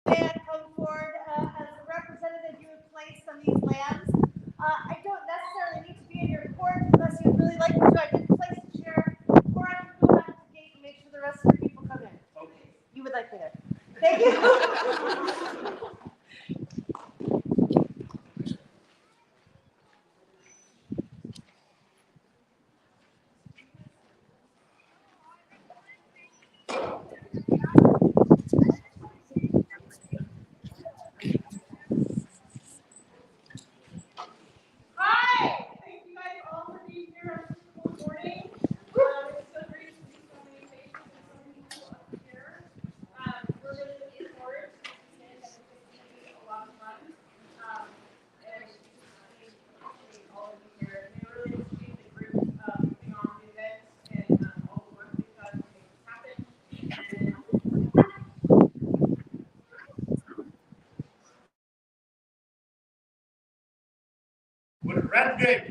Come forward as a representative you have placed on these lands. I don't necessarily need to be in your court unless you'd really like to. I can place a chair, or I can go back to the gate and make sure the rest of the people come in. Okay. You would like me there. Thank you. Hi! Thank you guys all for being here on this morning. It's so great to see so many faces and so many people up here. We're really looking forward to this. It's going to be a lot of fun. And I appreciate all of you here. And I really appreciate the group putting on the event and all the work they've done to make this happen. Would Radwig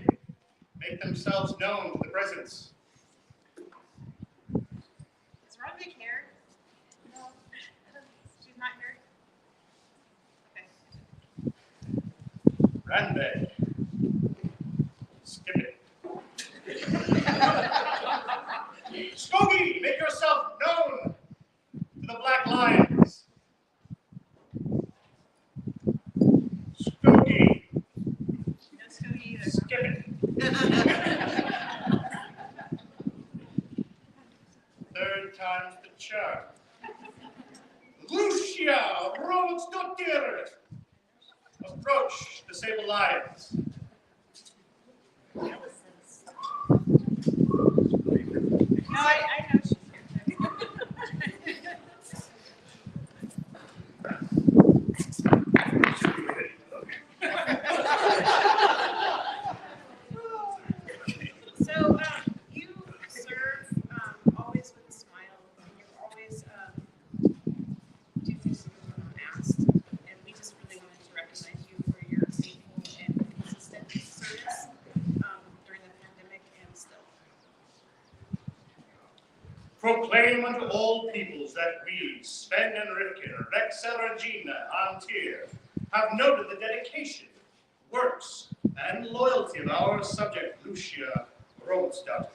make themselves known to the presence? Is Radwig here? No, she's not here. Okay. Radwig, skip it. Skogie, make yourself known to the Black Lions. Skogie. Skip it. Third time's the charm. Lucia Romansdottir. Approach the Sable Lions. No, I know she's here. So you serve always with a smile, and you always do things when I'm asked. And we just really wanted to recognize you for your faithful and consistent service during the pandemic and still. Proclaim unto all peoples that we, Sven and Rifkin, Rexel Regina, Antir, have noted the dedication, works, and loyalty of our subject, Lucia Romansdottir.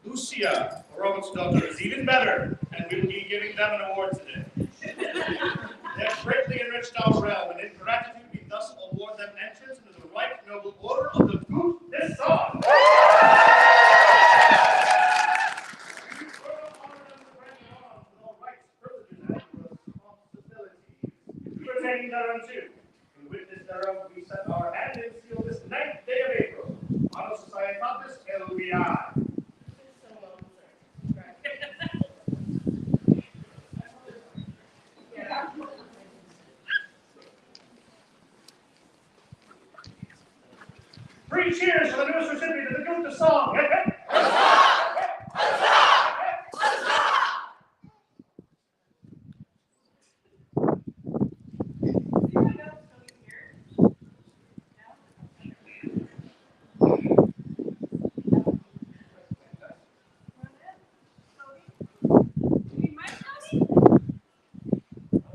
Lucia Romansdottir is even better, and we'll be giving them an award today. They have greatly enriched our realm, and in gratitude we thus award them entrance into the right noble order of the Boot this song. Pertaining thereunto, in witness thereof, we set our hand and seal this 9th day of April, on Societatis LBI. Three cheers for the newest recipient of the Gupta song. Hip, hip.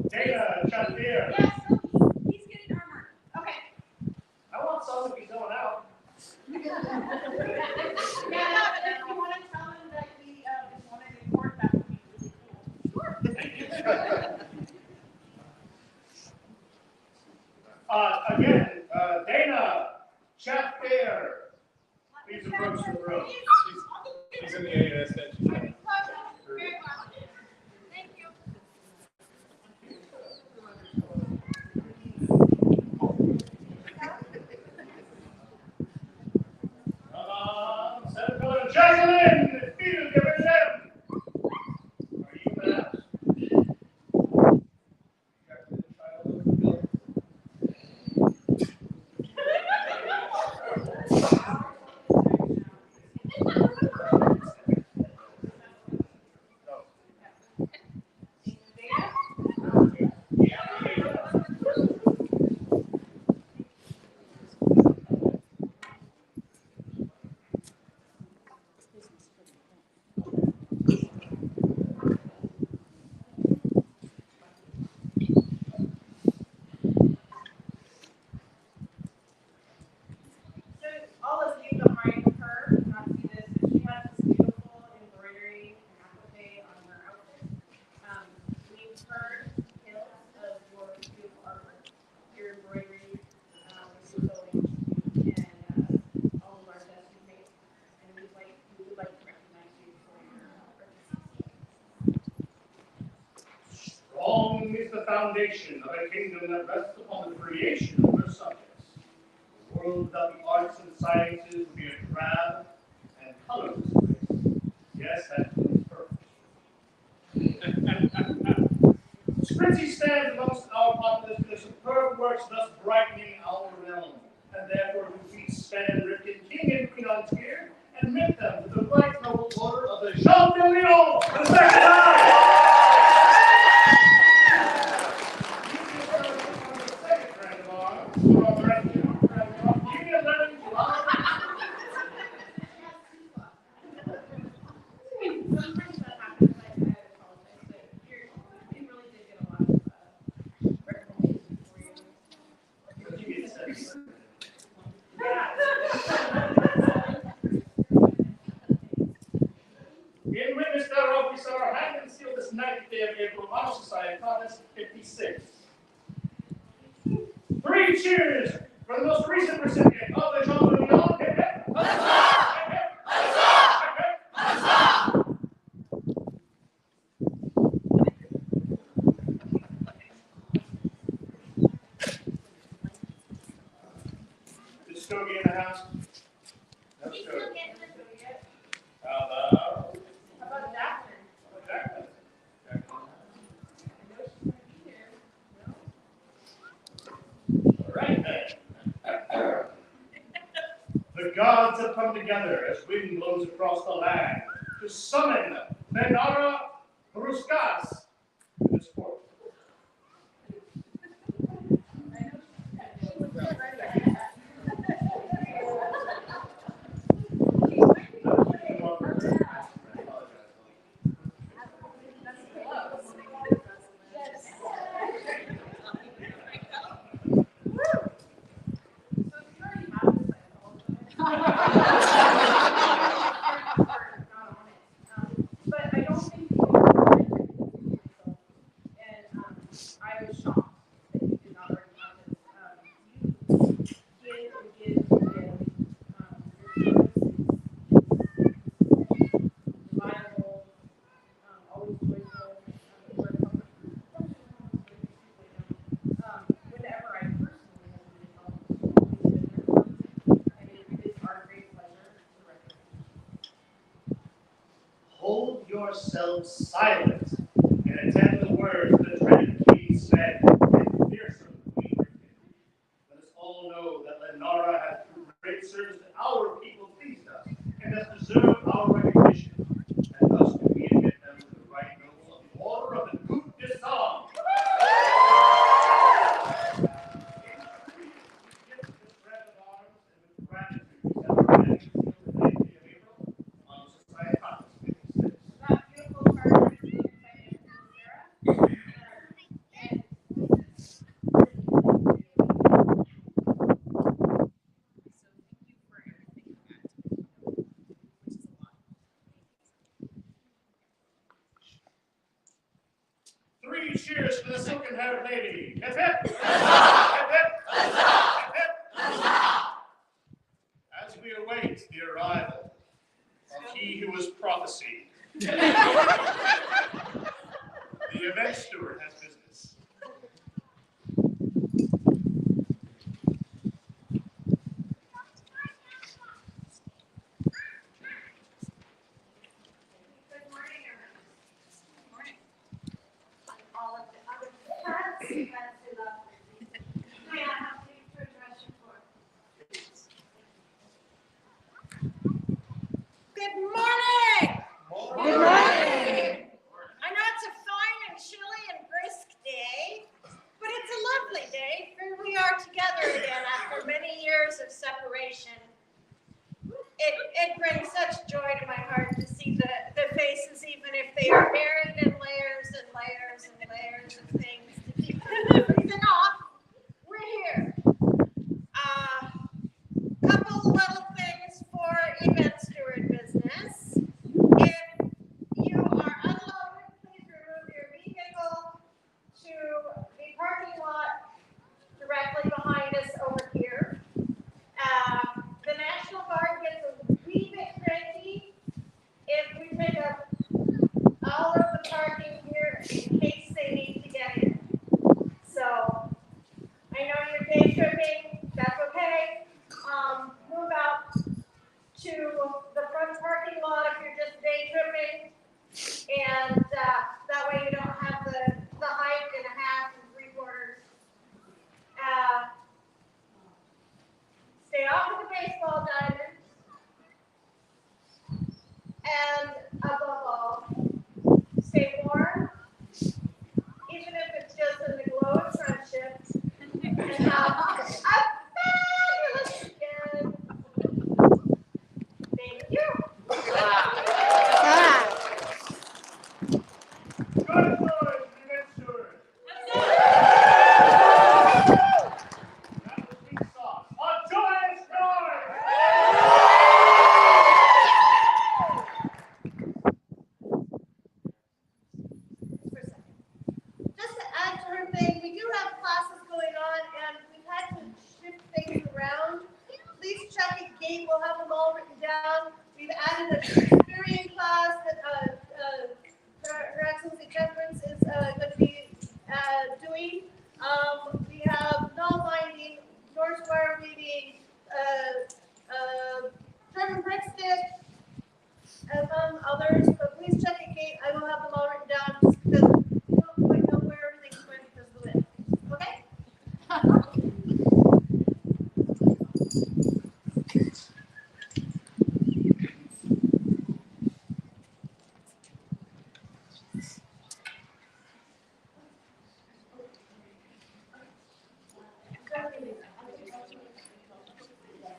Dana, jump here. Yes, he's getting armor. Okay. I want some to be going out. Yeah, but if you want to tell him that he is wanting to report, that would be really cool. Sure. Again, Dana, Chef Bear, please approach the room. He's in the AAS bench. Thank you. Senator Jacqueline, Field Division. Are you there? the foundation of a kingdom that rests upon the creation of her subjects. A world without the arts and sciences would be a drab and colorless place. Yes, that is perfect. Scritchy stands amongst our populace for the superb works thus brightening our realm, and therefore who feeds Sven and Rifkin, king and queen on tier, and admit them to the right noble order of the Jean de Leon, the second line! Sometimes that happens, I apologize, but we really did get a lot of recommendations for you. In witness thereof, we set our hand and seal this 9th day of April, Honor Society, Conference 56. 3 cheers for the most recent recipient of the Jean de Leon. Hip, hip. Huzzah! Hip, hip. Huzzah! Hip, hip. Huzzah! Is Stogie in the house? No He's Stogie. still getting into it yet. How about Jackson? Jacqueline? I know she's gonna be here. No? All right then. The gods have come together as wind blows across the land to summon Lenara Bruscas to this port. But I don't think you can and I was shocked that you did not already have this. You give and give and give. Your service is reliable, always joyful. We're a company. Whenever I personally have been involved, and it is our great pleasure to recommend. Hold yourselves silent and attend the words of the dreaded King Sven and fearsome Queen Rifkin. Let us all know that Lenara has through great service to our people pleased us and has deserved our recognition, and thus do we admit them to the right noble of the order of the Coupe de Sang. That beautiful card is being excited for Sarah. And So thank you for everything that, which is a lot. 3 cheers for the silken-haired lady. Hip, hip. Hip, hip. Hip, hip. As we await the arrival of he who was prophesied, the event steward has business. good morning, everyone. Good morning. All of the other cats, that's lovely. May I have you to address your board? Good morning! Good morning. I know it's a fine and chilly and brisk day, but it's a lovely day. Here we are together again after many years of separation. It brings such joy to my heart to see the faces, even if they are buried in layers and layers and layers of things to keep everything off. We're here. Couple little things for event steward business. If you are unloaded, please remove your vehicle to the parking lot directly behind us over here. The National Guard gets a wee bit cranky if we the front parking lot if you're just day tripping. And that way you don't have the hike and a half and 3/4. Stay off of the baseball diamond. And above all, stay warm, even if it's just in the glow of friendship. And have a fabulous weekend. Thank you. Good noise, you sure. That was big sauce. A joyous noise! For a second. Just to add to her thing, we do have classes going on and we've had to shift things around. Please check at gate, we'll have them all written down. We've added a Shakespearean class that Her Excellency Temperance is going to be doing. We have non-binding Norse wire weaving, German brick stick, among others, but please check at gate. I will have them all written down just because we don't quite know where everything's going because of the wind. Okay?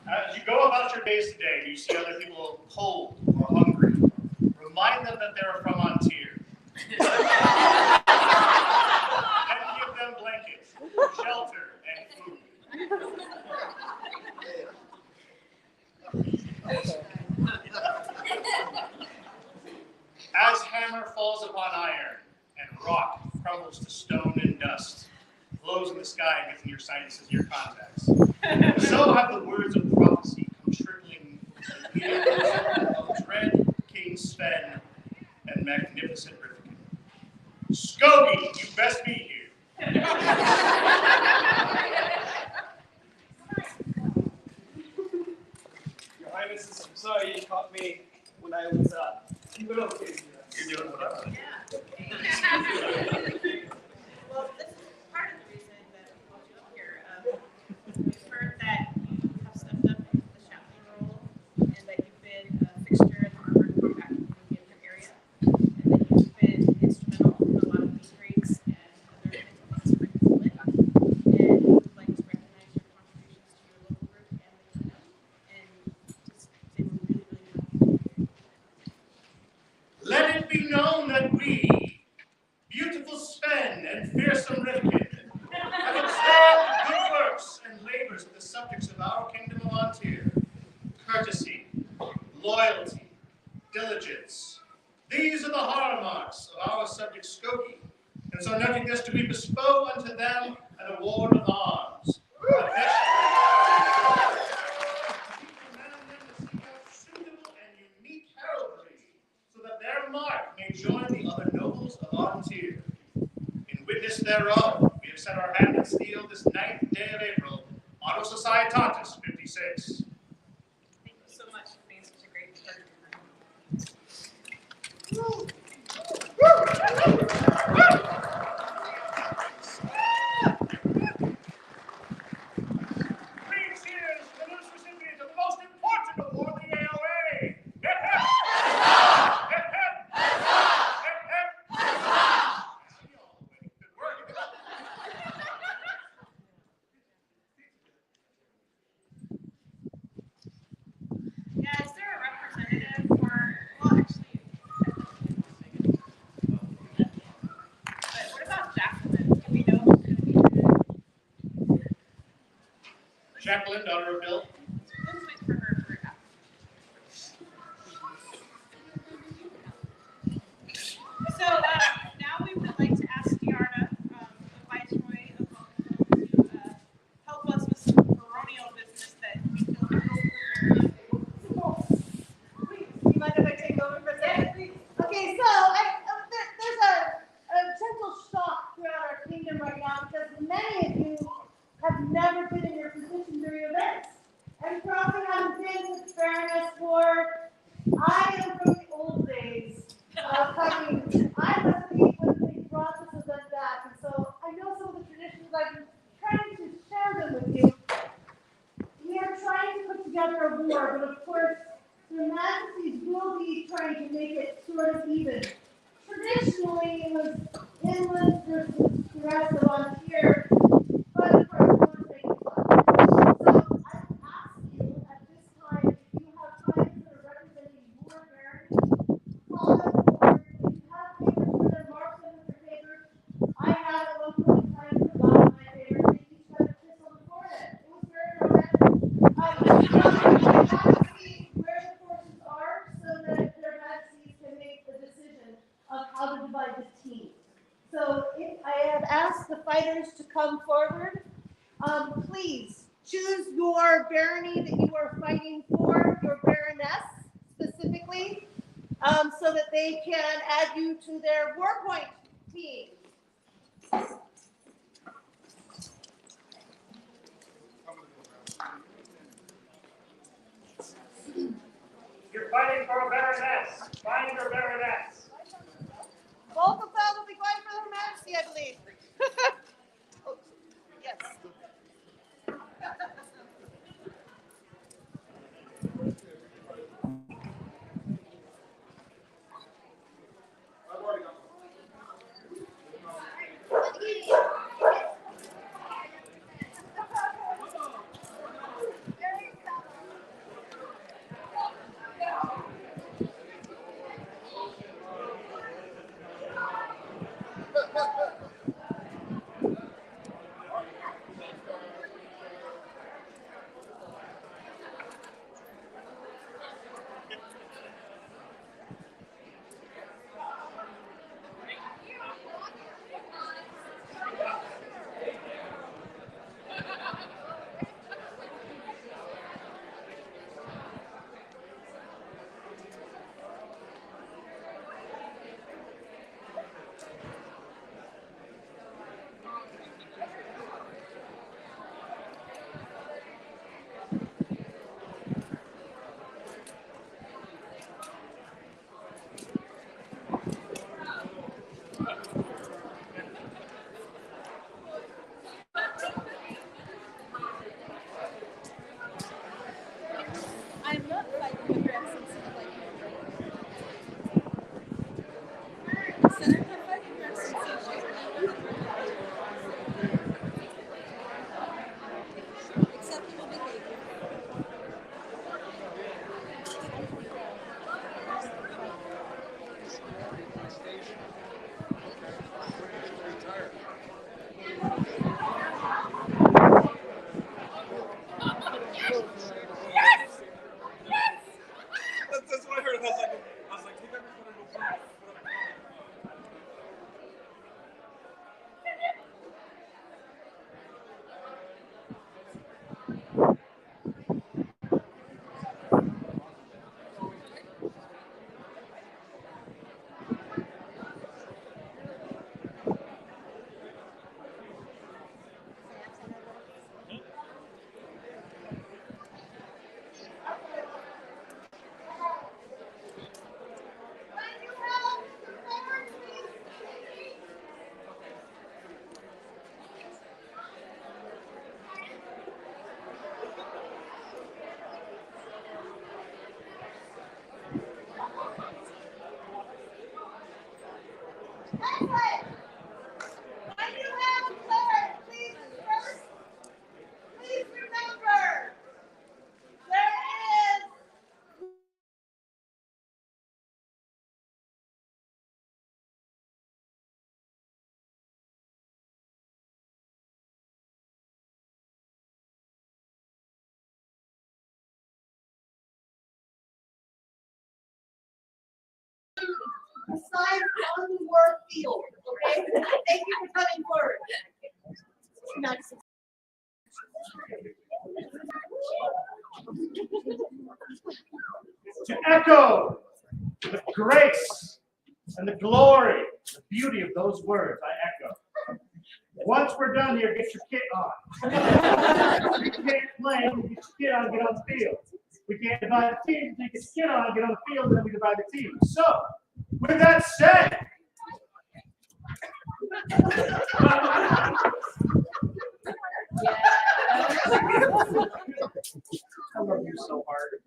As you go about your days today, you see other people cold or hungry. Remind them that they're from Ontier. And give them blankets, shelter, and food. As hammer falls upon iron, and rock crumbles to stone and dust, blows in the sky and gets in your sinuses and your contacts, so have the words of prophecy come trickling from the ears of dread King Sven and magnificent Rifkin. Skokie, you best be here. Your Highnesses, I'm sorry you caught me when I was little kid. You're doing what I Well, this is part of the reason that we called you up here. We've heard that you have stepped up into the chaplain role and that you've been a fixture in the armored combat community of your area, and that you've been instrumental in a lot of these breaks and other kinds of things for Flint. And we would like to recognize your contributions to your local group and the kingdom, and just say we're really, really happy. Let it be known that we, beautiful Sven and fearsome Rifkin, have observed the good works and labors of the subjects of our kingdom of Ontier. Courtesy, loyalty, diligence. These are the hallmarks of our subject Skokie, and so noting this, do we bestow unto them an award of arms. Suitable and unique heraldry, so that their mark may join the other nobles of Ontier. In witness thereof, we have set our hand in steel this 9th day of April, Auto Societatis 56. Thank you so much for being such a great part Three cheers for the newest recipient of the most important award, the AOA. Hip hip! Hip hip! Hip hip! Good work. Yeah, is there a representative for, well, actually, but what about Jacqueline? Do we know who could be Jacqueline, daughter of Bill. Let's wait for her for that. So now we would like to ask Diarna, the Viceroy of Vulcanfeldt, to help us with some baronial business that we feel prepared. Please, do you mind if I take over for a second? Okay, so there's a gentle shock throughout our kingdom right now because many of you have never been in your position during events. I am from the old days of coming. I was the when they brought this event back, and so I know some of the traditions. I've been trying to share them with you. We are trying to put together a war, but of course, Their Majesties will be trying to make it sort of even. Traditionally, it was inland versus the rest of Ontario, but of course, we want to make it fun. So I would ask you at this time, if you have friends that are representing your barony, call them forward. If you have papers for them, mark them with your papers. I had at one point in time forgotten my papers. They each got a kiss on the forehead. It was very romantic. I have to see where the forces are so that their majesties can make the decision of how to divide the team. So if I have asked the fighters to come forward, please choose your barony that you are fighting for, your baroness specifically, so that they can add you to their war point team. You're fighting for a baroness. Find your baroness. Both of them will be going for Her Majesty, I believe. Oh, yes. I'm not fighting the grandson like Senator, I'm fighting grandson acceptable behavior. That's what I heard. I was like, take every photo and go put it Please remember, there is a sign on the war field, okay? Thank you for coming forward. Next. To echo the grace and the glory, the beauty of those words, I echo. Once we're done here, get your kit on. If you can't play, get your kit on, get on the field. We can't divide the team, take a skin on, get on the field, and then we divide the team. So, with that said, I love you so hard.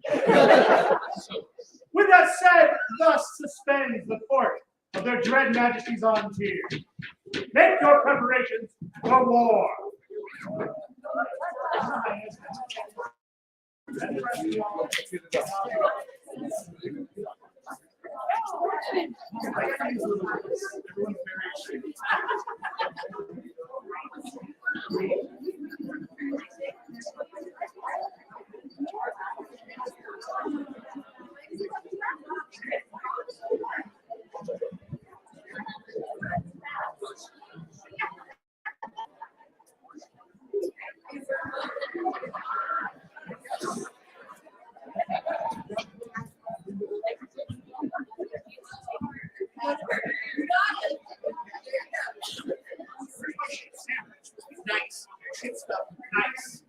With that said, thus suspends the court of their dread majesties on tier. Make your preparations for war. Nice. Nice.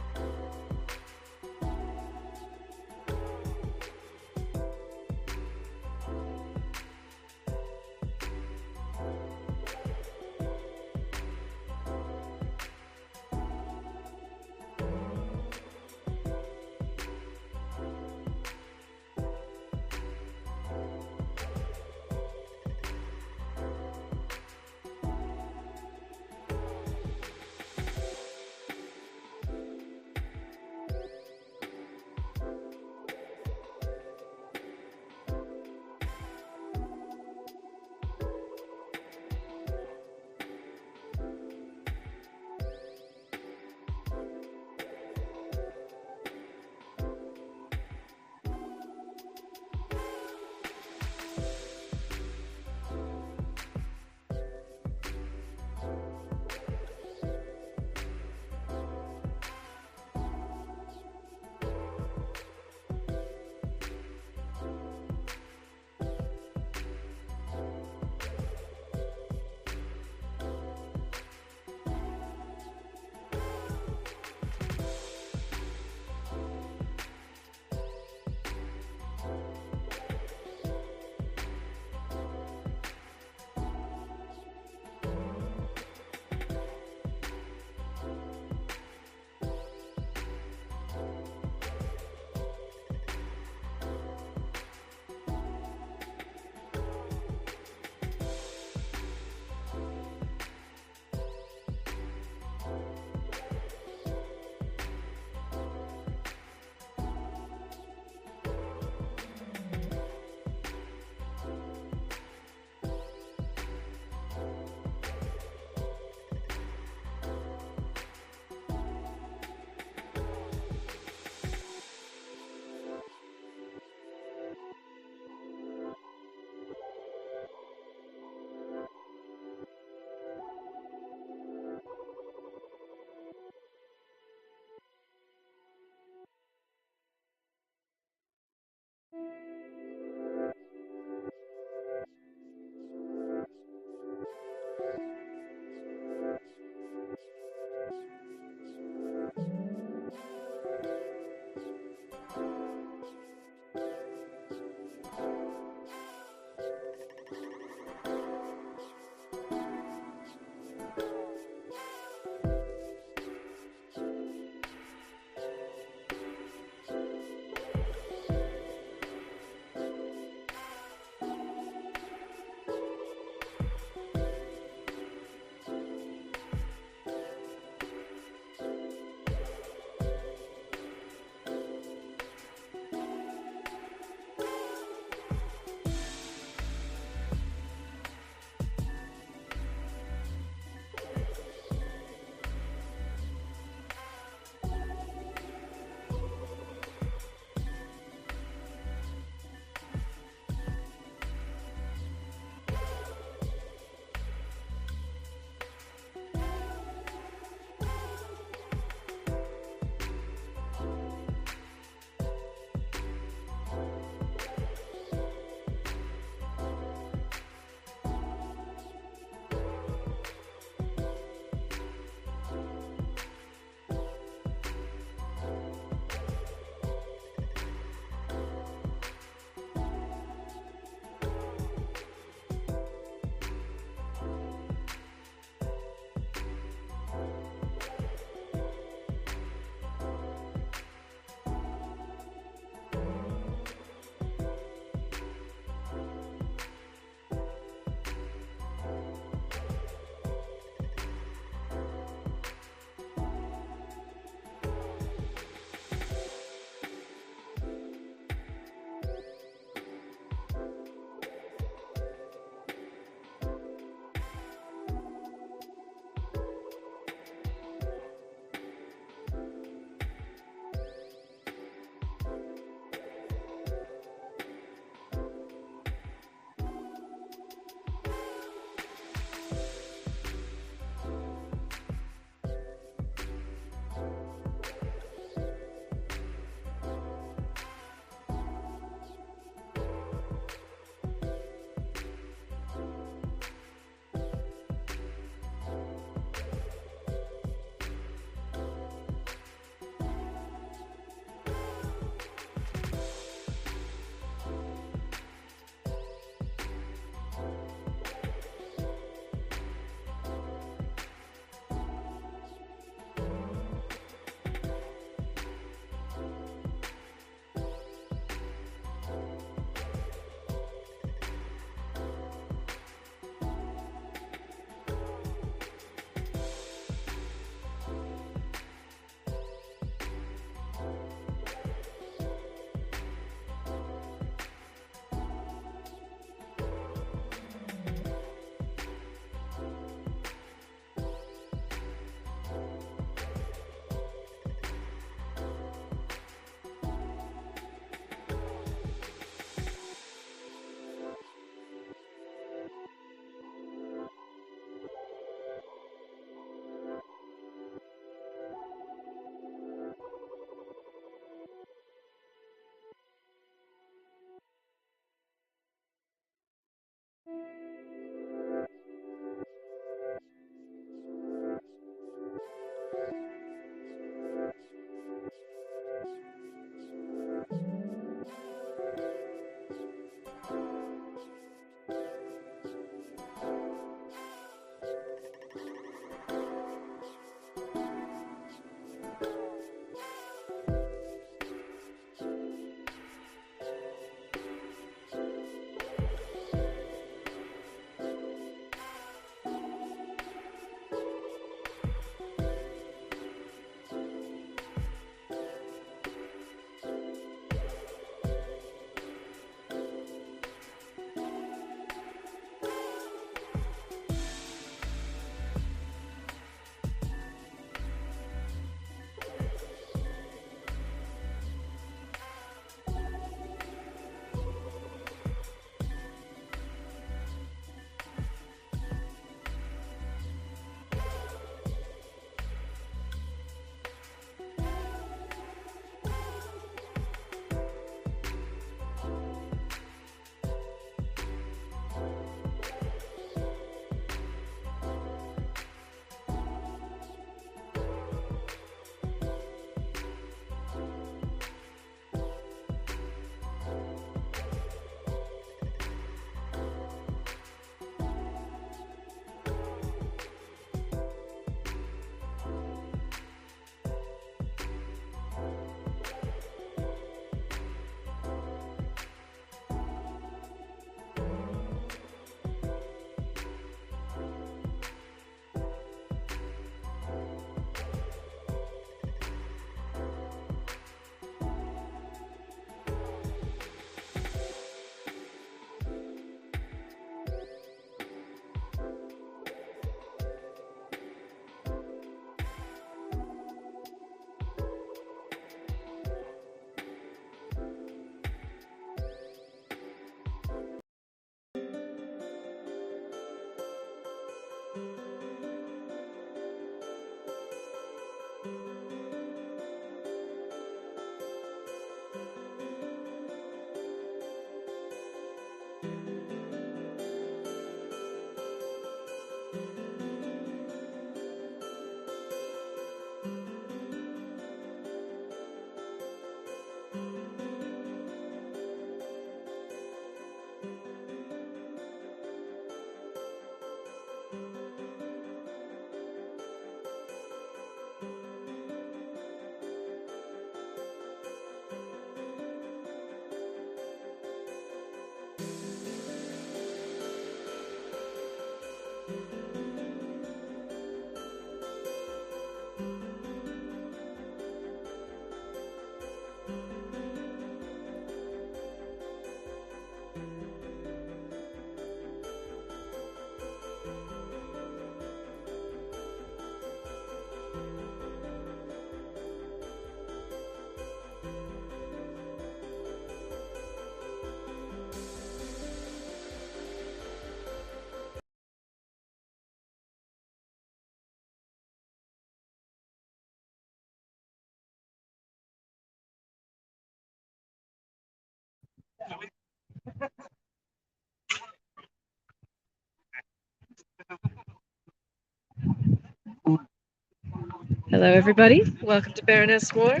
Hello, everybody. Welcome to Baroness War.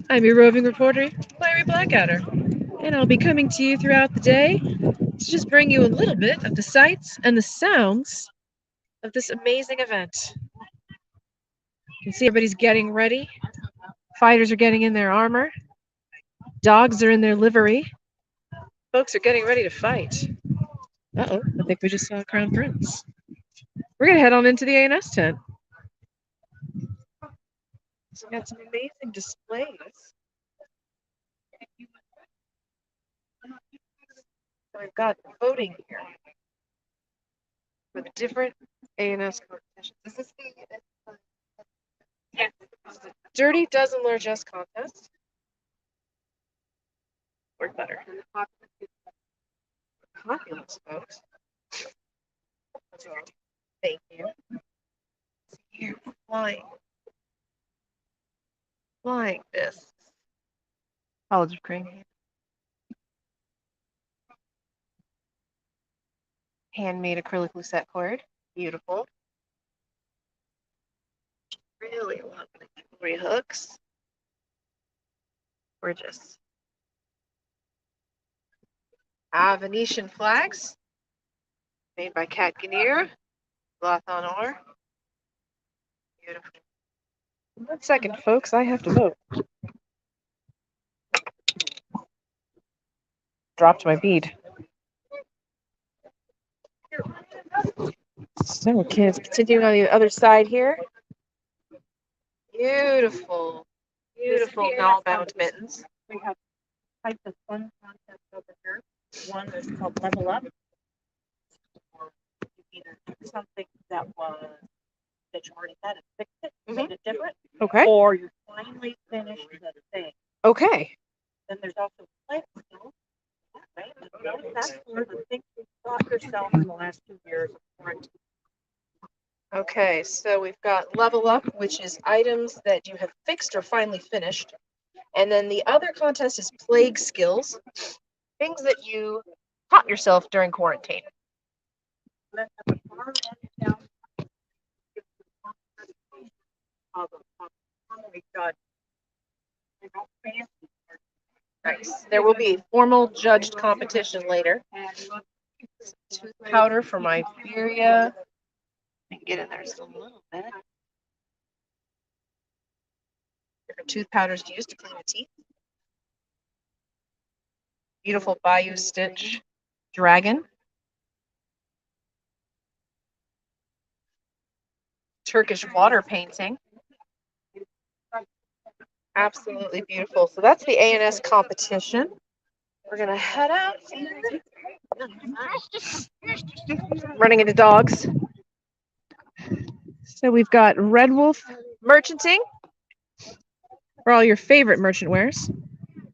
I'm your roving reporter, Larry Blackadder, and I'll be coming to you throughout the day to just bring you a little bit of the sights and the sounds of this amazing event. You can see everybody's getting ready. Fighters are getting in their armor. Dogs are in their livery. Folks are getting ready to fight. Uh-oh, I think we just saw a Crown Prince. We're going to head on into the A&S tent. So we got some amazing displays. So we've got voting here with different A&S competitions. Is this the Dirty Dozen Largesse contest? Work better. Populous, folks. Thank you. Here, flying. Flying this. College of Crane. Handmade acrylic lucette cord. Beautiful. Really love the jewelry hooks. Gorgeous. Venetian flags. Made by Kat Guinier. Cloth on ore. Beautiful. 1 second, folks. I have to vote. Dropped my bead. So, kids, continuing on the other side here. Beautiful, beautiful null-bound mittens. We have types of fun contests over here. One is called Level Up. Or you either do something that you already had and fixed it, made it different. Okay. Or you finally finished the thing. Okay. Then there's also life skills. Right? That's for the things you taught yourself in the last 2 years of quarantine. Okay, so we've got Level Up, which is items that you have fixed or finally finished. And then the other contest is Plague Skills, things that you taught yourself during quarantine. Then at the far end down, we've got fancy. Nice. There will be formal judged competition later. Tooth powder for my Iberia. I can get in there just a little bit. Different tooth powders to use to clean the teeth. Beautiful Bayou Stitch dragon. Turkish water painting. Absolutely beautiful. So that's the A&S competition. We're going to head out here. Running into dogs. So we've got Red Wolf Merchanting for all your favorite merchant wares.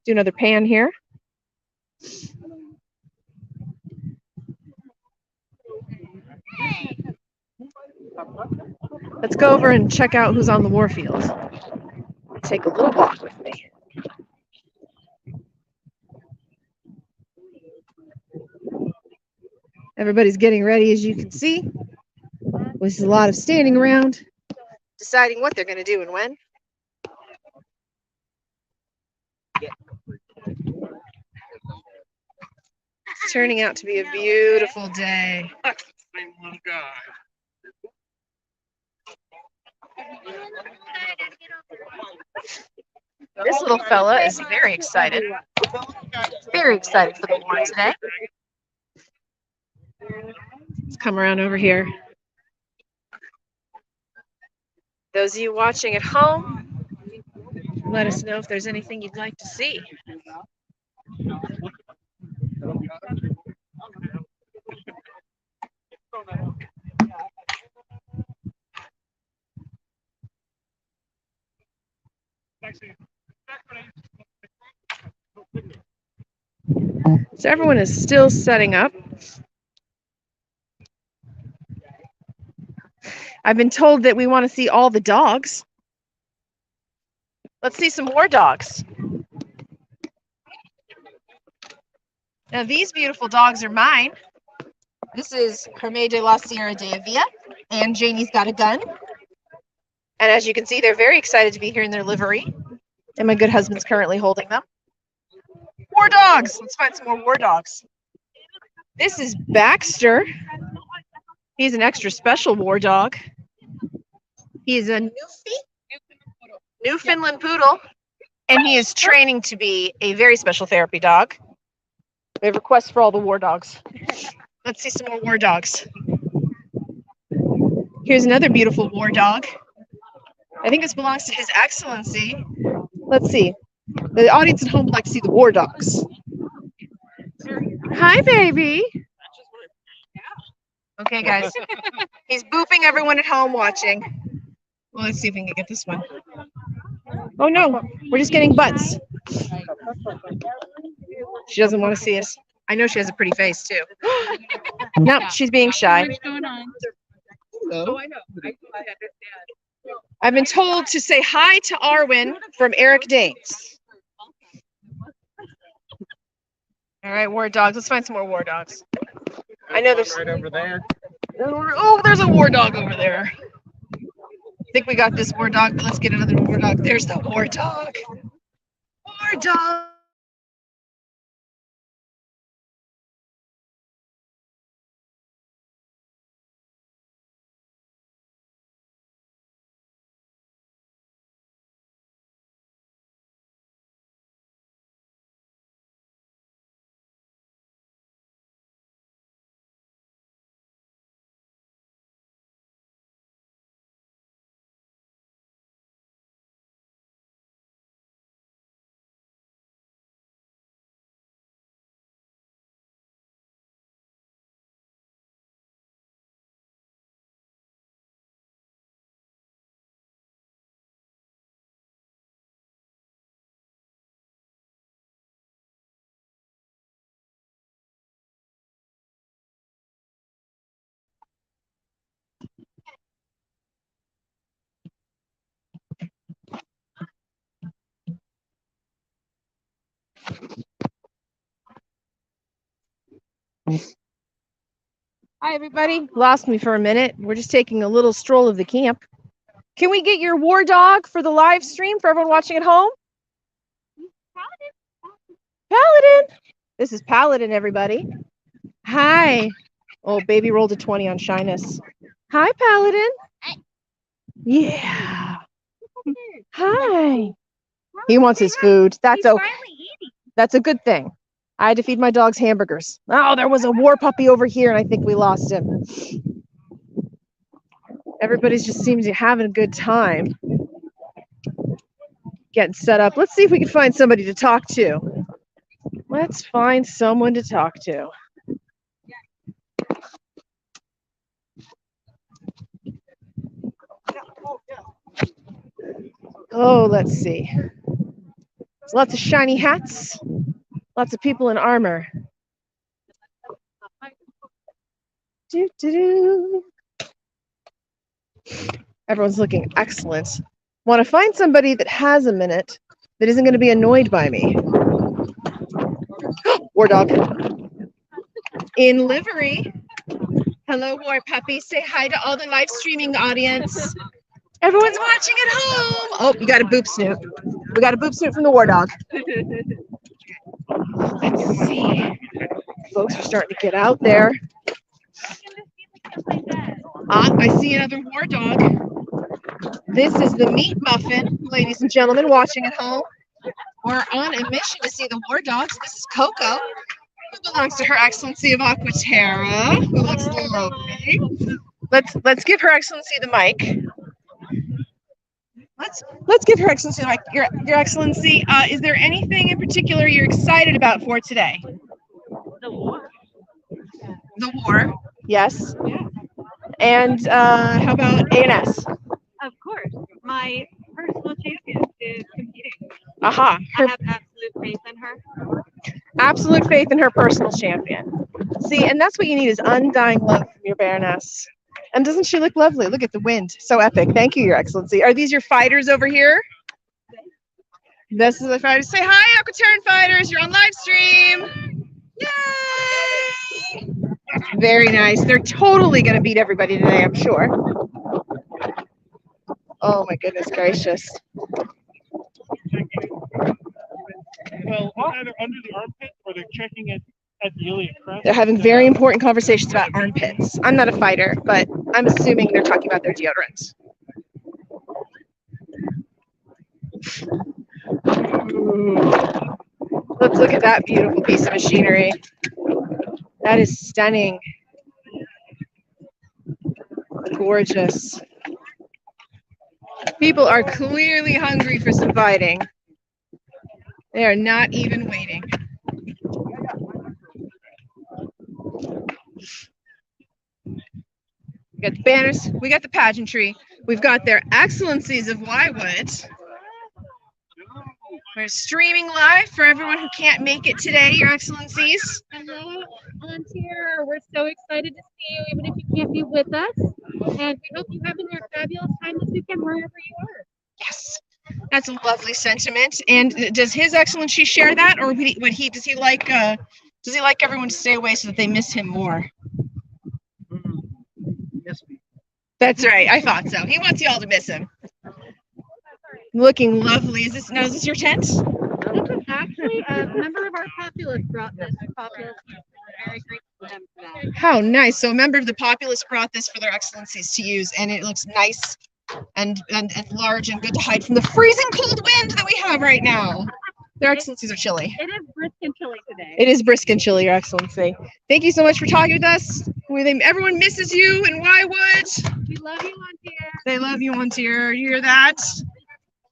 Do another pan here. Let's go over and check out who's on the warfield. Take a little walk with me. Everybody's getting ready, as you can see. There's a lot of standing around, deciding what they're going to do and when. It's turning out to be a beautiful day. This little fella is very excited. Very excited for the war today. Let's come around over here. Those of you watching at home, let us know if there's anything you'd like to see. So everyone is still setting up. I've been told that we want to see all the dogs. Let's see some war dogs. Now these beautiful dogs are mine. This is Hermé de la Sierra de Avila, and Janie's got a gun. And as you can see, they're very excited to be here in their livery. And my good husband's currently holding them. War dogs! Let's find some more war dogs. This is Baxter. He's an extra special war dog. He's a Newfoundland poodle, and he is training to be a very special therapy dog. We have requests for all the war dogs. Let's see some more war dogs. Here's another beautiful war dog. I think this belongs to His Excellency. Let's see. The audience at home would like to see the war dogs. Hi, baby. Okay, guys. He's booping everyone at home watching. Well, let's see if we can get this one. Oh, no. We're just getting butts. She doesn't want to see us. I know she has a pretty face, too. No, she's being shy. What's going on? Oh, I know. I understand. I've been told to say hi to Arwen from Eric Danes. All right, war dogs. Let's find some more war dogs. I know there's right over there. Oh, there's a war dog over there. I think we got this war dog, but let's get another war dog. There's the war dog. War dog. Hi, everybody. Lost me for a minute. We're just taking a little stroll of the camp. Can we get your war dog for the live stream for everyone watching at home? Paladin. This is Paladin, everybody. Hi. Oh, baby rolled a 20 on shyness. Hi, Paladin. Yeah. Hi. He wants his food. That's okay. That's a good thing. I had to feed my dogs hamburgers. Oh, there was a war puppy over here, and I think we lost him. Everybody's just seems to be having a good time. Getting set up. Let's see if we can find somebody to talk to. Let's find someone to talk to. Oh, let's see. There's lots of shiny hats. Lots of people in armor. Everyone's looking excellent. Want to find somebody that has a minute that isn't going to be annoyed by me. War dog. In livery. Hello, war puppy. Say hi to all the live streaming audience. Everyone's watching at home. Oh, you got a boop snoot. We got a boop snoot from the war dog. Let's see. Folks are starting to get out there. I see another war dog. This is the meat muffin, ladies and gentlemen watching at home. We're on a mission to see the war dogs. This is Coco. who belongs to Her Excellency of Aquaterra, who looks lovely. Let's give Her Excellency the mic. Let's give Her Excellency the mic. Your Excellency, is there anything in particular you're excited about for today? The war. The war, yes. And how about ANS? Of course. My personal champion is competing. Aha. I have absolute faith in her. Absolute faith in her personal champion. See, and that's what you need is undying love from your Baroness. And doesn't she look lovely? Look at the wind. So epic. Thank you, Your Excellency. Are these your fighters over here? This is the fighters. Say hi, Aquaterran fighters. You're on live stream. Yay! Very nice. They're totally going to beat everybody today, I'm sure. Oh my goodness gracious. Well, either under the armpit or they're checking it at the iliac crest. They're having very important conversations about armpits. I'm not a fighter, but I'm assuming they're talking about their deodorant. Ooh. Let's look at that beautiful piece of machinery. That is stunning. Gorgeous. People are clearly hungry for some fighting. They are not even waiting. We got the banners, we got the pageantry, we've got their excellencies of Wywood. We're streaming live for everyone who can't make it today, your excellencies. Hello, Volunteer. We're so excited to see you, even if you can't be with us. And we hope you have a fabulous time this weekend wherever you are. Yes, that's a lovely sentiment. And does His Excellency share that, or does he like everyone to stay away so that they miss him more? Yes, That's right. I thought so. He wants you all to miss him. Looking lovely. Is this your tent? This is actually a member of our populace brought this. We're very grateful to them for that. How nice. So a member of the populace brought this for their excellencies to use, and it looks nice and large and good to hide from the freezing cold wind that we have right now. Their excellencies are chilly. It is brisk and chilly today. It is brisk and chilly, your excellency. Thank you so much for talking with us. Everyone misses you in Wywood. We love you, Montier. They love you, Montier. You hear that?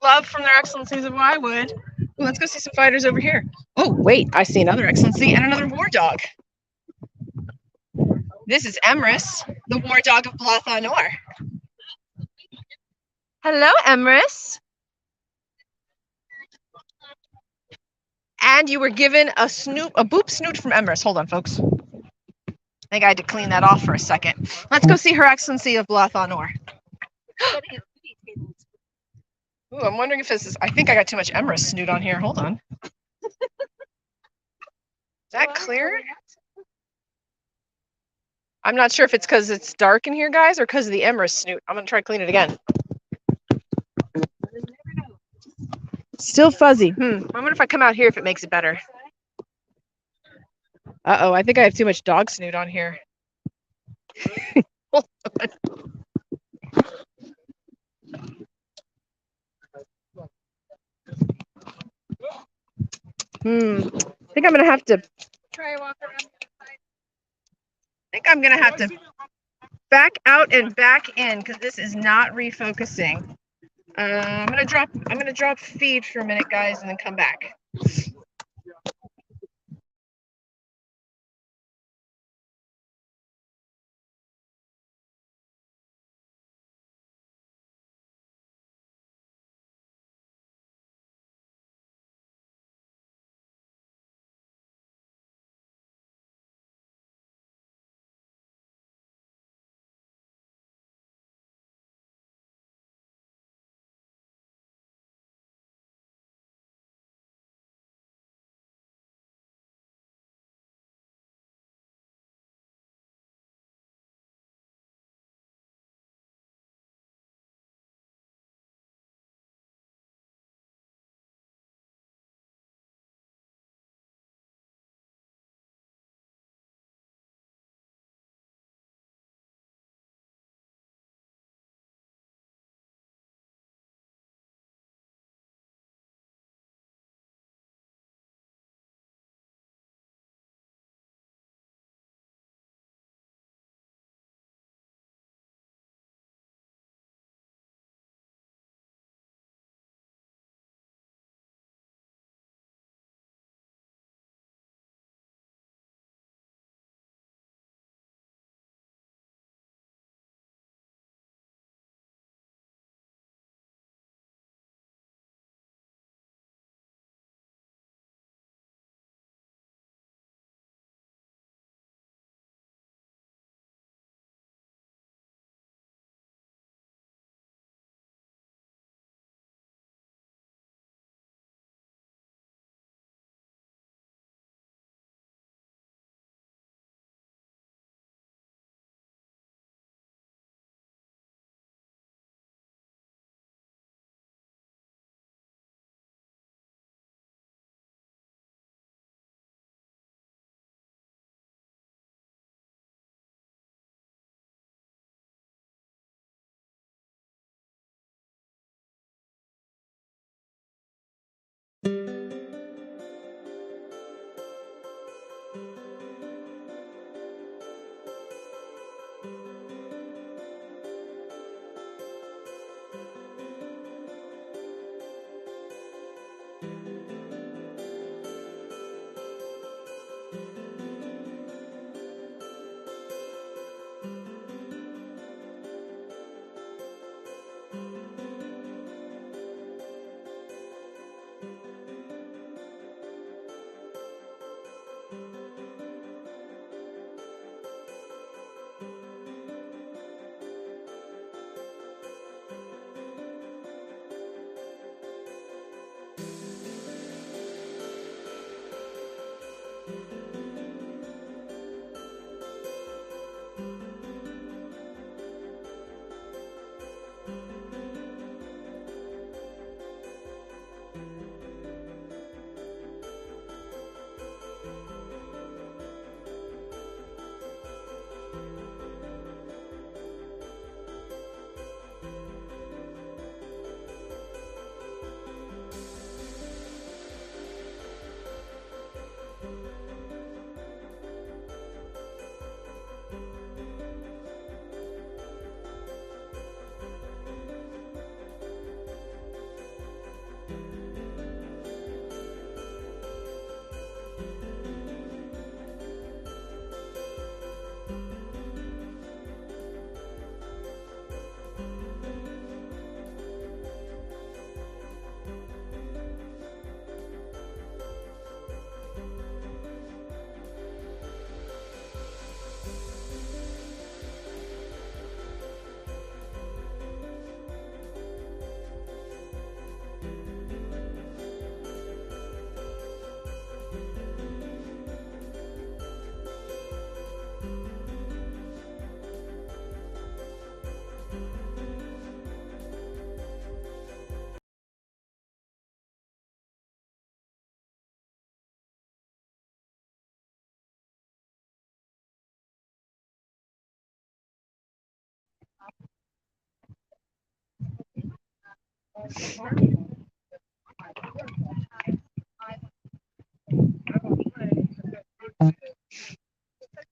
Love from their excellencies of Wywood. Ooh, let's go see some fighters over here. Oh, wait, I see another excellency and another war dog. This is Emrys, the war dog of Blathanor. Hello, Emrys. And you were given a boop snoot from Emrys. Hold on, folks. I think I had to clean that off for a second. Let's go see Her Excellency of Blathanor. Ooh, I'm wondering if this is. I think I got too much Emrys snoot on here. Hold on. Is that clear? I'm not sure if it's because it's dark in here, guys, or because of the Emrys snoot. I'm gonna try to clean it again. Still fuzzy. I wonder if I come out here if it makes it better. Uh-oh, I think I have too much dog snoot on here. Hold on. I think I'm gonna have to Try to walk around. I think I'm gonna have to back out and back in because this is not refocusing. I'm gonna drop feed for a minute, guys, and then come back.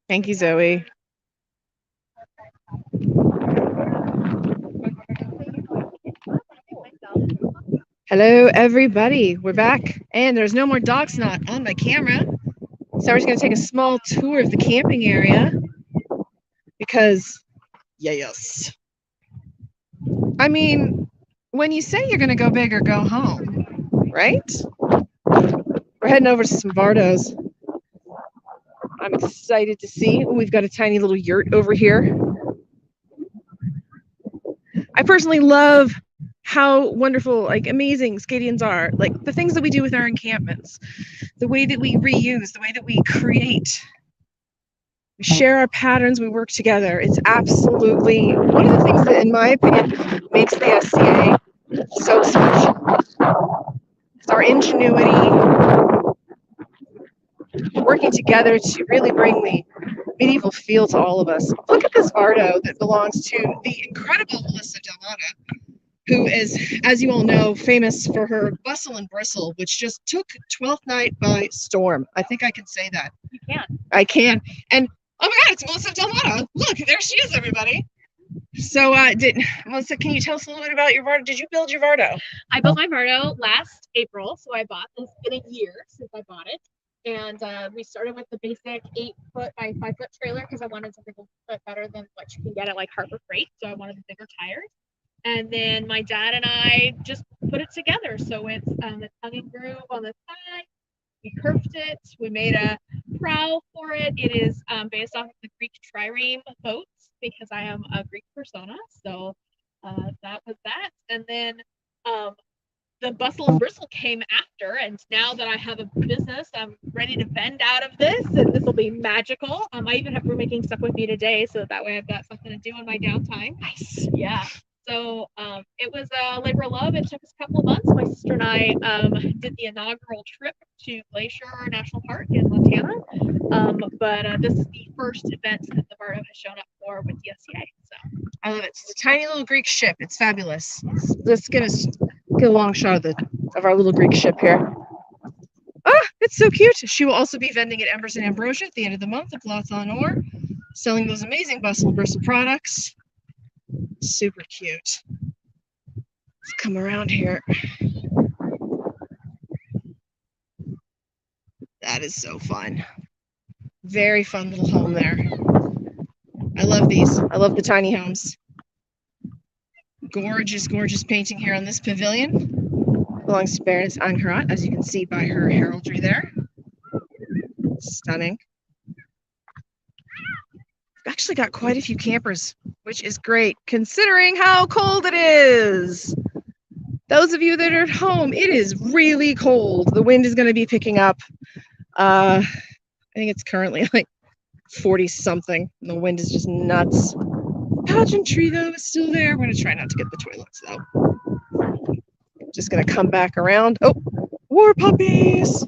Thank you, Zoe. Hello, everybody. We're back, and there's no more dog snot on my camera. So we're just going to take a small tour of the camping area because, yes. I mean, when you say you're going to go big or go home, right? We're heading over to some Bardos. I'm excited to see. We've got a tiny little yurt over here. I personally love how wonderful, like amazing Scadians are. Like the things that we do with our encampments, the way that we reuse, the way that we create. We share our patterns, we work together. It's absolutely one of the things that, in my opinion, makes the SCA so special. It's our ingenuity, working together to really bring the medieval feel to all of us. Look at this Bardo that belongs to the incredible Melissa Delmata, who is, as you all know, famous for her bustle and bristle, which just took 12th Night by storm. I think I can say that. You can. I can. And oh my God, it's Melissa Delmata. Look, there she is, everybody. So, Melissa, can you tell us a little bit about your Vardo? Did you build your Vardo? I built my Vardo last April, so I bought this. It's been a year since I bought it. And we started with the basic 8-foot by 5-foot trailer because I wanted something a bit better than what you can get at like Harbor Freight. So I wanted the bigger tires. And then my dad and I just put it together. So it's the tongue and groove on the side. We curved it. We made a prow for it. It is based off of the Greek trireme boats because I am a Greek persona. So that was that. And then the bustle and bristle came after. And now that I have a business, I'm ready to vend out of this. And this will be magical. I even have roommates making stuff with me today. So that way I've got something to do in my downtime. Nice. Yeah. So it was a labor of love. It took us a couple of months. My sister and I did the inaugural trip to Glacier National Park in Montana. But this is the first event that the Bardo has shown up for with the SCA. So I love it. It's a tiny little Greek ship. It's fabulous. Let's get a long shot of our little Greek ship here. Ah, it's so cute. She will also be vending at Embers and Ambrosia at the end of the month at Blathon Ore, selling those amazing bustle and bristle products. Super cute. Let's come around here. That is so fun. Very fun little home there. I love these. I love the tiny homes. Gorgeous, gorgeous painting here on this pavilion. Belongs to Baroness War, as you can see by her heraldry there. Stunning. We've actually got quite a few campers, which is great considering how cold it is. Those of you that are at home, it is really cold. The wind is going to be picking up. I think it's currently like 40 something. And the wind is just nuts. Pageantry though is still there. We're going to try not to get the toilets though. Just going to come back around. Oh, war puppies.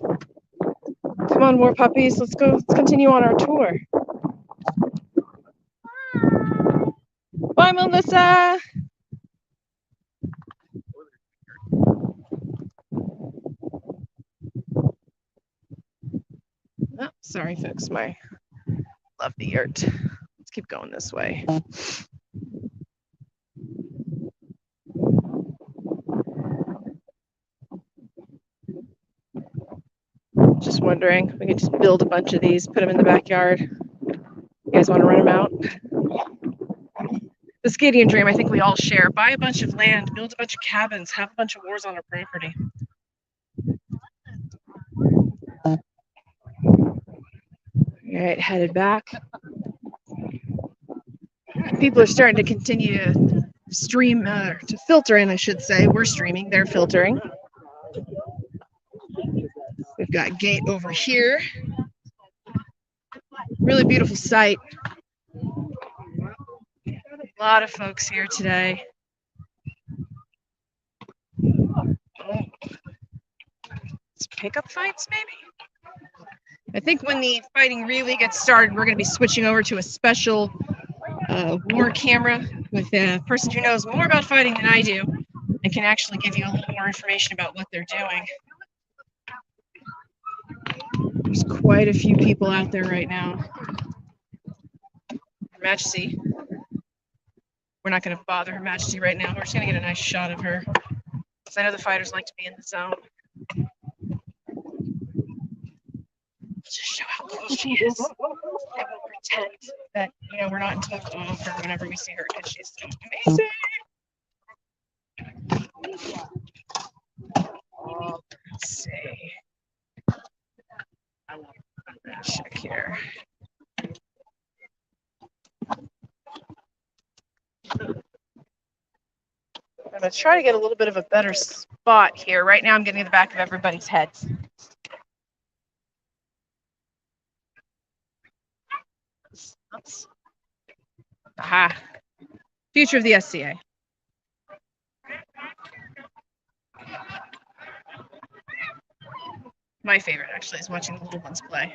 Come on, war puppies. Let's go. Let's continue on our tour. Bye, Melissa. Oh, sorry, folks. Love the yurt. Let's keep going this way. Just wondering, we could just build a bunch of these, put them in the backyard. You guys want to run them out? The Scadian dream, I think we all share. Buy a bunch of land, build a bunch of cabins, have a bunch of wars on our property. All right, headed back. People are starting to continue to stream, to filter in, I should say. We're streaming, they're filtering. We've got gate over here. Really beautiful sight. A lot of folks here today. Oh. It's pickup fights, maybe? I think when the fighting really gets started, we're going to be switching over to a special war camera with a person who knows more about fighting than I do and can actually give you a little more information about what they're doing. There's quite a few people out there right now. Her Majesty. We're not going to bother Her Majesty right now. We're just going to get a nice shot of her. Because I know the fighters like to be in the zone. Let's just show how cool she is. And we'll pretend that, you know, we're not in total awe of her whenever we see her because she's so amazing. Let's see. Check here. I'm going to try to get a little bit of a better spot here. Right now I'm getting to the back of everybody's heads. Oops. Aha. Future of the SCA. My favorite, actually, is watching the little ones play.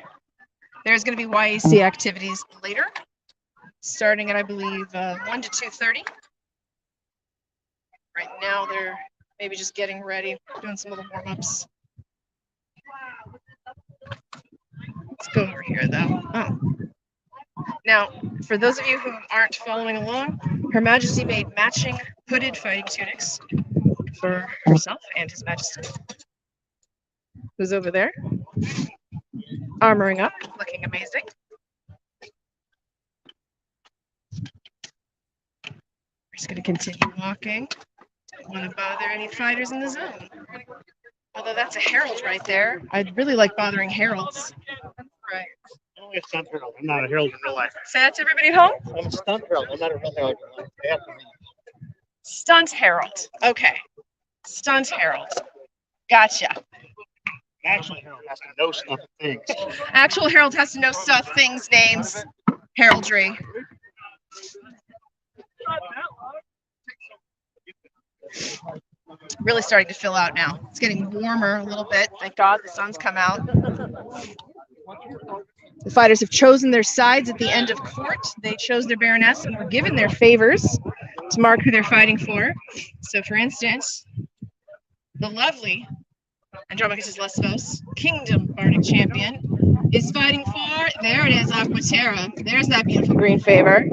There's going to be YAC activities later, starting at, I believe, 1 to 2:30. Right now, they're maybe just getting ready, doing some little warm-ups. Let's go over here, though. Oh. Now, for those of you who aren't following along, Her Majesty made matching hooded fighting tunics for herself and His Majesty. Who's over there? Armoring up, looking amazing. We're just going to continue walking. Don't want to bother any fighters in the zone. Although that's a herald right there. I'd really like bothering heralds. Right. I'm only a stunt herald. I'm not a herald in real life. Say that to everybody at home? I'm a stunt herald. I'm not a real herald in real life. They have to leave. Stunt herald. Okay. Stunt herald. Gotcha. Actual herald has to know stuff things. Actual herald has to know stuff, things, names, heraldry. Really starting to fill out now. It's getting warmer a little bit. Thank God the sun's come out. The fighters have chosen their sides at the end of court. They chose their Baroness and were given their favors to mark who they're fighting for. So, for instance, the lovely Andromachus Lesbos, Kingdom Bardic Champion, is fighting for, there it is, Aquaterra. There's that beautiful green favor.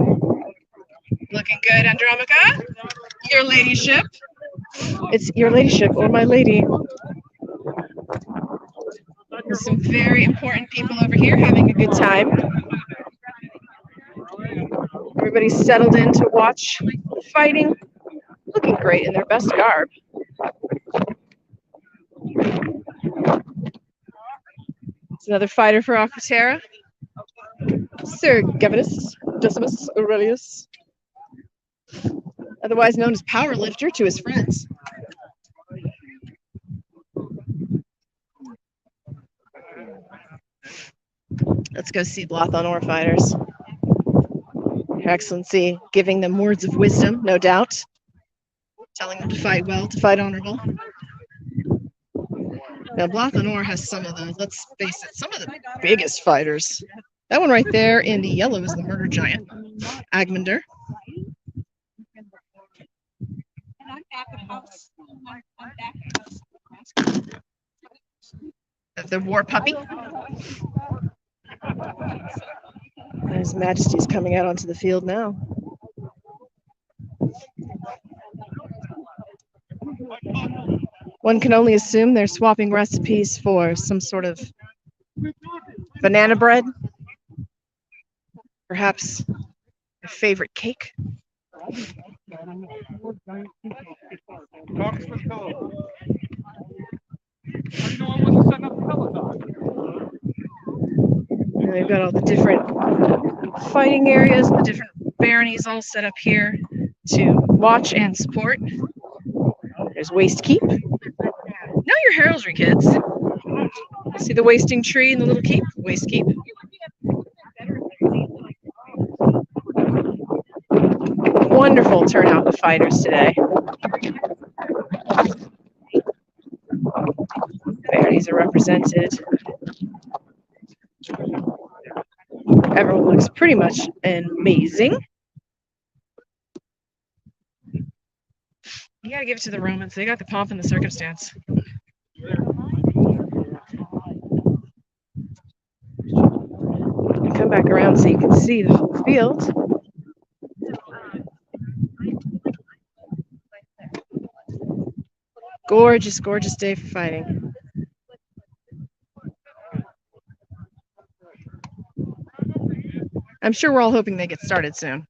Looking good, Andromacha. Your ladyship. It's your ladyship or my lady. There's some very important people over here having a good time. Everybody's settled in to watch the fighting. Looking great in their best garb. It's another fighter for Aquaterra. Sir Gavinus Decimus Aurelius, otherwise known as Power Lifter to his friends. Let's go see Blathon Ore fighters. Your Excellency giving them words of wisdom, no doubt. Telling them to fight well, to fight honorable. Now, Blathon Ore has some of the, let's face it, some of the biggest fighters. That one right there in the yellow is the murder giant, Agmander. The war puppy. His Majesty's coming out onto the field now. One can only assume they're swapping recipes for some sort of banana bread. Perhaps a favorite cake. And they've got all the different fighting areas, the different baronies all set up here to watch and support. There's Waste Keep. Know your heraldry, kids. See the wasting tree and the little keep? Waste Keep. Wonderful turnout of fighters today. Baronies are represented. Everyone looks pretty much amazing. You gotta give it to the Romans. They got the pomp and the circumstance. Come back around so you can see the whole field. Gorgeous, gorgeous day for fighting. I'm sure we're all hoping they get started soon.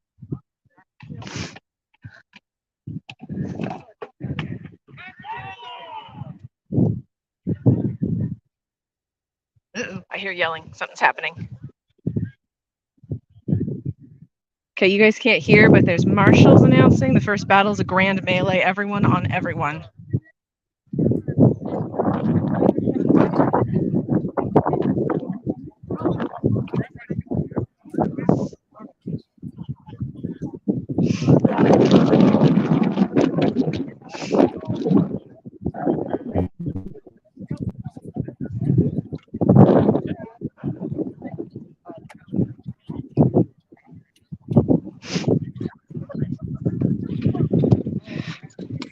Uh-oh, I hear yelling. Something's happening. Okay, you guys can't hear, but there's marshals announcing the first battle is a grand melee, everyone on everyone.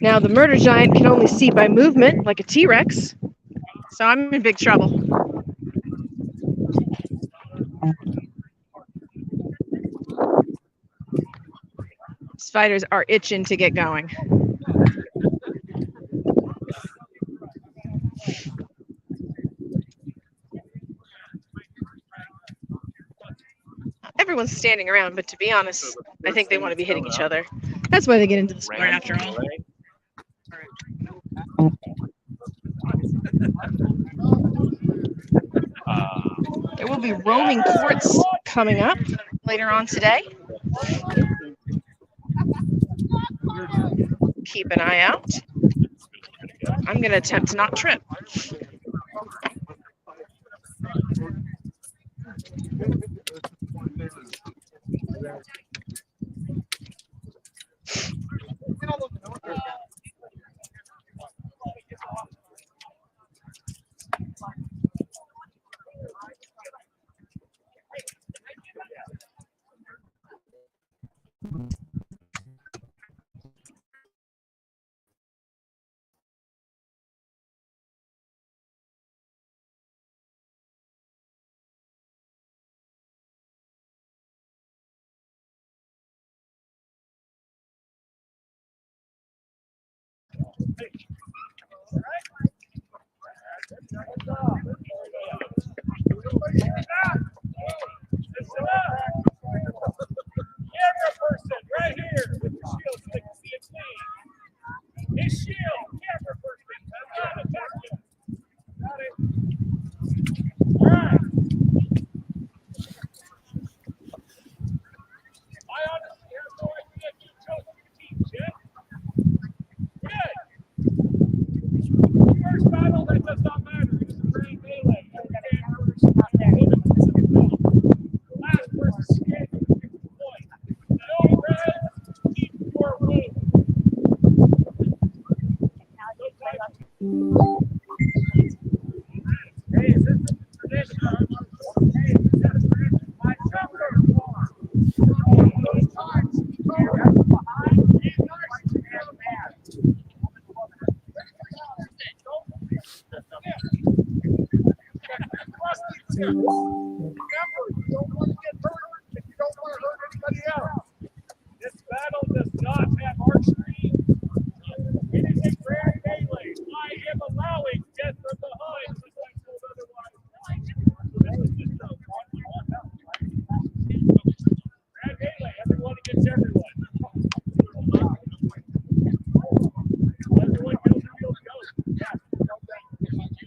Now, the murder giant can only see by movement, like a T-Rex, so I'm in big trouble. These fighters are itching to get going. Everyone's standing around, but to be honest, I think they want to be hitting each other. That's why they get into the sport after all. There will be roaming courts coming up later on today. Keep an eye out. I'm going to attempt to not trip.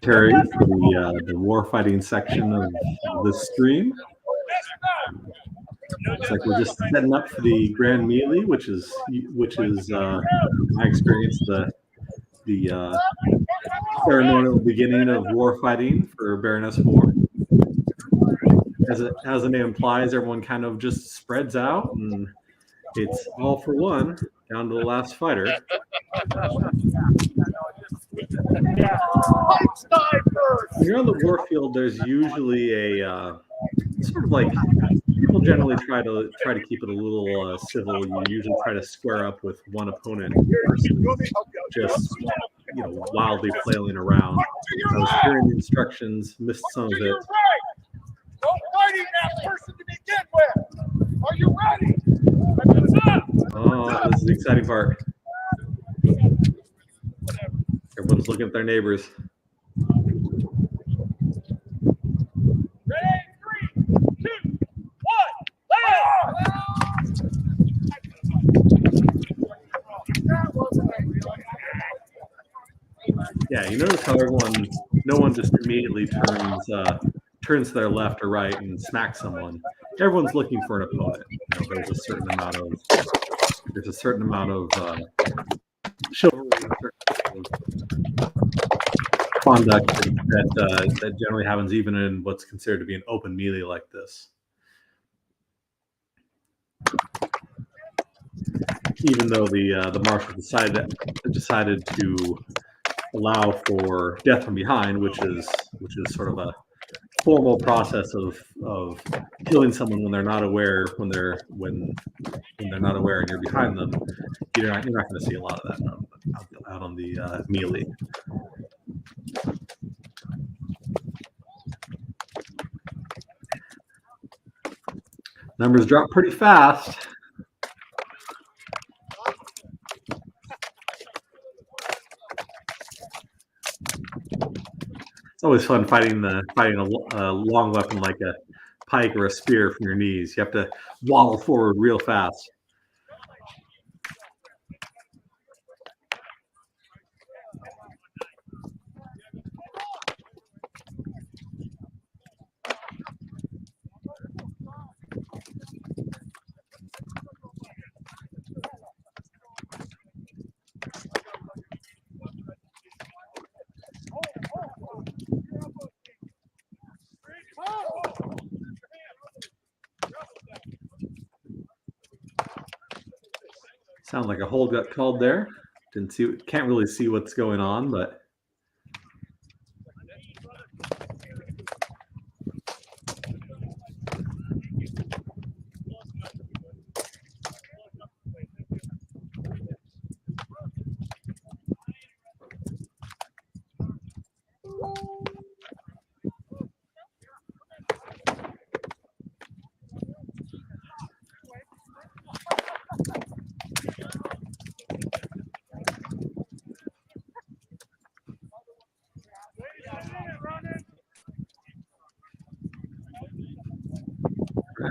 For the war fighting section of the stream. Looks like we're just setting up for the grand melee, which is my experience the ceremonial beginning of war fighting for Baroness War. As the name implies, everyone kind of just spreads out, and it's all for one down to the last fighter. When you're on the war field, there's usually a sort of like people generally try to keep it a little civil. You usually try to square up with one opponent versus just wildly flailing around. I was hearing the instructions, missed some of it. Go fighting that person to begin with. Are you ready? Oh, this is the exciting part. Everyone's looking at their neighbors. Ready? 3, 2, 1, Yeah, you notice how no one just immediately turns to their left or right and smacks someone. Everyone's looking for an opponent. There's a certain amount of chivalry, conduct that generally happens even in what's considered to be an open melee like this. Even though the marshal decided to allow for death from behind, which is sort of a formal process of killing someone when they're not aware, when they're not aware and you're behind them, you're not going to see a lot of that out on the melee. Numbers drop pretty fast. It's always fun fighting a long weapon like a pike or a spear from your knees. You have to waddle forward real fast. Sounds like a hold got called there. Can't really see what's going on, but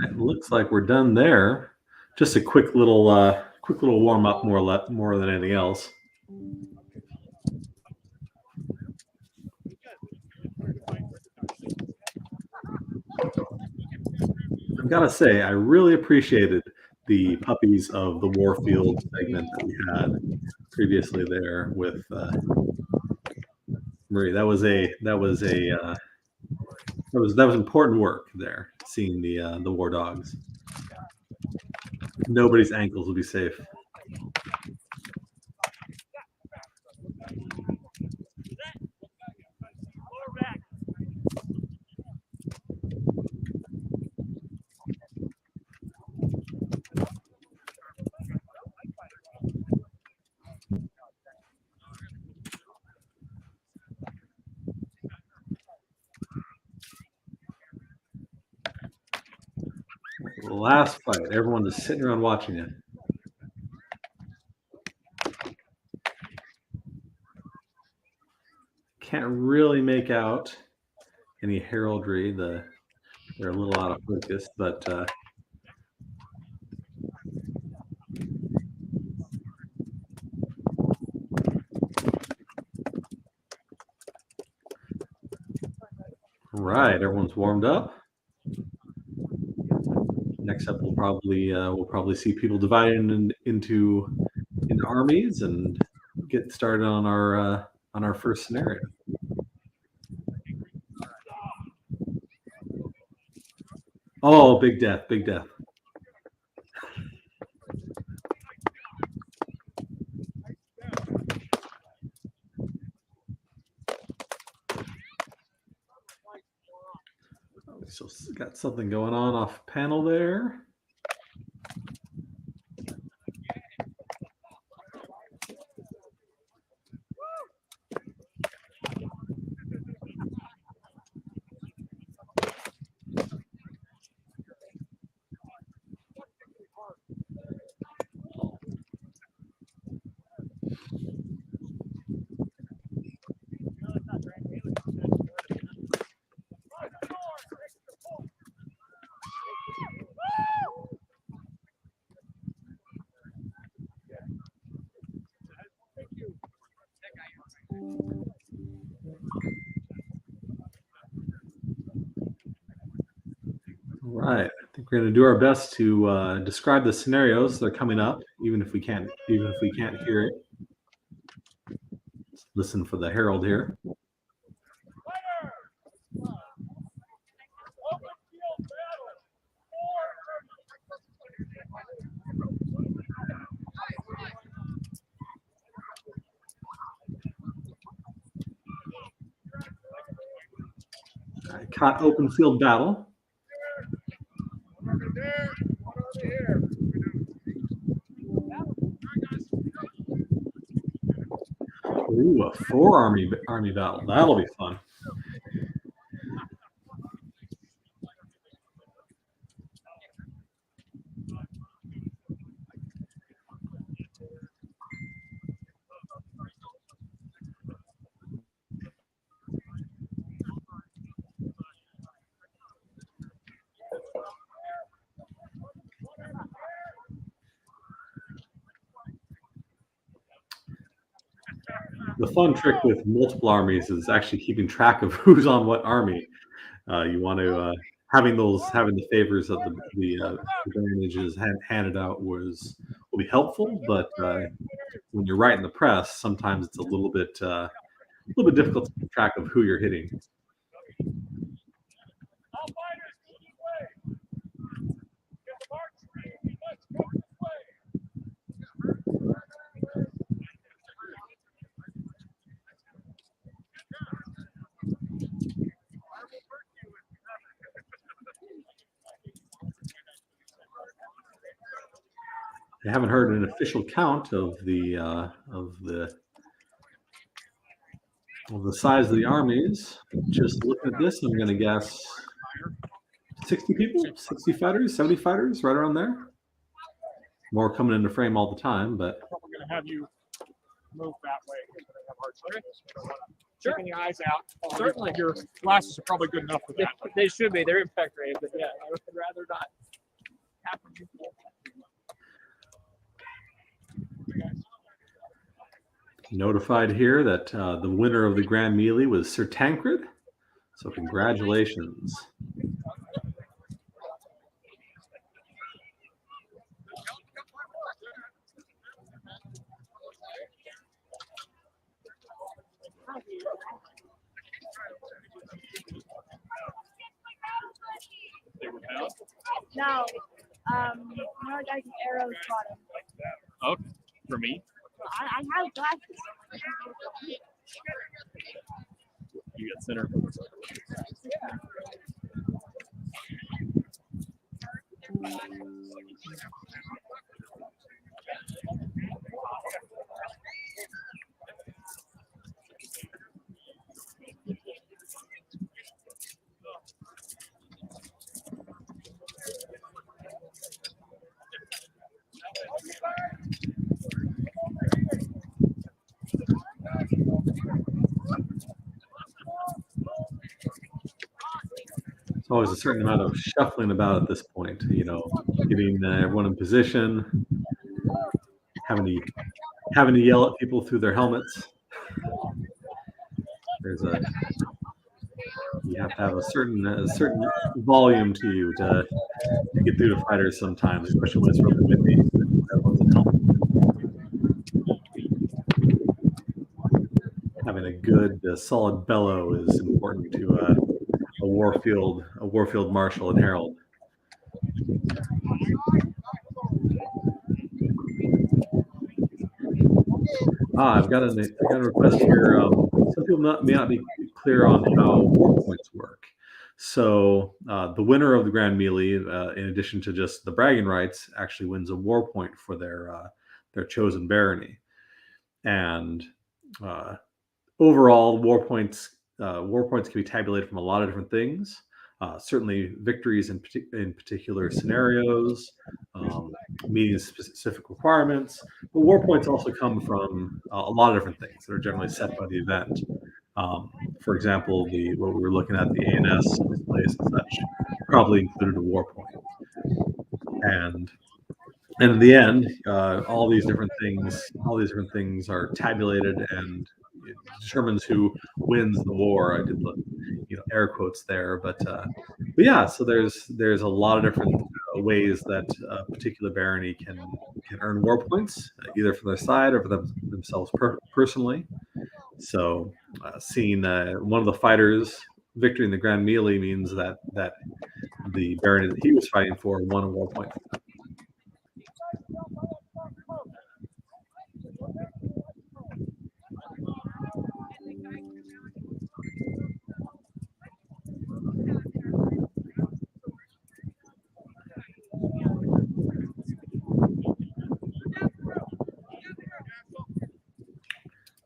it looks like we're done there. Just a quick little warm up, more than anything else. I've got to say, I really appreciated the puppies of the Warfield segment that we had previously there with Marie. That was important work there. Seeing the war dogs. Nobody's ankles will be safe. The last fight, everyone just sitting around watching it. Can't really make out any heraldry. They're a little out of focus, but right, everyone's warmed up. Next up, we'll probably see people divided into armies and get started on our first scenario. Oh, big death, big death. So got something going on off panel there. All right, I think we're going to do our best to describe the scenarios that are coming up, even if we can't hear it. Let's listen for the herald here. All right, caught open field battle. Ooh, a 4 army battle. That'll be fun. The fun trick with multiple armies is actually keeping track of who's on what army. You want to having the favors of the advantages handed out will be helpful, but when you're writing the press, sometimes it's a little bit difficult to keep track of who you're hitting. I haven't heard an official count of the size of the armies. Just looking at this, I'm going to guess 60 people, 60 fighters, 70 fighters, right around there. More coming into frame all the time, but I'm probably going to have you move that way. Checking the eyes out. Certainly, your glasses are probably good enough for that. They should be. They're impact rated, but yeah, I would rather not have them. Notified here that the winner of the Grand Melee was Sir Tancred. So congratulations. No, more like arrows bottom. Oh, for me? I have glasses. You got center. There's always a certain amount of shuffling about at this point, getting everyone in position, having to yell at people through their helmets. You have to have a certain volume to you to get through the fighters sometimes, especially when it's really windy. Everyone's in helmet. Having a good solid bellow is important to a warfield marshal and herald. I've got a request here. Some people may not be clear on how war points work. So the winner of the Grand Melee, in addition to just the bragging rights, actually wins a war point for their chosen barony. And overall, war points can be tabulated from a lot of different things. Certainly, victories in particular scenarios, meeting specific requirements. But war points also come from a lot of different things that are generally set by the event. For example, what we were looking at, the ANS place and such, probably included a war point. And in the end, all these different things are tabulated, and it determines who wins the war. I did the air quotes there, but yeah. So there's a lot of different ways that a particular barony can earn war points, either for their side or for themselves personally. So seeing one of the fighters victory in the Grand Melee means that the barony that he was fighting for won a war point.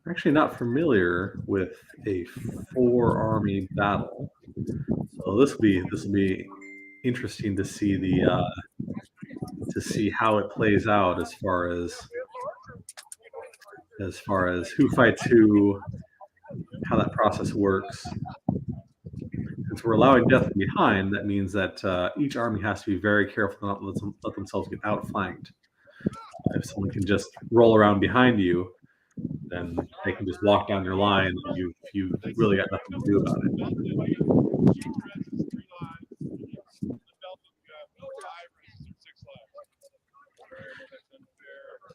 I'm actually not familiar with a 4-army battle, so this will be interesting to see how it plays out as far as who fights who, how that process works. Since we're allowing death behind, that means that each army has to be very careful not to let themselves get outflanked. If someone can just roll around behind you, then they can just walk down your line, and you've really got nothing to do about it.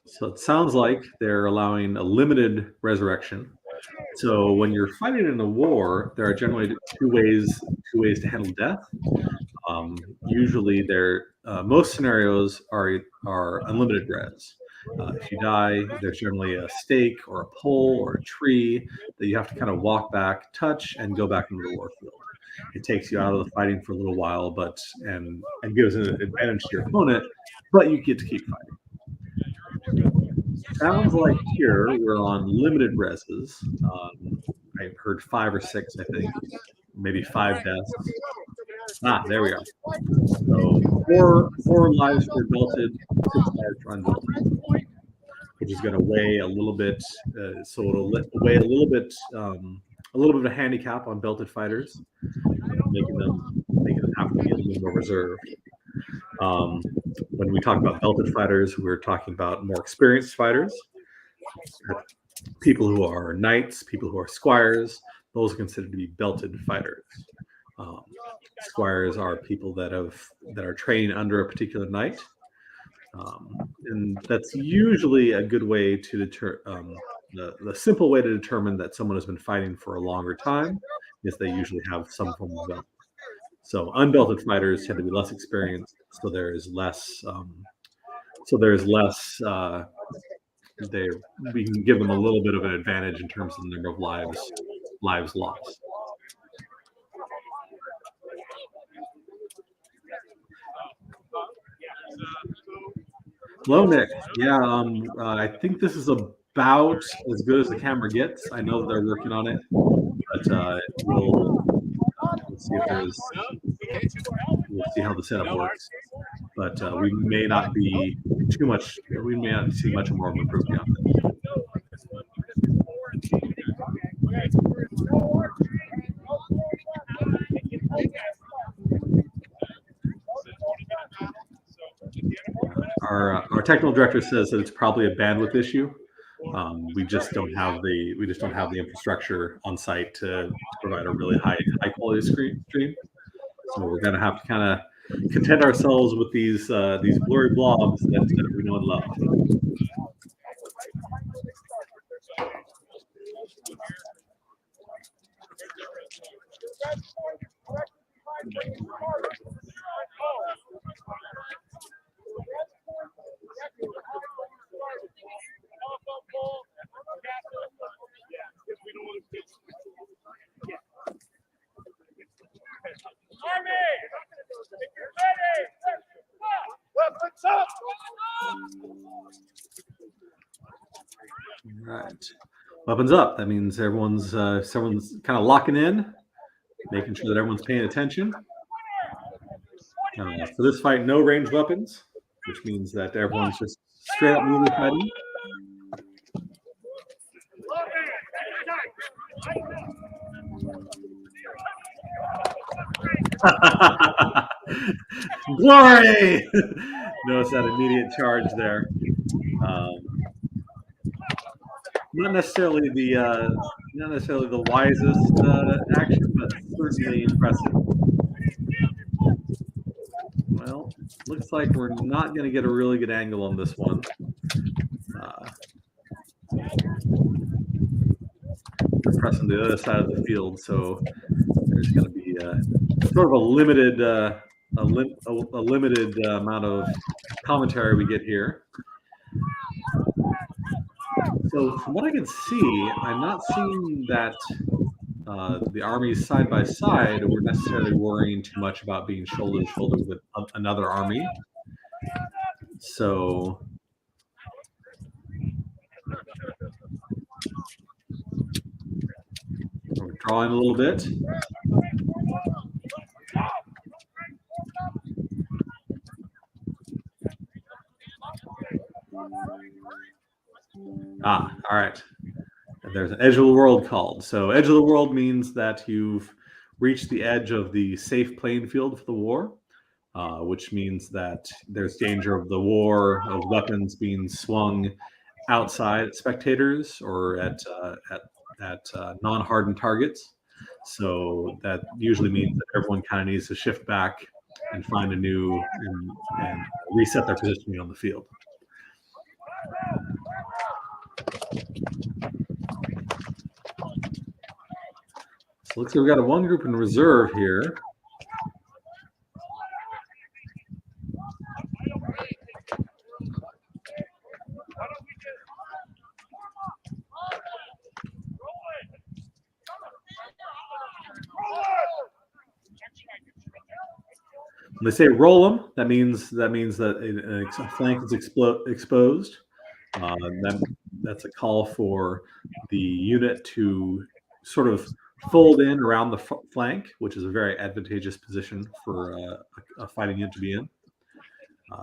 So it sounds like they're allowing a limited resurrection. So when you're fighting in a war, there are generally two ways to handle death. Usually, most scenarios are unlimited res. If you die, there's generally a stake or a pole or a tree that you have to kind of walk back, touch, and go back into the war field. It takes you out of the fighting for a little while, and gives an advantage to your opponent, but you get to keep fighting. Sounds like here we're on limited reses. I heard 5 or 6, I think, maybe 5 deaths. There we are. So four lives for belted, 6 lives for unbelted, which is going to weigh a little bit. So it'll weigh a little bit of a handicap on belted fighters, making them have to be a little more reserved. When we talk about belted fighters, we're talking about more experienced fighters, people who are knights, people who are squires. Those are considered to be belted fighters. Squires are people that are training under a particular knight, and that's usually a good way to deter. The simple way to determine that someone has been fighting for a longer time is they usually have some form of belt. So unbelted fighters tend to be less experienced, so there's less. We can give them a little bit of an advantage in terms of the number of lives lost. Hello, Nick. Yeah, I think this is about as good as the camera gets. I know that they're working on it, but we'll see how the setup works. But we may not be too much. We may not see much more of an improvement on this. Our technical director says that it's probably a bandwidth issue. We just don't have the infrastructure on site to provide a really high quality stream. So we're going to have to kind of content ourselves with these blurry blobs that we know and love. All right. Weapons up. That means everyone's kind of locking in, making sure that everyone's paying attention. For this fight, no ranged weapons, which means that everyone's just straight up melee fighting. Glory! Notice that immediate charge there. Not necessarily the wisest action, but certainly impressive. Well, looks like we're not going to get a really good angle on this one. We're pressing the other side of the field, so there's going to be sort of a limited amount of commentary we get here. So from what I can see, I'm not seeing that the armies side by side were necessarily worrying too much about being shoulder to shoulder with another army. So we're drawing a little bit. All right. There's an edge of the world called. So edge of the world means that you've reached the edge of the safe playing field for the war, which means that there's danger of the war, of weapons being swung outside at spectators or at non-hardened targets. So that usually means that everyone kind of needs to shift back and find a new and reset their positioning on the field. So looks like we've got one group in reserve here. When they say roll them, that means that a flank is exposed. That's a call for the unit to sort of fold in around the flank, which is a very advantageous position for a fighting unit to be in.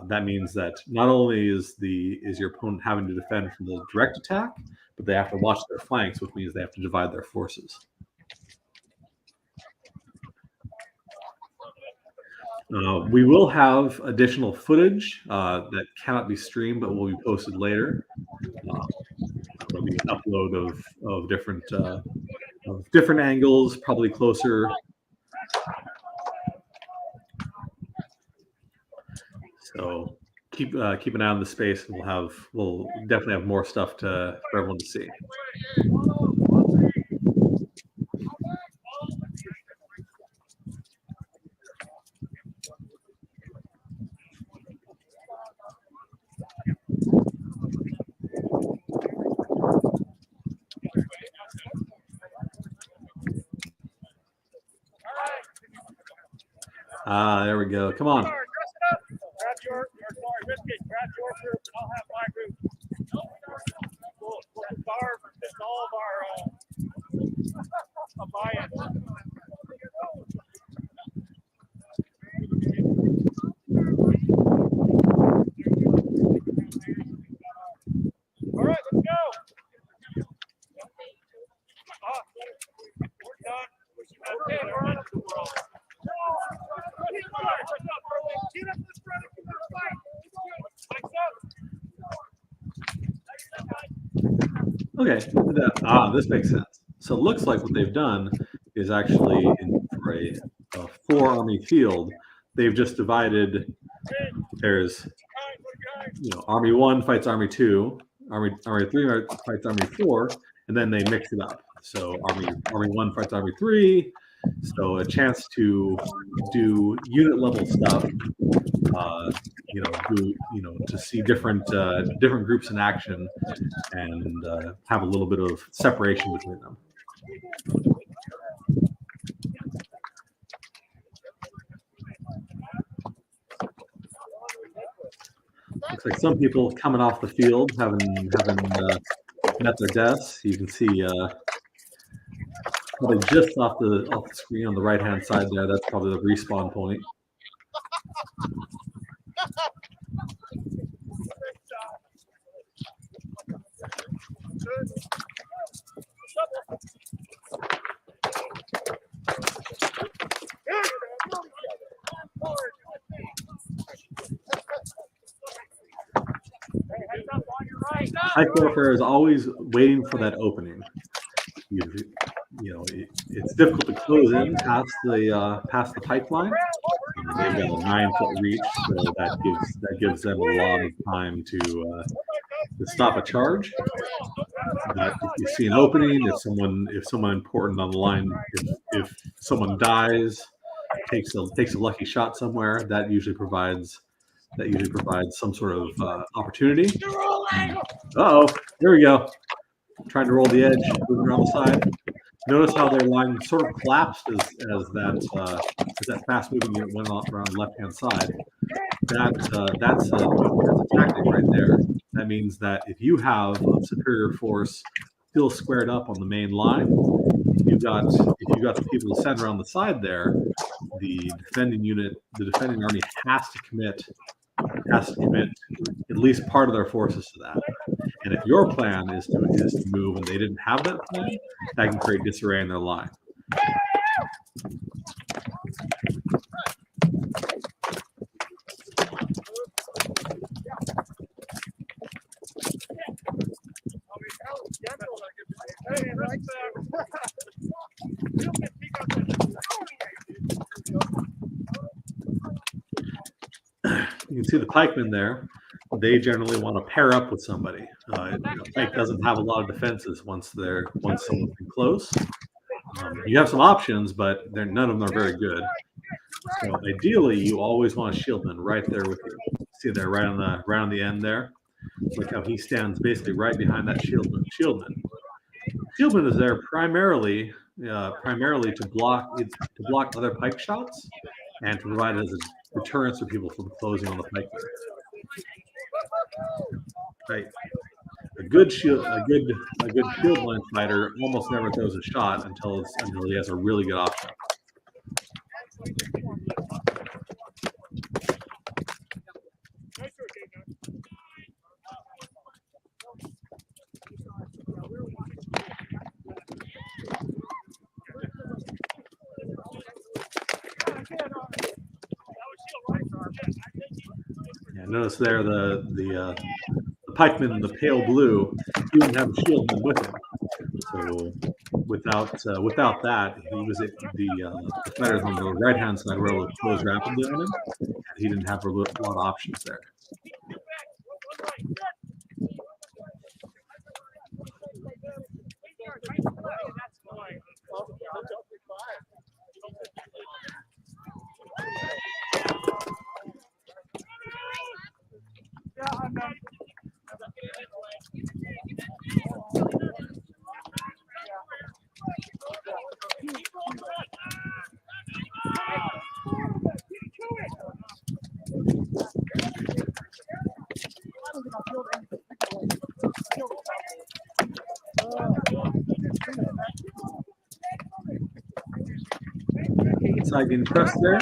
That means that not only is your opponent having to defend from the direct attack, but they have to watch their flanks, which means they have to divide their forces. We will have additional footage that cannot be streamed, but will be posted later. There'll be an upload of different angles, probably closer. So keep an eye on the space, and we'll definitely have more stuff for everyone to see. There we go. Come on. Grab your biscuit. Grab your group, and I'll have my group. We'll starve all of our buy-in. All right, let's go. We're done. Okay, we're on the world. Okay, this makes sense. So it looks like what they've done is actually for a 4-army field, they've just divided. There's, Army 1 fights Army 2, Army 3 fights Army 4, and then they mix it up. So Army 1 fights Army 3. So a chance to do unit level stuff, to see different groups in action and have a little bit of separation between them. Looks like some people coming off the field having met their deaths. You can see probably just off the screen on the right hand side there. That's probably the respawn point. High warfare is always waiting for that opening. You know, it's difficult to close in past the pipeline. They've got a 9-foot reach, so that gives them a lot of time to stop a charge. But if you see an opening, if someone important on the line, if someone dies, takes a lucky shot somewhere, that usually provides some sort of opportunity. Uh-oh, here we go. Trying to roll the edge, moving around the side. Notice how their line sort of collapsed as that fast moving unit went off around the left hand side. That's a tactic right there. That means that if you have a superior force still squared up on the main line, if you've got the people to send around the side there, the defending army has to commit at least part of their forces to that. And if your plan is to move and they didn't have that plan, that can create disarray in their line. You can see the pikemen there. They generally want to pair up with somebody. Pike doesn't have a lot of defenses once someone's in close. You have some options, but none of them are very good. So ideally, you always want a shieldman right there with you. See there, right on the end there. Look how he stands basically right behind that shieldman. Shieldman is there primarily to block other pike shots and to provide as a deterrence for people from closing on the pikemen. Right. A good shield line fighter almost never throws a shot until he has a really good option. Yeah, notice there the pikeman in the pale blue, he didn't have a shieldman with him. So without that, the fighters on the right hand side were able to close rapidly on him, and he didn't have a lot of options there. Inside getting pressed there.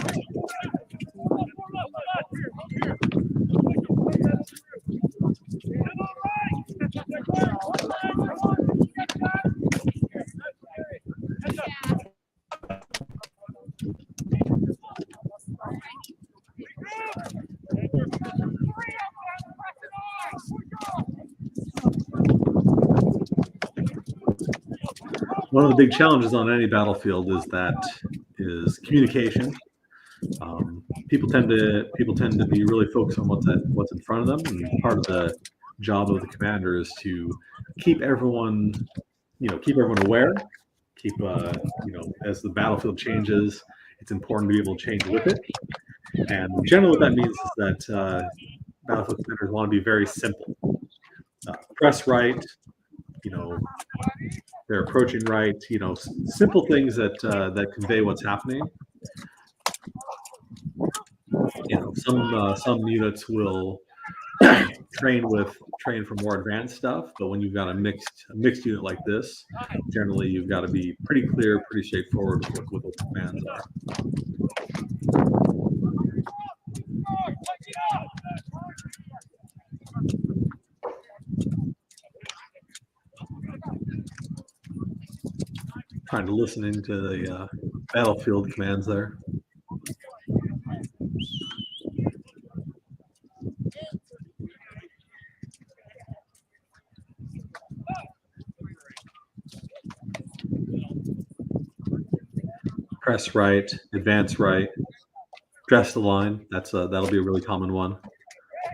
One of the big challenges on any battlefield is communication. People tend to be really focused on what's in front of them, and part of the job of the commander is to keep everyone aware. As the battlefield changes, it's important to be able to change with it. And generally, what that means is that battlefield commanders want to be very simple. Press right. They're approaching right. Simple things that convey what's happening. Some units will train for more advanced stuff. But when you've got a mixed unit like this, generally you've got to be pretty clear, pretty straightforward with what those commands are. Trying to listen into the battlefield commands there. Press right, advance right, dress the line. That'll be a really common one.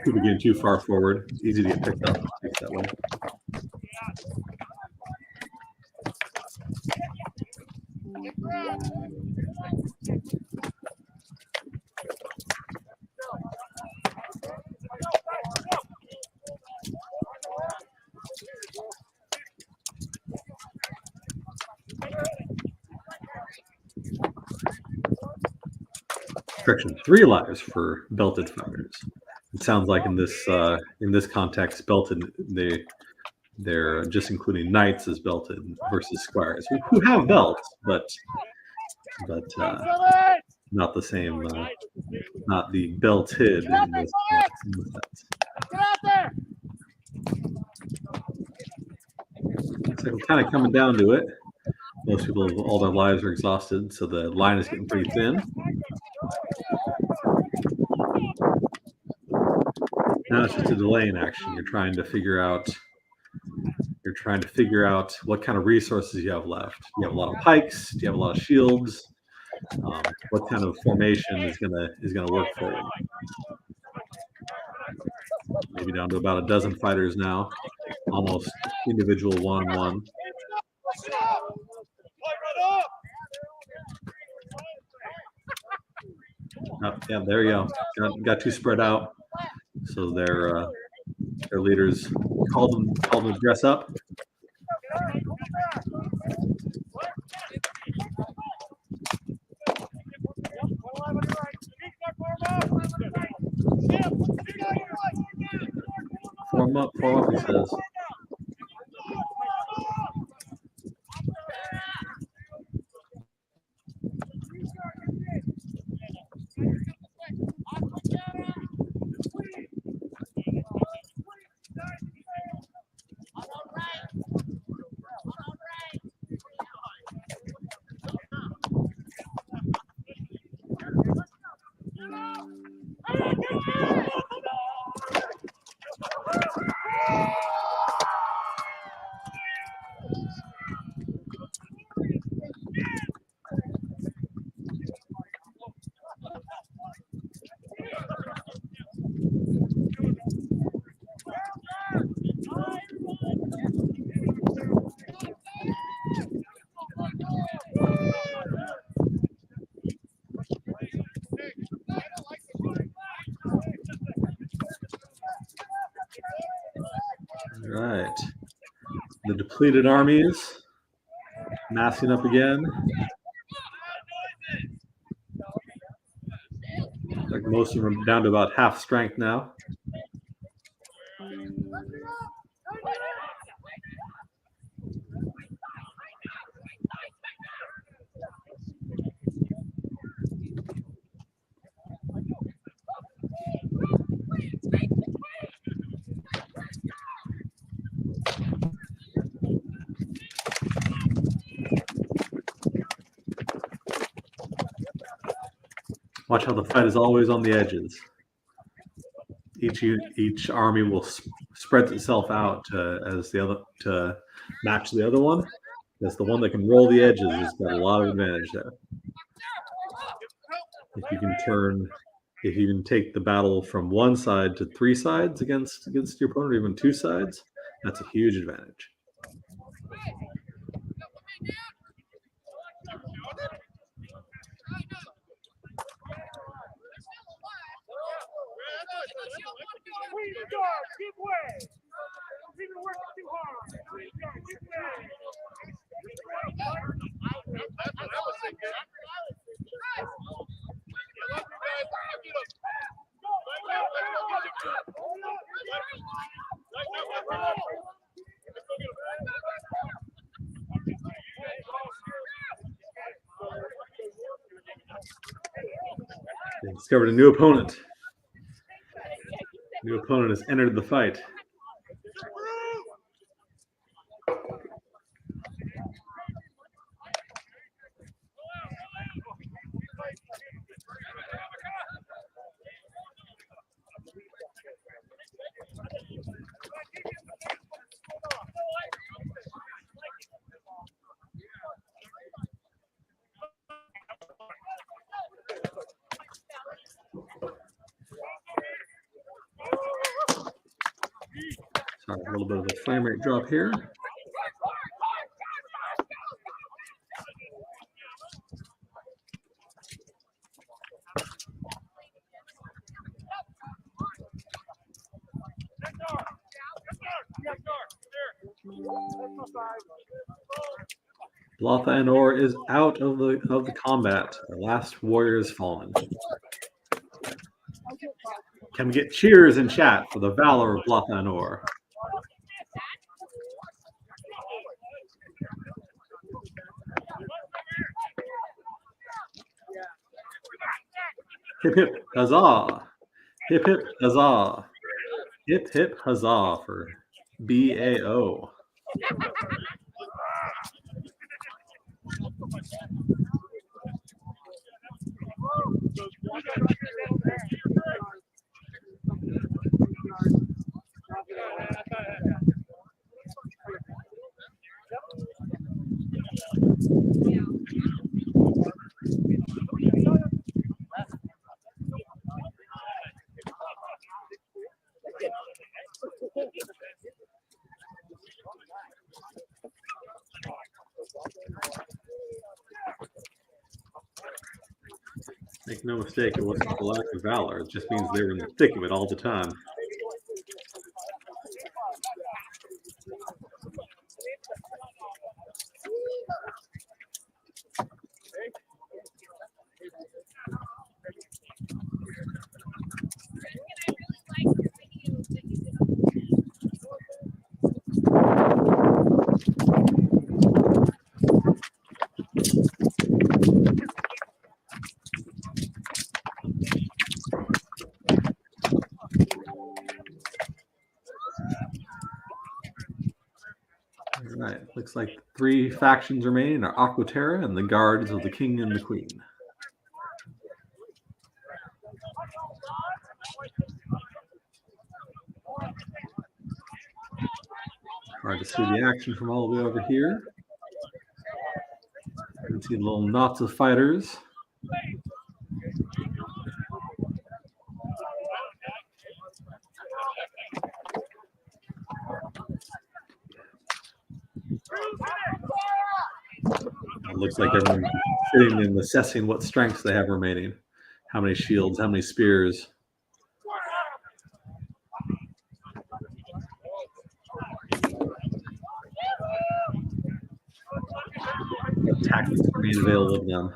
People getting too far forward, easy to get picked up. Takes that way. Restriction 3 lives for belted fighters. It sounds like in this context, belted they're just including knights as belted versus squires who have belts, but not the same, not the belted in this sense. So we're kind of coming down to it. Most people, all their lives are exhausted, so the line is getting pretty thin. Now it's just a delay in action. You're trying to figure out what kind of resources you have left. Do you have a lot of pikes? Do you have a lot of shields? What kind of formation is gonna work for you? Maybe down to about a dozen fighters now, almost individual one-on-one. Oh, yeah, there you go. Got too spread out, so their leaders called them to dress up. Form up, he says. All right, the depleted armies massing up again. Like most of them are down to about half strength now. Watch how the fight is always on the edges. Each army will spread itself out to match the other one. That's the one that can roll the edges has got a lot of advantage there. If you can take the battle from one side to 3 sides against your opponent, or even 2 sides, that's a huge advantage. Give way! We've been working too hard. Give way! That's what I was thinking. They discovered a new opponent. New opponent has entered the fight. Sorry, a little bit of a frame rate drop here. Blathanor is out of the combat. The last warrior is fallen. Can we get cheers in chat for the valor of Blathanor? Hip hip huzzah! Hip hip huzzah! Hip hip huzzah for BAO. Make no mistake, it wasn't the lack of valor. It just means they were in the thick of it all the time. All right, looks like 3 factions remaining are Aquaterra and the guards of the king and the queen. Hard to see the action from all the way over here. You can see little knots of fighters. It looks like everyone's sitting and assessing what strengths they have remaining. How many shields, how many spears. What tactics are being available to them.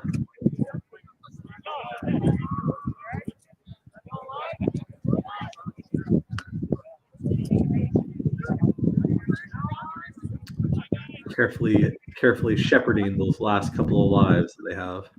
Carefully shepherding those last couple of lives that they have.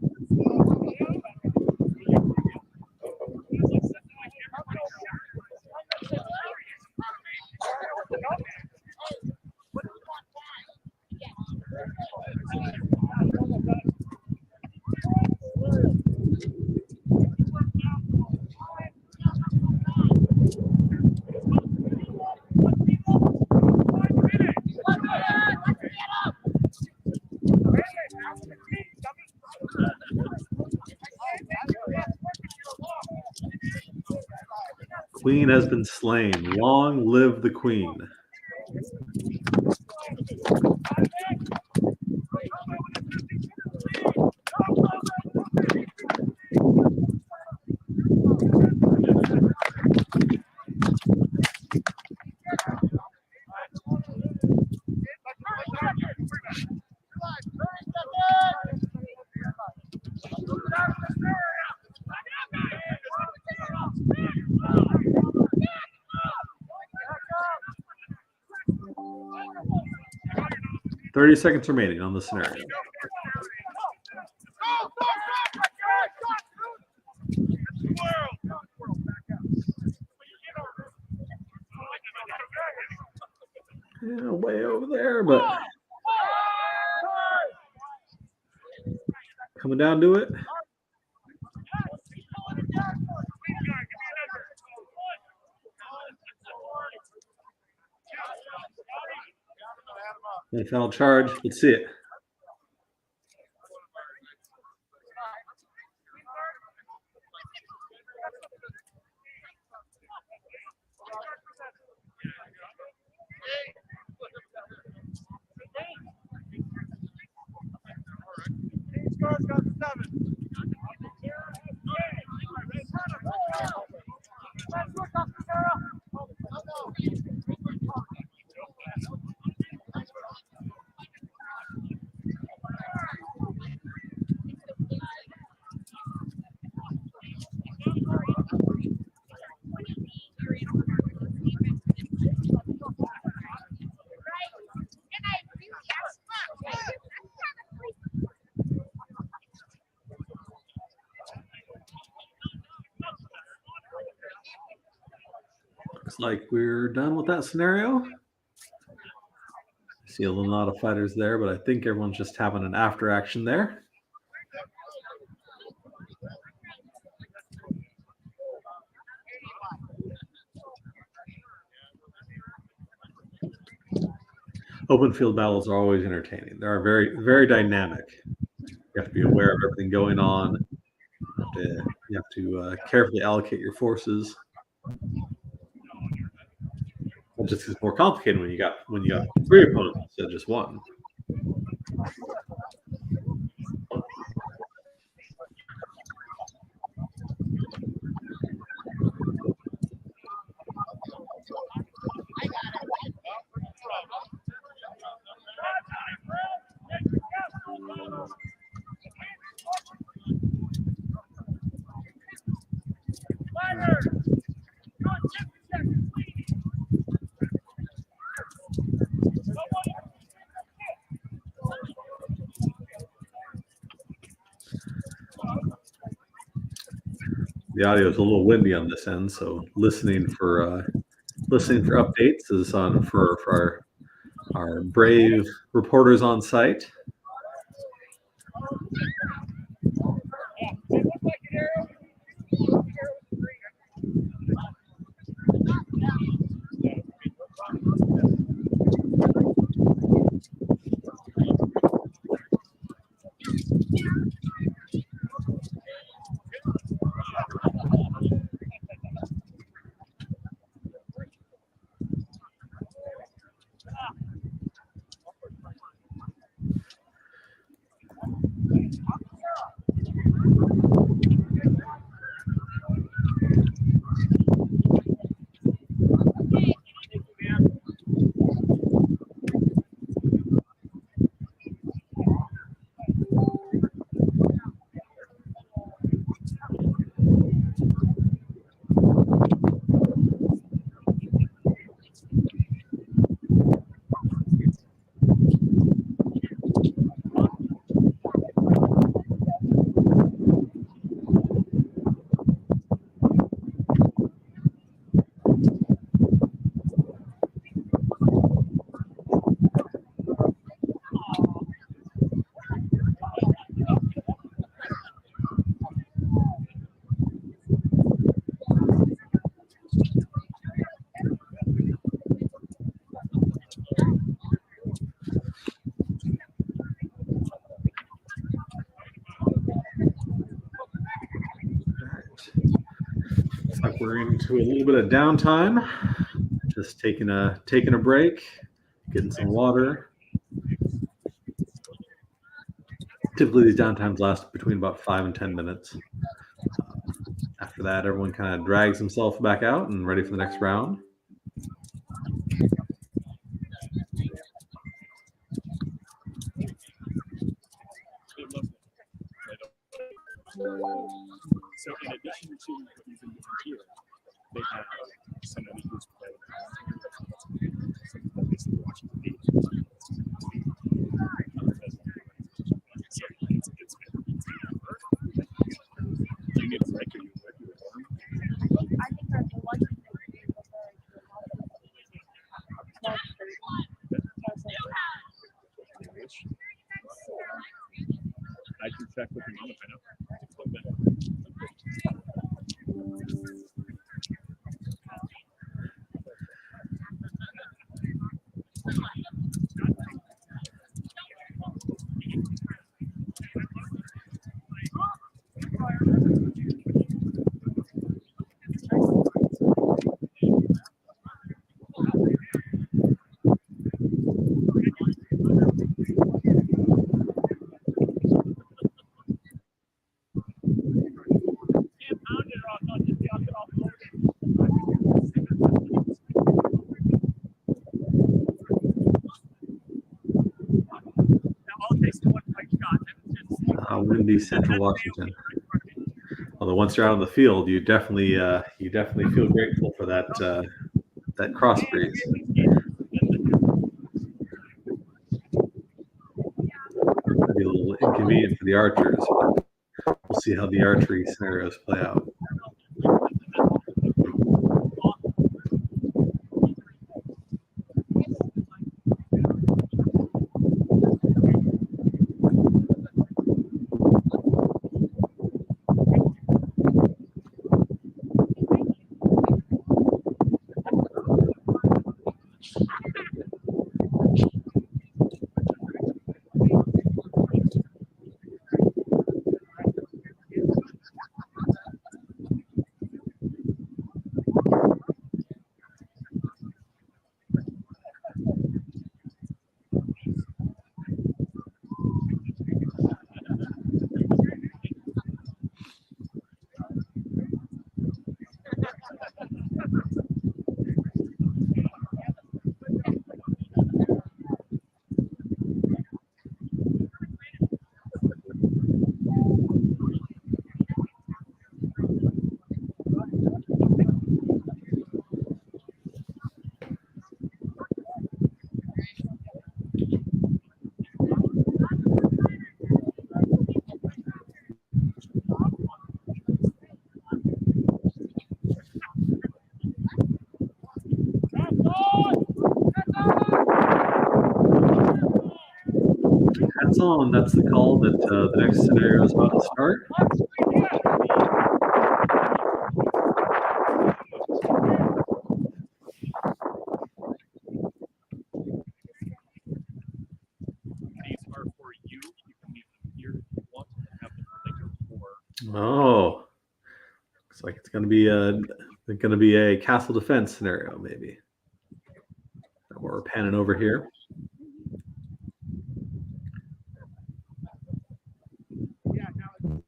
Queen has been slain. Long live the queen. 30 seconds remaining on the scenario. Yeah, way over there, but coming down to it. And final charge. Let's see it. Looks like we're done with that scenario. I see a lot of fighters there, but I think everyone's just having an after action there. Open field battles are always entertaining. They are very, very dynamic. You have to be aware of everything going on. You have to carefully allocate your forces. It just gets more complicated when you got 3 opponents instead of just 1. The audio is a little windy on this end, so listening for updates is on for our brave reporters on site. We're into a little bit of downtime. Just taking a break, getting some water. Typically, these downtimes last between about 5 and 10 minutes. After that, everyone kind of drags himself back out and ready for the next round. So in addition to what you've been doing here, they have somebody who's basically watching the video. effect with the amount of pineapple. Windy Central Washington. Although once you're out in the field, you definitely feel grateful for that that cross breeze. It'd be a little inconvenient for the archers, but we'll see how the archery scenarios play out. Hats on. That's the call that the next scenario is about to start. These are for you. You can leave them here if you want and have them later for. Oh, looks like it's going to be a castle defense scenario, maybe. We're panning over here. Yeah, now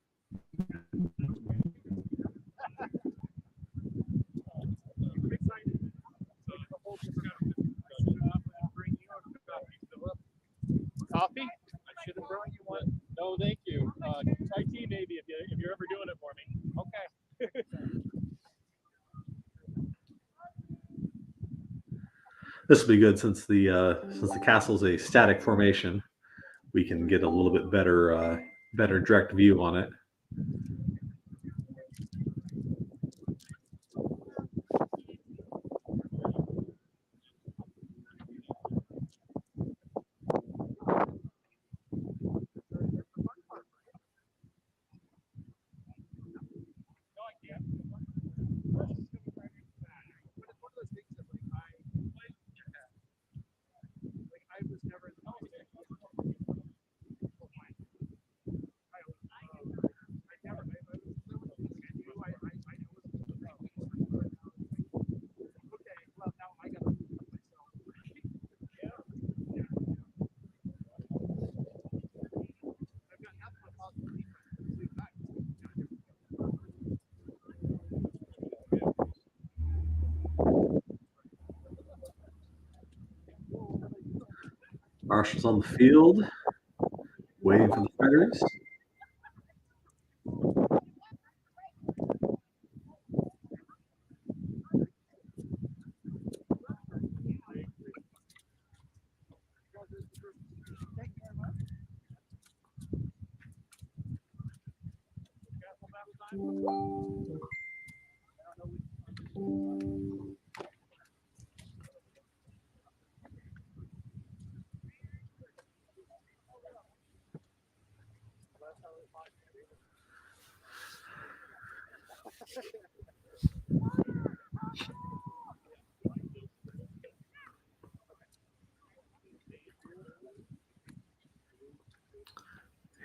Coffee? I should have brought you one. No, thank you. Chai tea maybe if you're ever doing it for me. Okay. This will be good since the castle's a static formation. We can get a little bit better direct view on it. Marshals on the field, waiting for the fighters.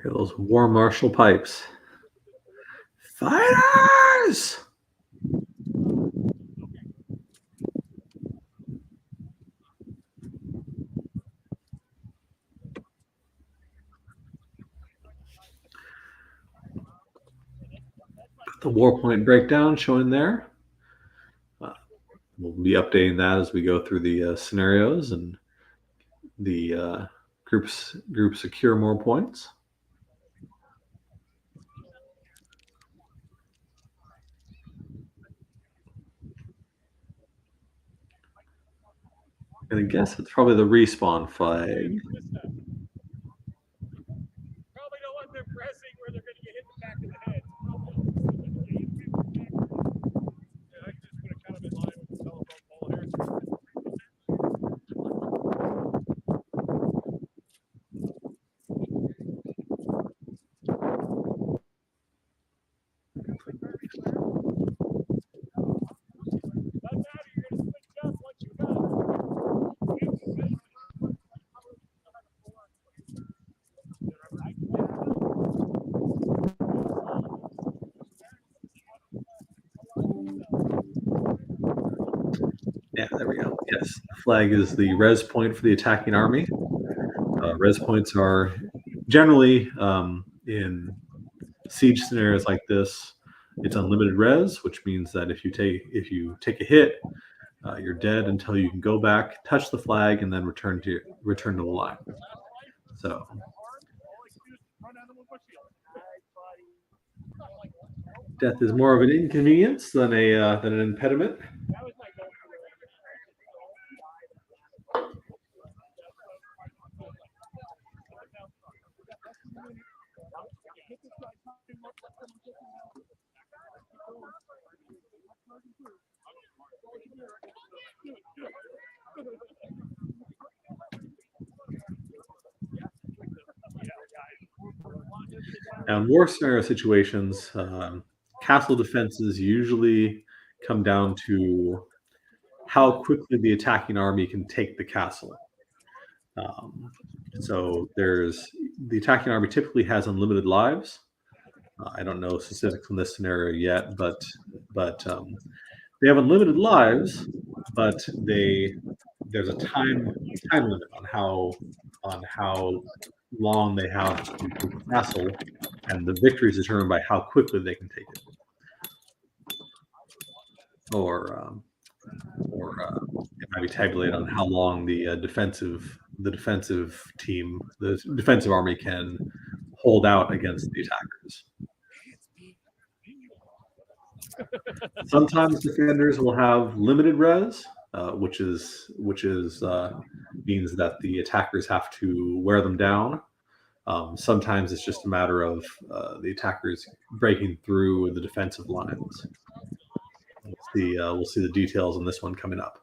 Hear those war martial pipes. Fighters! The war point breakdown showing there. We'll be updating that as we go through the scenarios and the groups secure more points. And I guess it's probably the respawn flag. Probably don't want them pressing where they're going to get hit in the back of the head. Yeah, I can just put it kind of in line with the telephone pole here. Yeah, there we go. Yes, the flag is the res point for the attacking army. Res points are generally in siege scenarios like this. It's unlimited res, which means that if you take a hit, you're dead until you can go back, touch the flag, and then return to the line. So. Death is more of an inconvenience than an impediment. Now, in war scenario situations, castle defenses usually come down to how quickly the attacking army can take the castle. So the attacking army typically has unlimited lives. I don't know specifics in this scenario yet, but they have unlimited lives, but there's a time limit on how long they have to take the castle, and the victory is determined by how quickly they can take it. Or it might be tabulated on how long the defensive army can hold out against the attackers. Sometimes defenders will have limited res, which means that the attackers have to wear them down. Sometimes it's just a matter of the attackers breaking through the defensive lines. We'll see the details on this one coming up.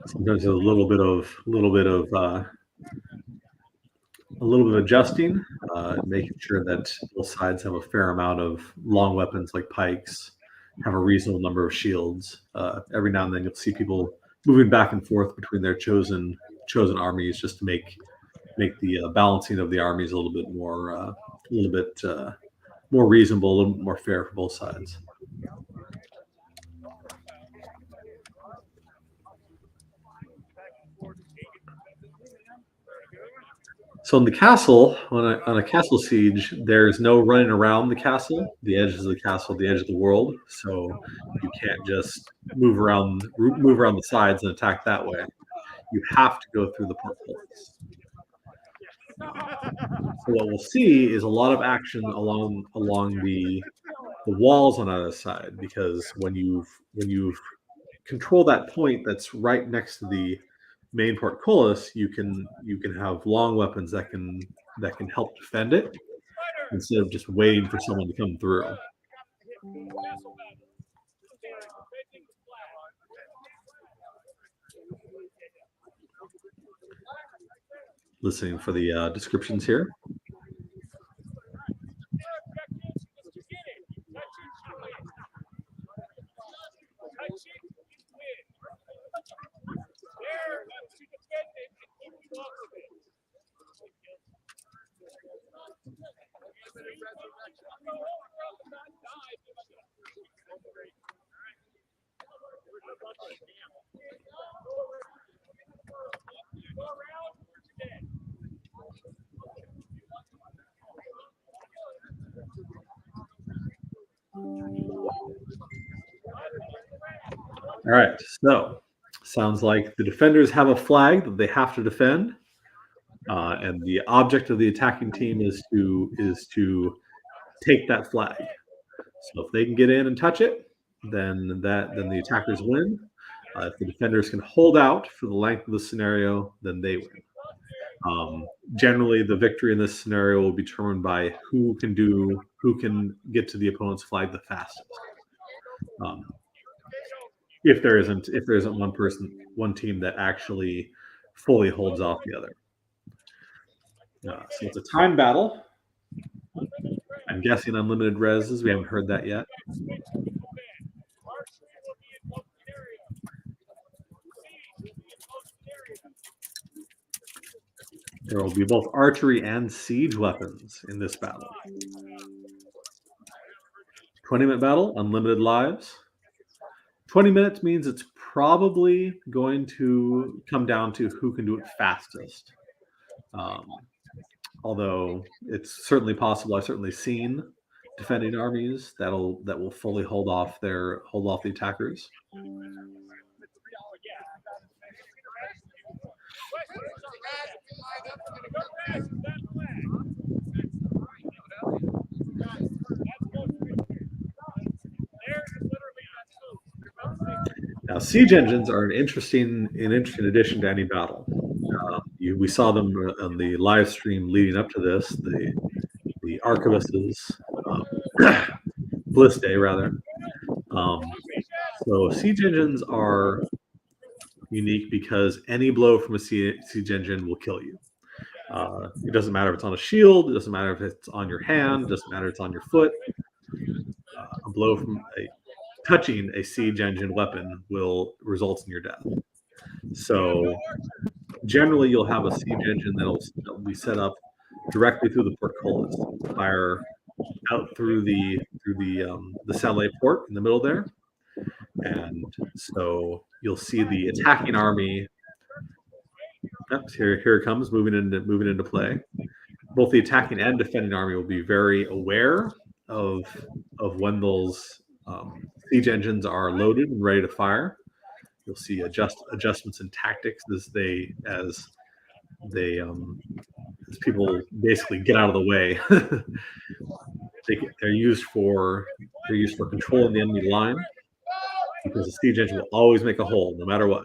Sometimes there's a little bit of adjusting, making sure that both sides have a fair amount of long weapons like pikes, have a reasonable number of shields. Every now and then you'll see people moving back and forth between their chosen armies just to make the balancing of the armies a little bit more reasonable, a little bit more fair for both sides. So in the castle, on a castle siege, there's no running around the castle. The edge is the castle, the edge of the world. So you can't just move around the sides and attack that way. You have to go through the portcullis. So what we'll see is a lot of action along the walls on either side, because when you've controlled that point that's right next to the main portcullis, you can have long weapons that can help defend it instead of just waiting for someone to come through. Listening for the descriptions here. All right, so sounds like the defenders have a flag that they have to defend, and the object of the attacking team is to take that flag. So if they can get in and touch it, then the attackers win. If the defenders can hold out for the length of the scenario, then they win. Generally, the victory in this scenario will be determined by who can get to the opponent's flag the fastest. If there isn't one team that actually fully holds off the other. So it's a time battle. I'm guessing unlimited reses. We haven't heard that yet. There will be both archery and siege weapons in this battle. 20-minute battle, unlimited lives. 20 minutes means it's probably going to come down to who can do it fastest. Although it's certainly possible. I've certainly seen defending armies that will fully hold off the attackers. Now, siege engines are an interesting addition to any battle. We saw them on the live stream leading up to this, the arquebuses, Bliss Day rather. So siege engines are unique because any blow from a siege engine will kill you. It doesn't matter if it's on a shield. It doesn't matter if it's on your hand. It doesn't matter if it's on your foot. A blow from touching a siege engine weapon will result in your death. So generally, you'll have a siege engine that'll be set up directly through the portcullis, fire out through the satellite port in the middle there, and so you'll see the attacking army. Yep, here it comes, moving into play. Both the attacking and defending army will be very aware of when those siege engines are loaded and ready to fire. You'll see adjustments in tactics as people basically get out of the way. They're used for controlling the enemy line, because the siege engine will always make a hole no matter what.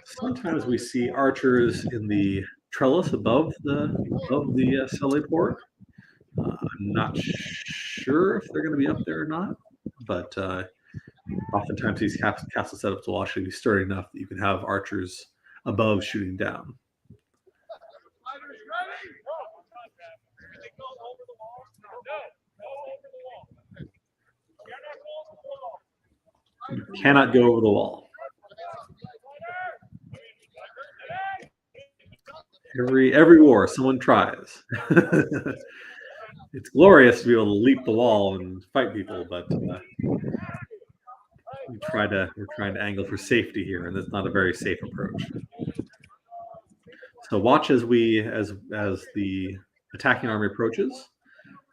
Sometimes we see archers in the trellis above the cellar port. I'm not sure if they're going to be up there or not, but oftentimes these castle setups will actually be sturdy enough that you can have archers above shooting down. You cannot go over the wall. Every war, someone tries. It's glorious to be able to leap the wall and fight people, but we're trying to angle for safety here, and that's not a very safe approach. So watch as the attacking army approaches.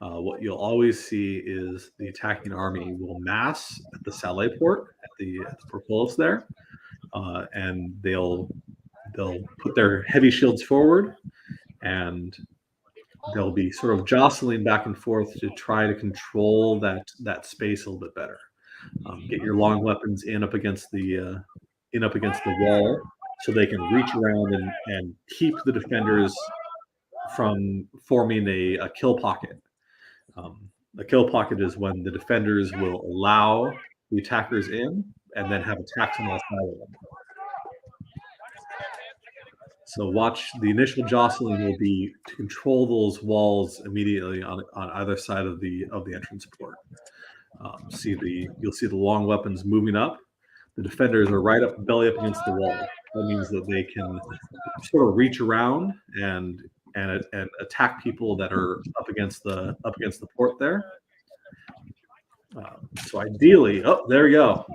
What you'll always see is the attacking army will mass at the satellite port, at the portcullis there, and they'll put their heavy shields forward, and they'll be sort of jostling back and forth to try to control that space a little bit better. Get your long weapons in up against the wall, so they can reach around and keep the defenders from forming a kill pocket. A kill pocket is when the defenders will allow the attackers in and then have attacks on all sides of them. So watch, the initial jostling will be to control those walls immediately on either side of the entrance port. You'll see the long weapons moving up. The defenders are right up, belly up against the wall. That means that they can sort of reach around and attack people that are up against the port there. So ideally, oh, there you go.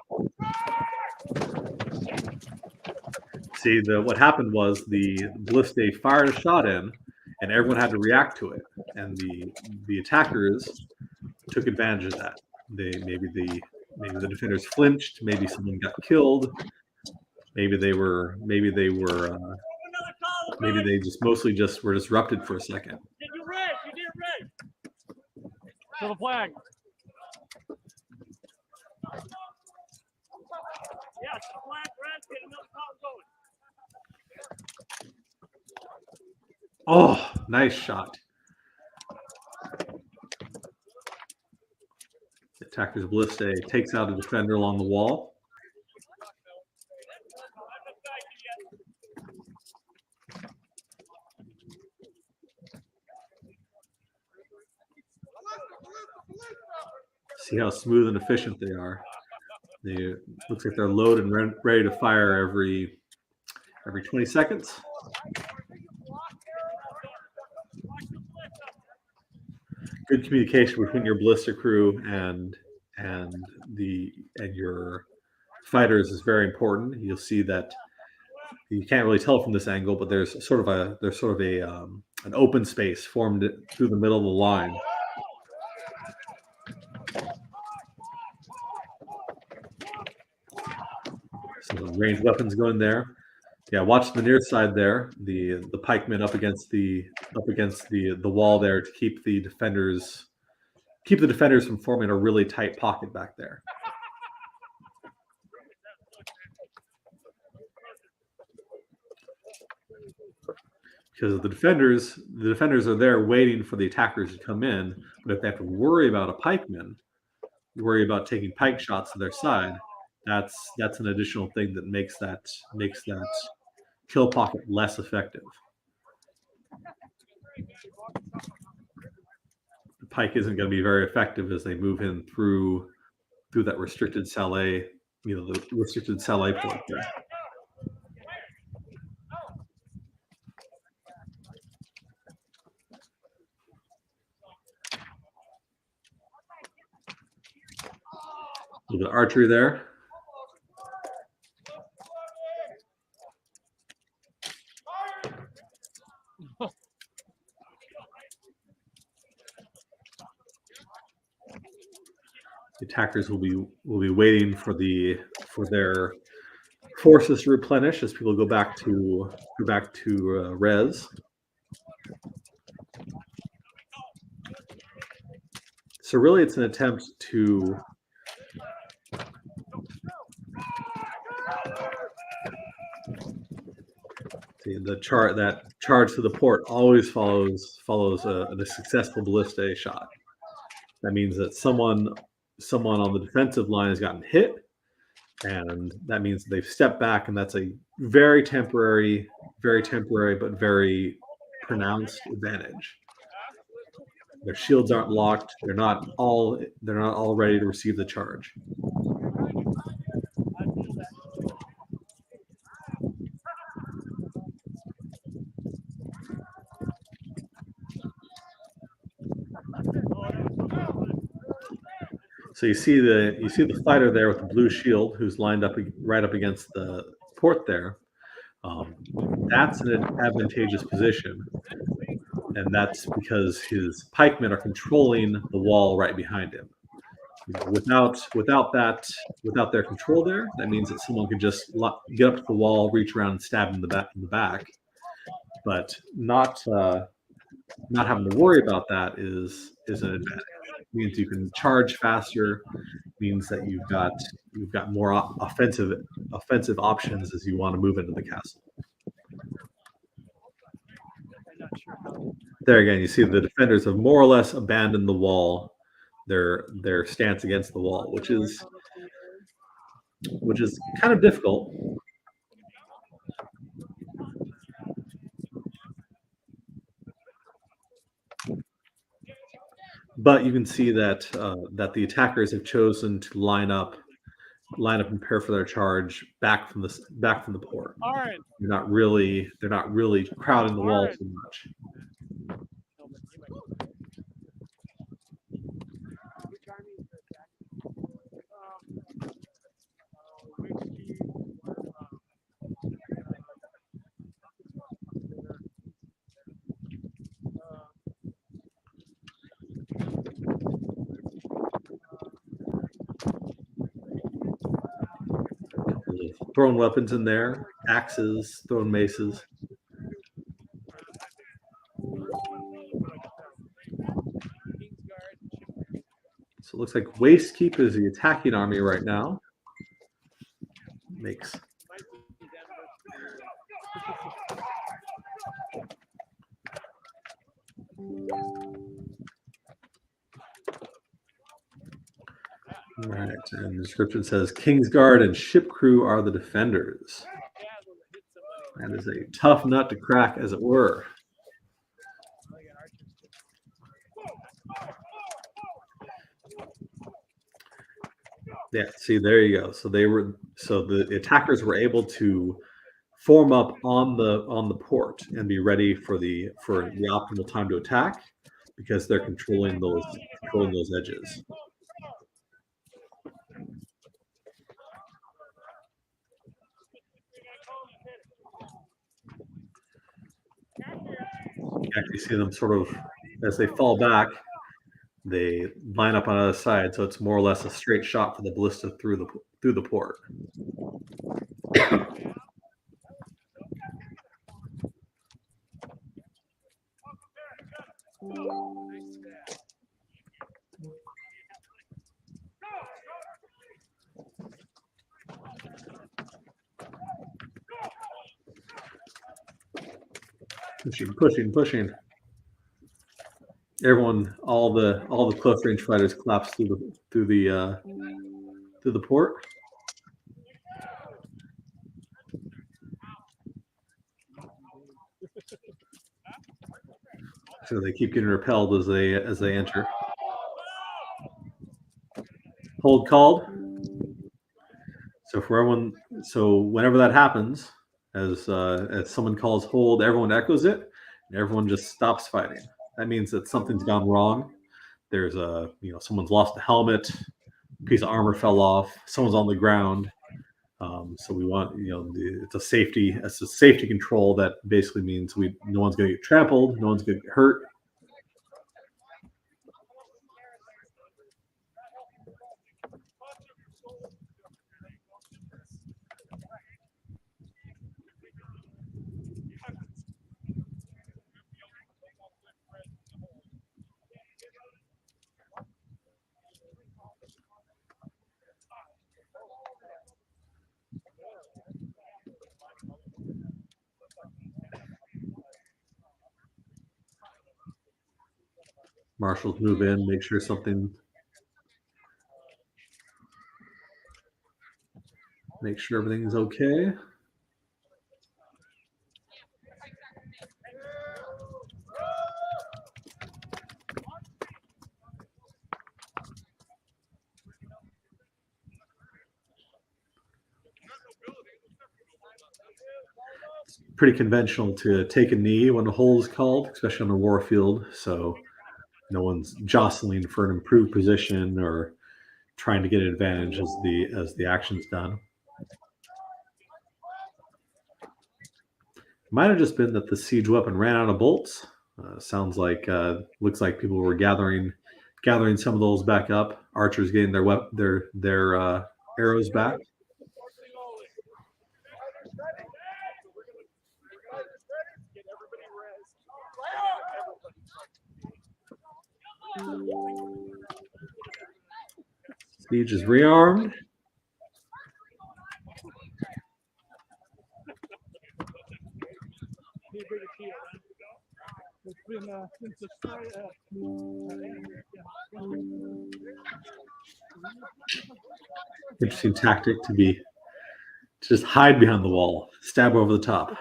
See, what happened was the ballista fired a shot in, and everyone had to react to it. And the attackers took advantage of that. Maybe the defenders flinched. Maybe someone got killed. Maybe they just mostly just were disrupted for a second. Get you red. You did red. To the flag. Yes, flag red. Get another call going. Oh, nice shot. The attacker's ballista takes out a defender along the wall. See how smooth and efficient they are. Looks like they're loaded and ready to fire every 20 seconds. Good communication between your ballista crew and your fighters is very important. You'll see that you can't really tell from this angle, but there's sort of an open space formed through the middle of the line. So the ranged weapons go in there. Yeah, watch the near side there. The pikemen up against the wall there to keep the defenders from forming a really tight pocket back there. Because the defenders are there waiting for the attackers to come in, but if they have to worry about a pikeman, worry about taking pike shots to their side, that's an additional thing that makes that kill pocket less effective. The pike isn't going to be very effective as they move in through that restricted salée, the restricted salée port there. A little bit of archery there. The attackers will be waiting for their forces to replenish as people go back to res. So really, it's an attempt to the charge to the port always follows a successful ballista shot. That means that someone on the defensive line has gotten hit, and that means they've stepped back, and that's a very temporary but very pronounced advantage. Their shields aren't locked. They're not all ready to receive the charge. So you see the fighter there with the blue shield who's lined up right up against the port there. That's an advantageous position, and that's because his pikemen are controlling the wall right behind him. without their control there, that means that someone could just get up to the wall, reach around, and stab in the back. But not having to worry about that is an advantage. It means you can charge faster. Means that you've got more offensive options as you want to move into the castle. There again, you see the defenders have more or less abandoned the wall, their stance against the wall, which is kind of difficult. But you can see that that the attackers have chosen to line up and prepare for their charge back from the port. They're not really crowding the wall too much. Thrown weapons in there, axes, thrown maces. So it looks like Wastekeep is the attacking army right now. Makes right, and the description says Kingsguard and ship crew are the defenders. That is a tough nut to crack, as it were. Yeah, see, there you go. So the attackers were able to form up on the port and be ready for the optimal time to attack because they're controlling those edges. You actually see them sort of, as they fall back, they line up on the other side, so it's more or less a straight shot for the ballista through the port. Pushing. Everyone, all the close range fighters collapse through the port. So they keep getting repelled as they enter. Hold called. So whenever that happens, as someone calls hold, everyone echoes it, and everyone just stops fighting. That means that something's gone wrong. There's someone's lost a helmet, a piece of armor fell off, someone's on the ground. So we want, it's a safety control that basically means no one's going to get trampled, no one's going to get hurt. Marshals move in, make sure everything's okay. It's pretty conventional to take a knee when a hole is called, especially on a war field, so no one's jostling for an improved position or trying to get an advantage as the action's done. Might have just been that the siege weapon ran out of bolts. Looks like people were gathering gathering some of those back up. Archers getting their arrows back. Siege is rearmed. It's been since the start. Interesting tactic to just hide behind the wall, stab over the top.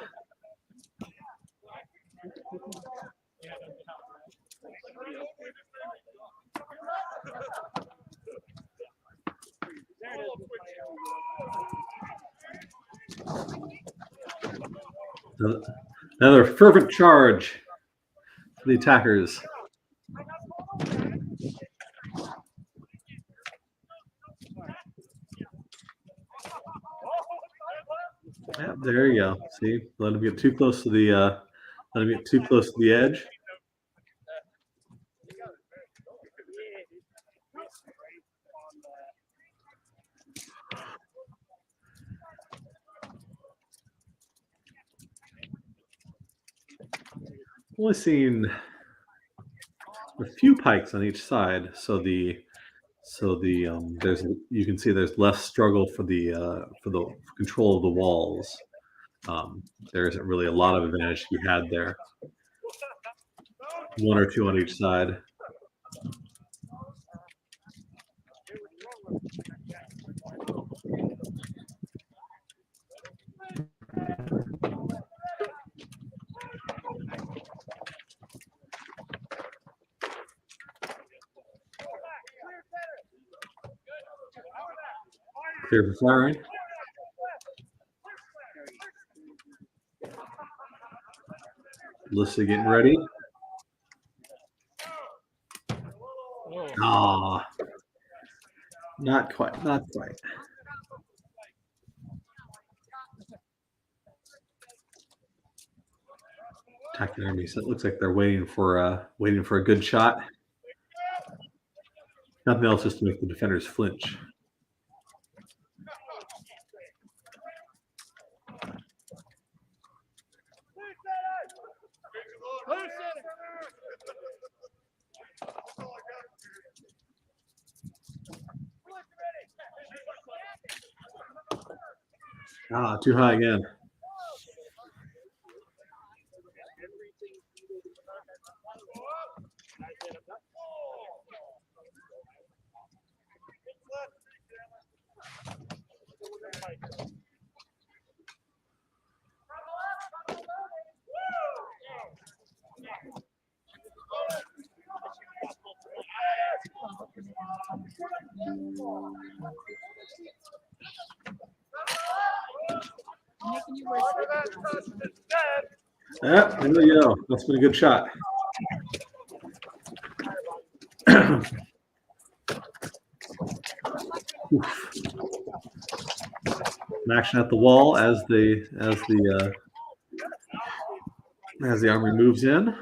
Another fervent charge for the attackers. Yeah, there you go. See, let him get too close to the edge. Only seen a few pikes on each side, so you can see there's less struggle for the control of the walls. There isn't really a lot of advantage to be had there. One or two on each side. Clear for firing. Alyssa getting ready. Ah, not quite. Attacking army. So it looks like they're waiting for a good shot. Nothing else, just to make the defenders flinch. Ah, too high again. Yeah, there we go. That's been a good shot. Action at the wall as the army moves in.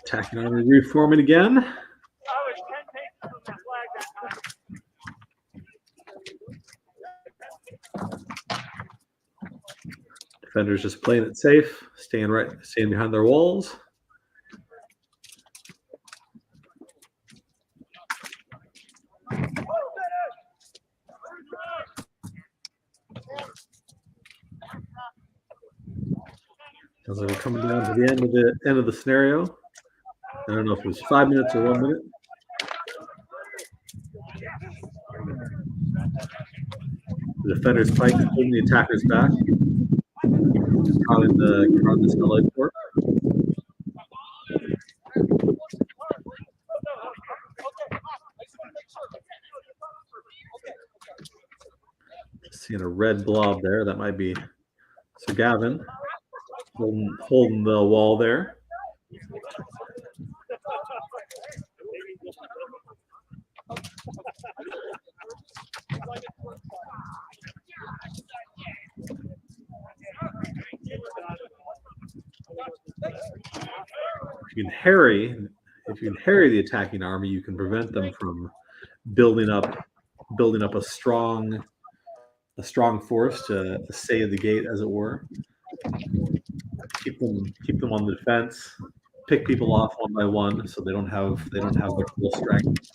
Attacking army reforming again. Defenders just playing it safe, staying behind their walls. As we're coming down to the end of the scenario. I don't know if it was 5 minutes or 1 minute. The defender's pike pulling the attackers back, crowding the satellite port. Seeing a red blob there. That might be Sir Gavin holding the wall there. If you can harry the attacking army, you can prevent them from building up a strong force to save the gate, as it were. Keep them on the defense. Pick people off one by one, so they don't have their full strength.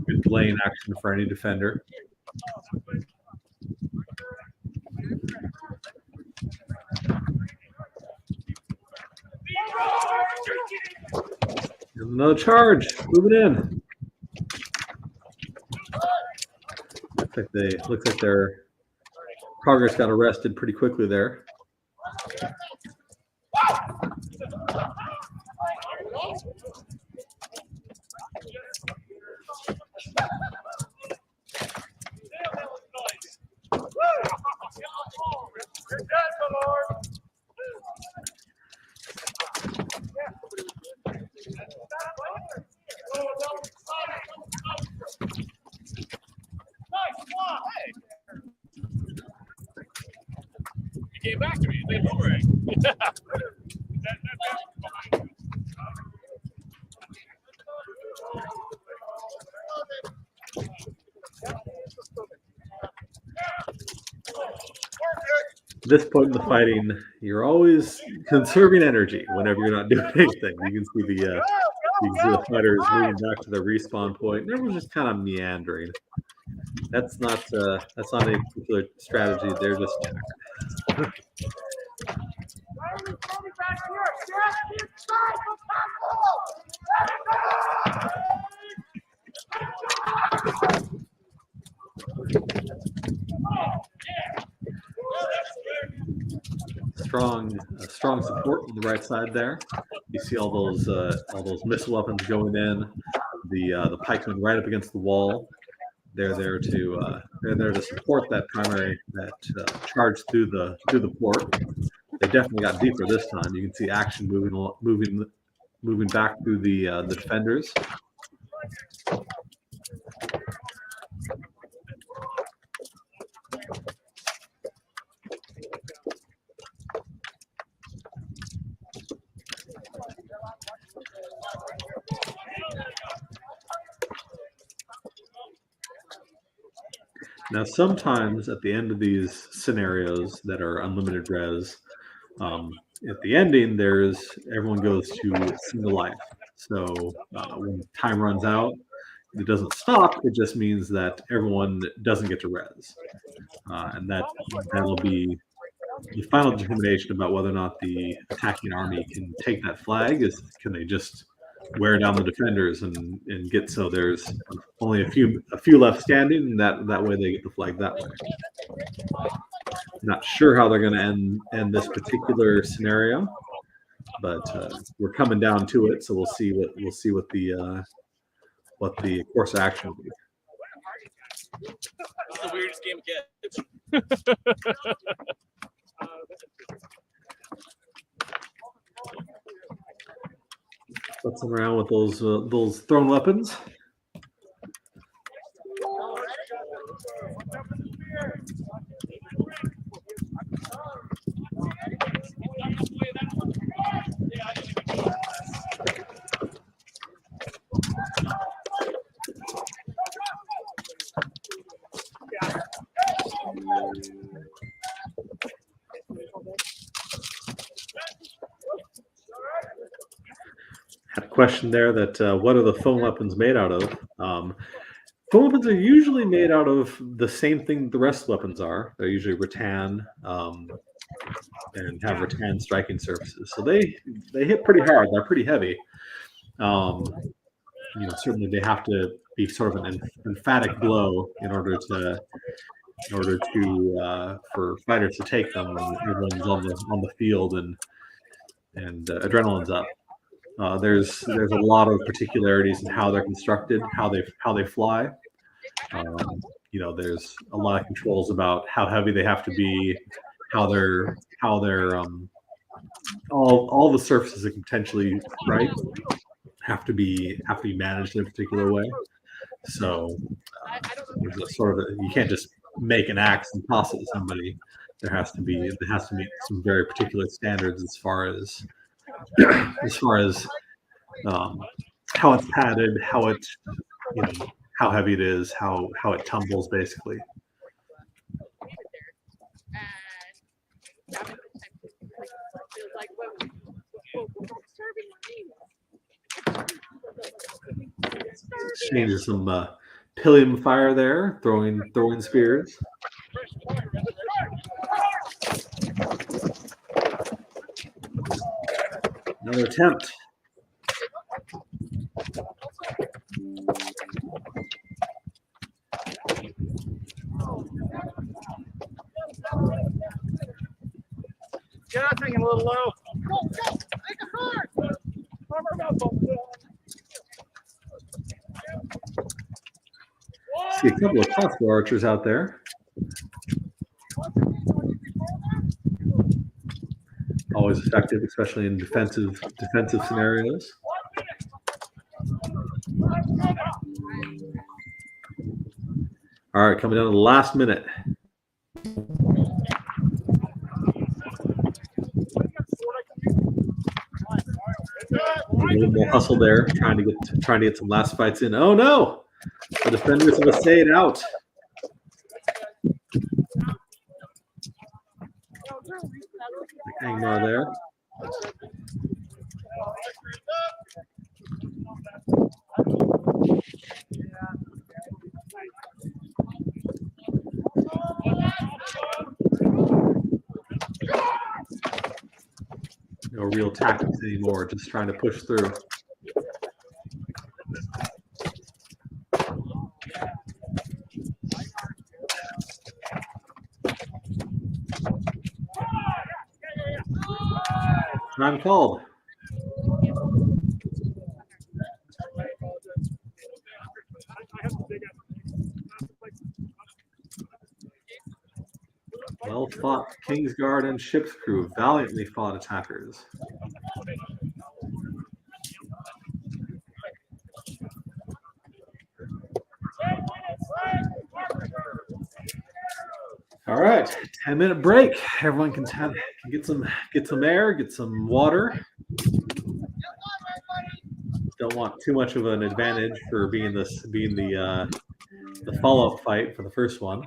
Good delaying action for any defender. Another charge, moving in. Looks like their progress got arrested pretty quickly there. You came back to me. It's like boomerang. At this point in the fighting, you're always conserving energy whenever you're not doing anything. You can see the fighters moving back to their respawn point. And everyone's just kind of meandering. That's not any particular strategy. They're just strong support on the right side there. You see all those missile weapons going in. The pikemen right up against the wall. They're there to support that charge through the port. They definitely got deeper this time. You can see action moving back through the defenders. Now, sometimes at the end of these scenarios that are unlimited res, at the ending, everyone goes to single life. So when time runs out, it doesn't stop. It just means that everyone doesn't get to res, and that'll be the final determination about whether or not the attacking army can take that flag. Can they just wear down the defenders and get so there's only a few left standing, and that way they get the flag that way. Not sure how they're going to end this particular scenario, but we're coming down to it, so we'll see what the course of action will be. It's the weirdest game of catch. Futzing around with those thrown weapons. Had a question there that what are the foam weapons made out of? Foam weapons are usually made out of the same thing the rest of the weapons are. They're usually rattan and have rattan striking surfaces. So they hit pretty hard. They're pretty heavy. Certainly they have to be sort of an emphatic blow in order to for fighters to take them when everyone's on the field and adrenaline's up. There's a lot of particularities in how they're constructed, how they fly. There's a lot of controls about how heavy they have to be, how they're all the surfaces that can potentially have to be managed in a particular way. So there's a sort of you can't just make an axe and toss it to somebody. It has to meet some very particular standards as far as how it's padded, how it how heavy it is, how it tumbles basically. Changes some pillium fire there, throwing spears. Another attempt. Get that thing a little low. Go, go, make it hard. See a couple of crossbow archers out there. Always effective, especially in defensive scenarios. All right, coming down to the last minute. A little more hustle there, trying to get some last fights in. Oh no! The defenders have stayed out. Angmar there. No real tactics anymore, just trying to push through. Time called. Well fought, Kingsguard and ship's crew valiantly fought attackers. All right, 10-minute break. Everyone can get some air, get some water. Don't want too much of an advantage for being the follow-up fight for the first one.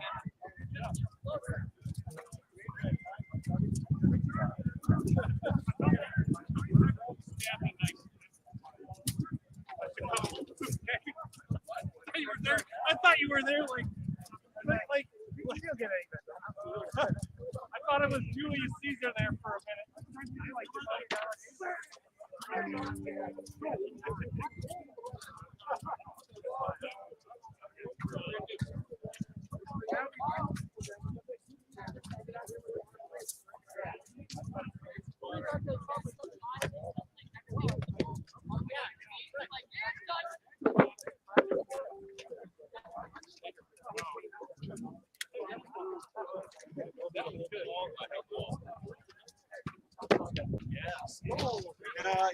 I thought you were there, like you don't get anything. I thought it was Julius Caesar there for a minute.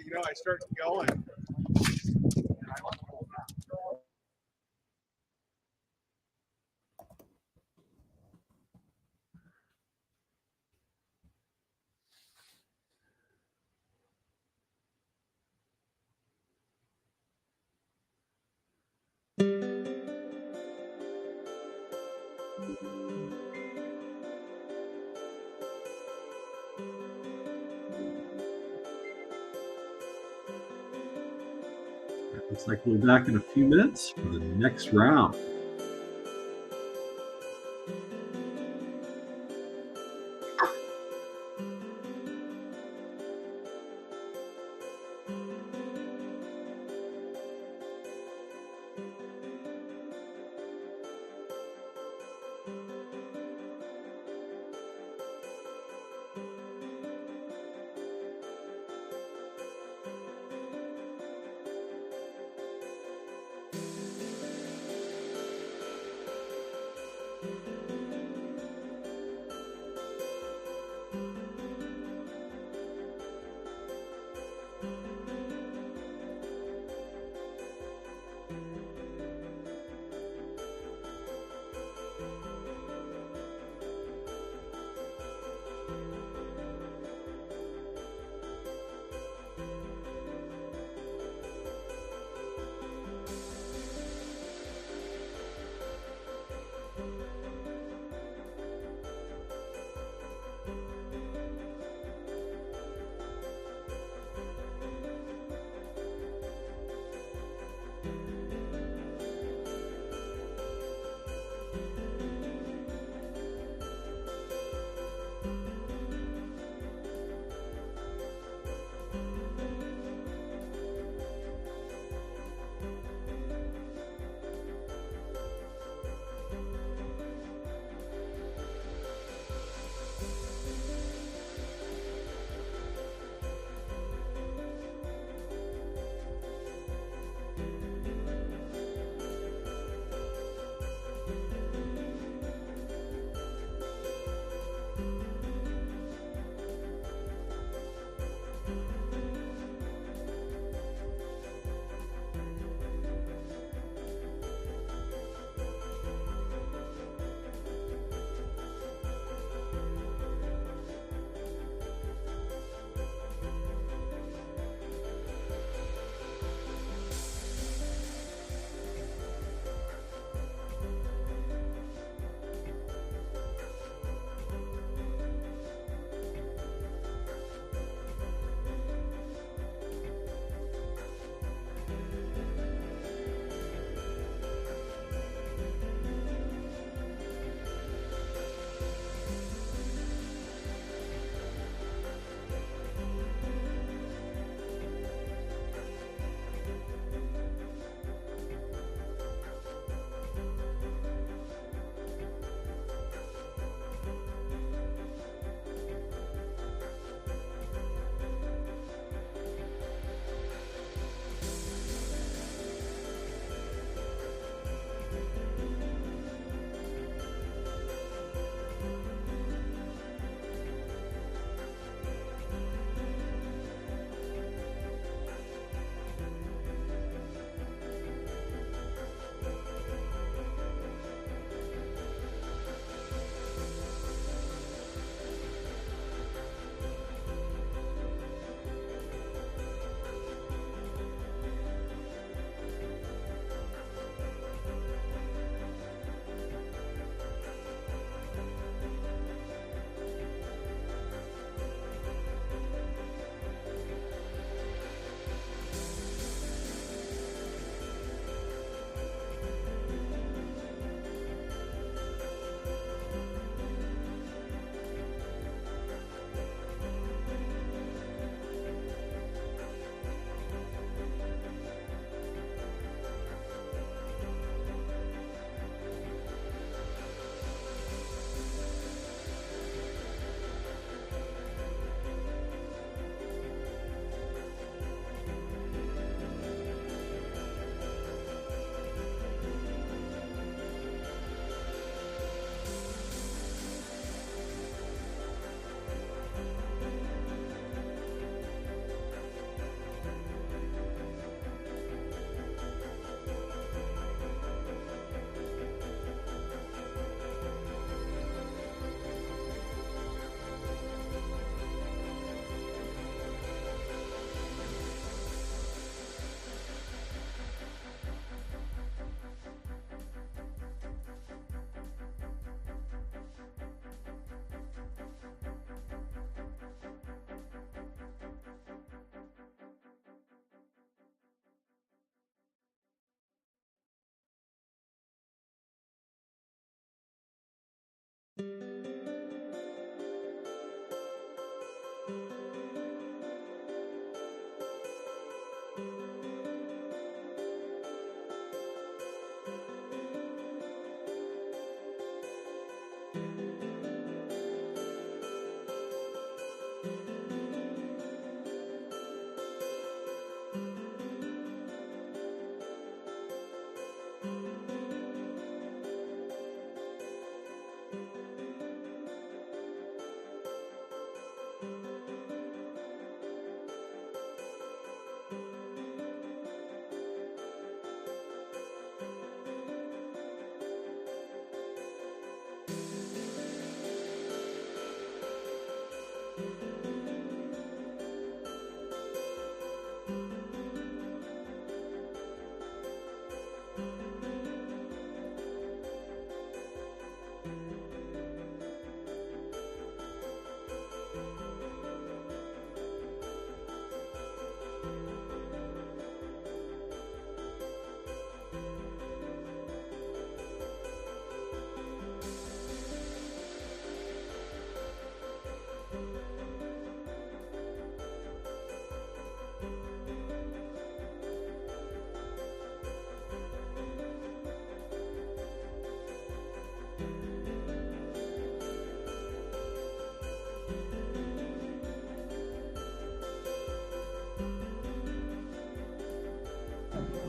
Yeah, I start going. Looks like we'll be back in a few minutes for the next round.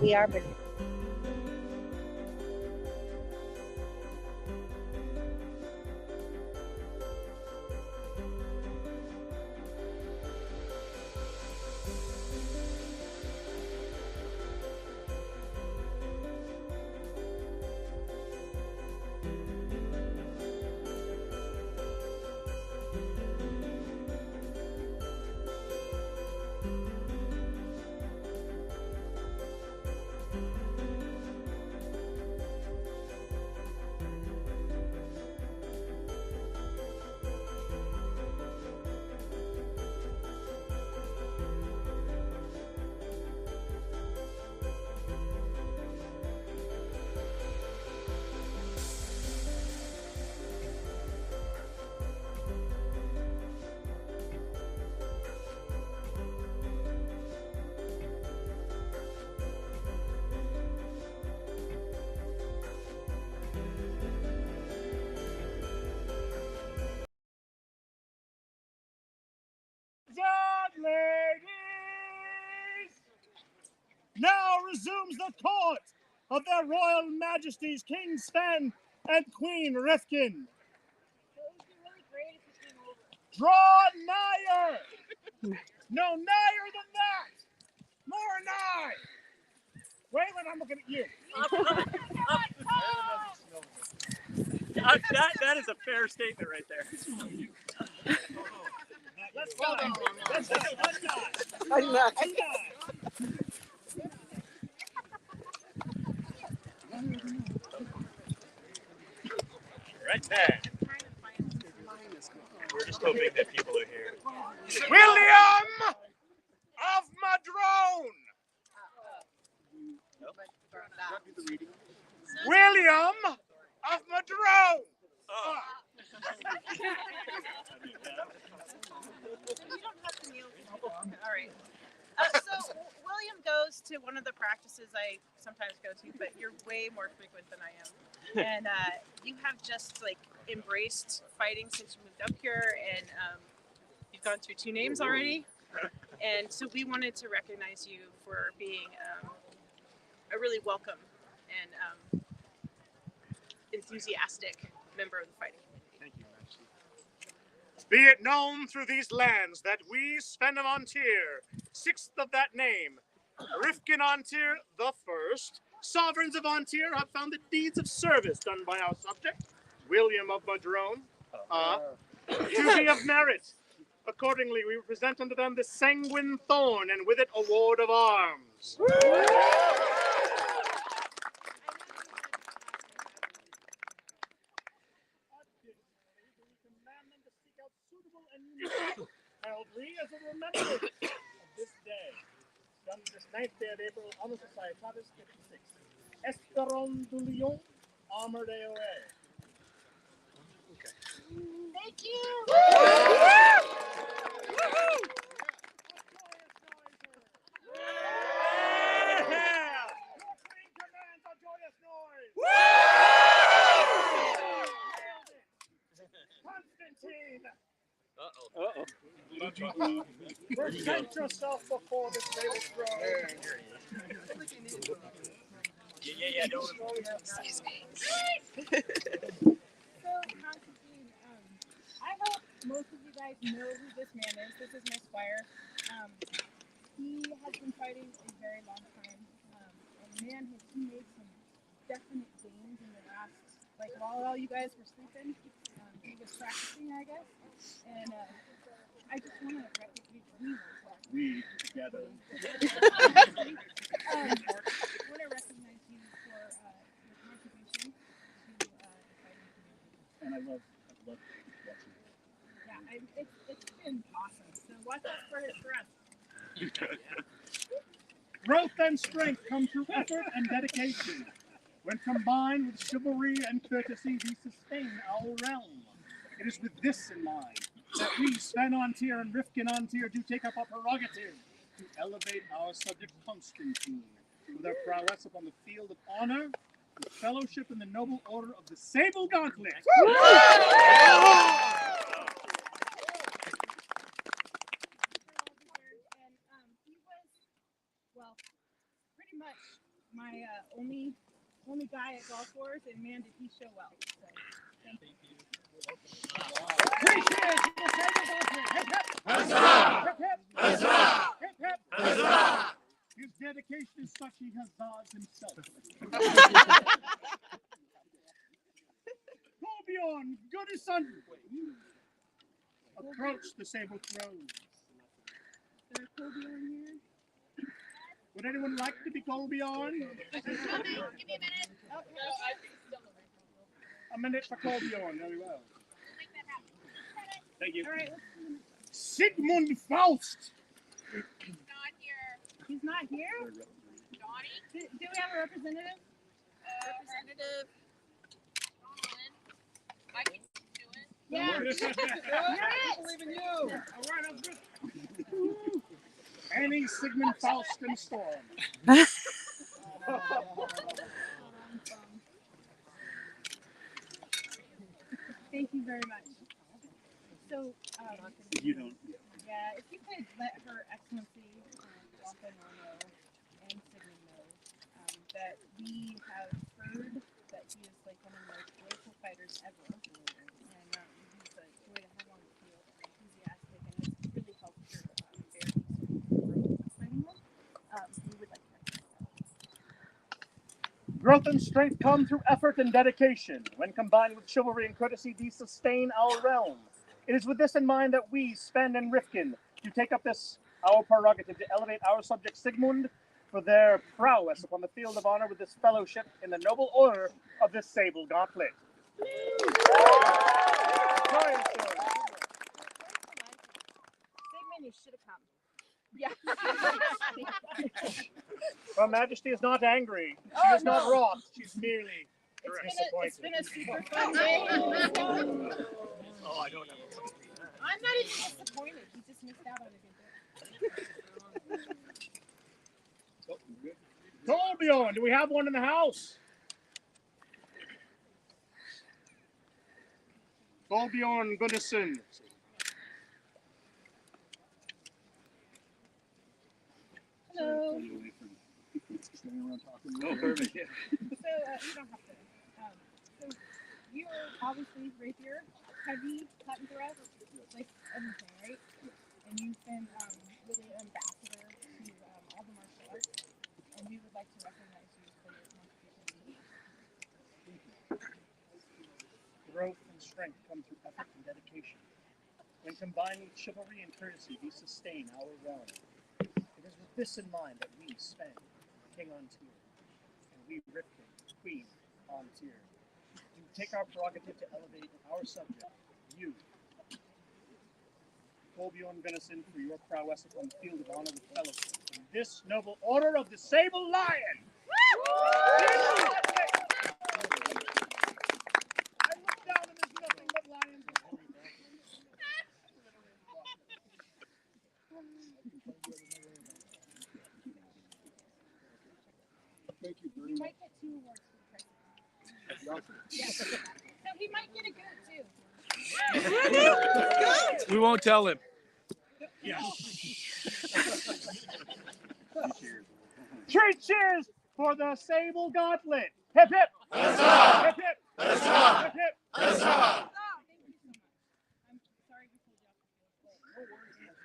we are beneath. And ladies, now resumes the court of their Royal Majesties King Sven and Queen Rifkin. Draw nigher! No nigher than that! More nigh! Waylon, I'm looking at you. That is a fair statement right there. Let's go. Let's go. Right there. We're just hoping that people are here. William of Madrone! William of Madrone! You don't have to kneel. All right. So William goes to one of the practices I sometimes go to, but you're way more frequent than I am. And you have just like embraced fighting since you moved up here, and you've gone through 2 names already. And so we wanted to recognize you for being a really welcome and enthusiastic member of the fighting community. Thank you, Majesty. Be it known through these lands that we, Sven of Antir, 6th of that name, Rifkin Antir the First, sovereigns of Antir, have found the deeds of service done by our subject, William of Madrone, to be of merit. Accordingly, we present unto them the sanguine thorn, and with it a ward of arms. Heraldry as a remembrance of this day, done this 9th day of April, on the Societatis 56. Esperon du Lion, Armored AOA. Thank you. Constantine! Uh-oh. Present yourself before the sacred throne. Yeah, don't. Excuse me. So, Constantine, I hope most of you guys know who this man is. This is my squire. He has been fighting a very long time. And man, has he made some definite gains in the last, like while all you guys were sleeping, he was practicing, I guess. And I just want to recognize We together. I want to recognize you for your contribution to the fighting community. And I love watching. Yeah, it's been awesome. So watch out for us. Growth and strength come through effort and dedication. When combined with chivalry and courtesy, we sustain our realm. It is with this in mind that we, Sven Antir and Rifkin Antir, do take up our prerogative to elevate our subject Constantine with our prowess upon the field of honor, with fellowship in the noble order of the Sable Gauntlet. Well, pretty much my only guy at golf wars, and man, did he show well. So, thank you. Three cheers for the Sable Gauntlet. Hip hip. Huzzah! Hip hip. Huzzah! Hip hip. Huzzah! His dedication is such he has Zaz himself. Torbjorn, Goodison. Approach the Sable Throne. Is there a Torbjorn here? Would anyone like to be Torbjorn? Give me a minute. Oh, A minute for Torbjorn, very well. Thank you. all right. Sigmund Faust. Not here. He's not here? Donnie? Do we have a representative? Representative. I can do it. Yeah. You're it. I believe in you. All right, I'm good. Annie, Sigmund Faust, and Storm. Thank you very much. So, You don't. yeah, if you could let Her Excellency Wampa know and Sigmund know that we have heard that he is like one of the most joyful fighters ever, and he's a joy to have on the field, and enthusiastic, and it's really helped your very fighting world. We would like to recognize that. Growth and strength come through effort and dedication. When combined with chivalry and courtesy, these sustain our realm. It is with this in mind that we, Sven and Rifkin, do take up this, our prerogative, to elevate our subject Sigmund for their prowess upon the field of honor with this fellowship in the noble order of the Sable Gauntlet. Sorry, Sigmund, you should have come. Yeah. Her Majesty is not angry. She is not wroth. She's merely disappointed. It's been a super fun day. Oh, I don't know. I'm not even disappointed. He just missed out on a good day. Torbjorn, do we have one in the house? Torbjorn Goodison. Hello. Oh, perfect. Yeah. So, you don't have to. So, you're obviously rapier, heavy, cut and thread, like everything, right? And you've been really an ambassador to all the martial arts, and we would like to recognize you for your contribution. Growth and strength come through effort and dedication. When combined with chivalry and courtesy, we sustain our realm. It is with this in mind that we, Sven, King on Tyr, and we, Rifkin, Queen on Tyr, do take our prerogative to elevate our subject, you, Torbjorn Venison, for your prowess upon the field of honor with fellowship, in this noble order of the Sable Lion. I look down and there's nothing but lions. Thank you very much. You might get 2 awards for the president. Yes. So he might get a goat too. We won't tell him. Yeah. 3 cheers for the Sable Gauntlet. Hip hip. Huzzah! Hip hip. Huzzah! Hip hip. Huzzah! Thank you so much. I'm sorry we pulled you off the field.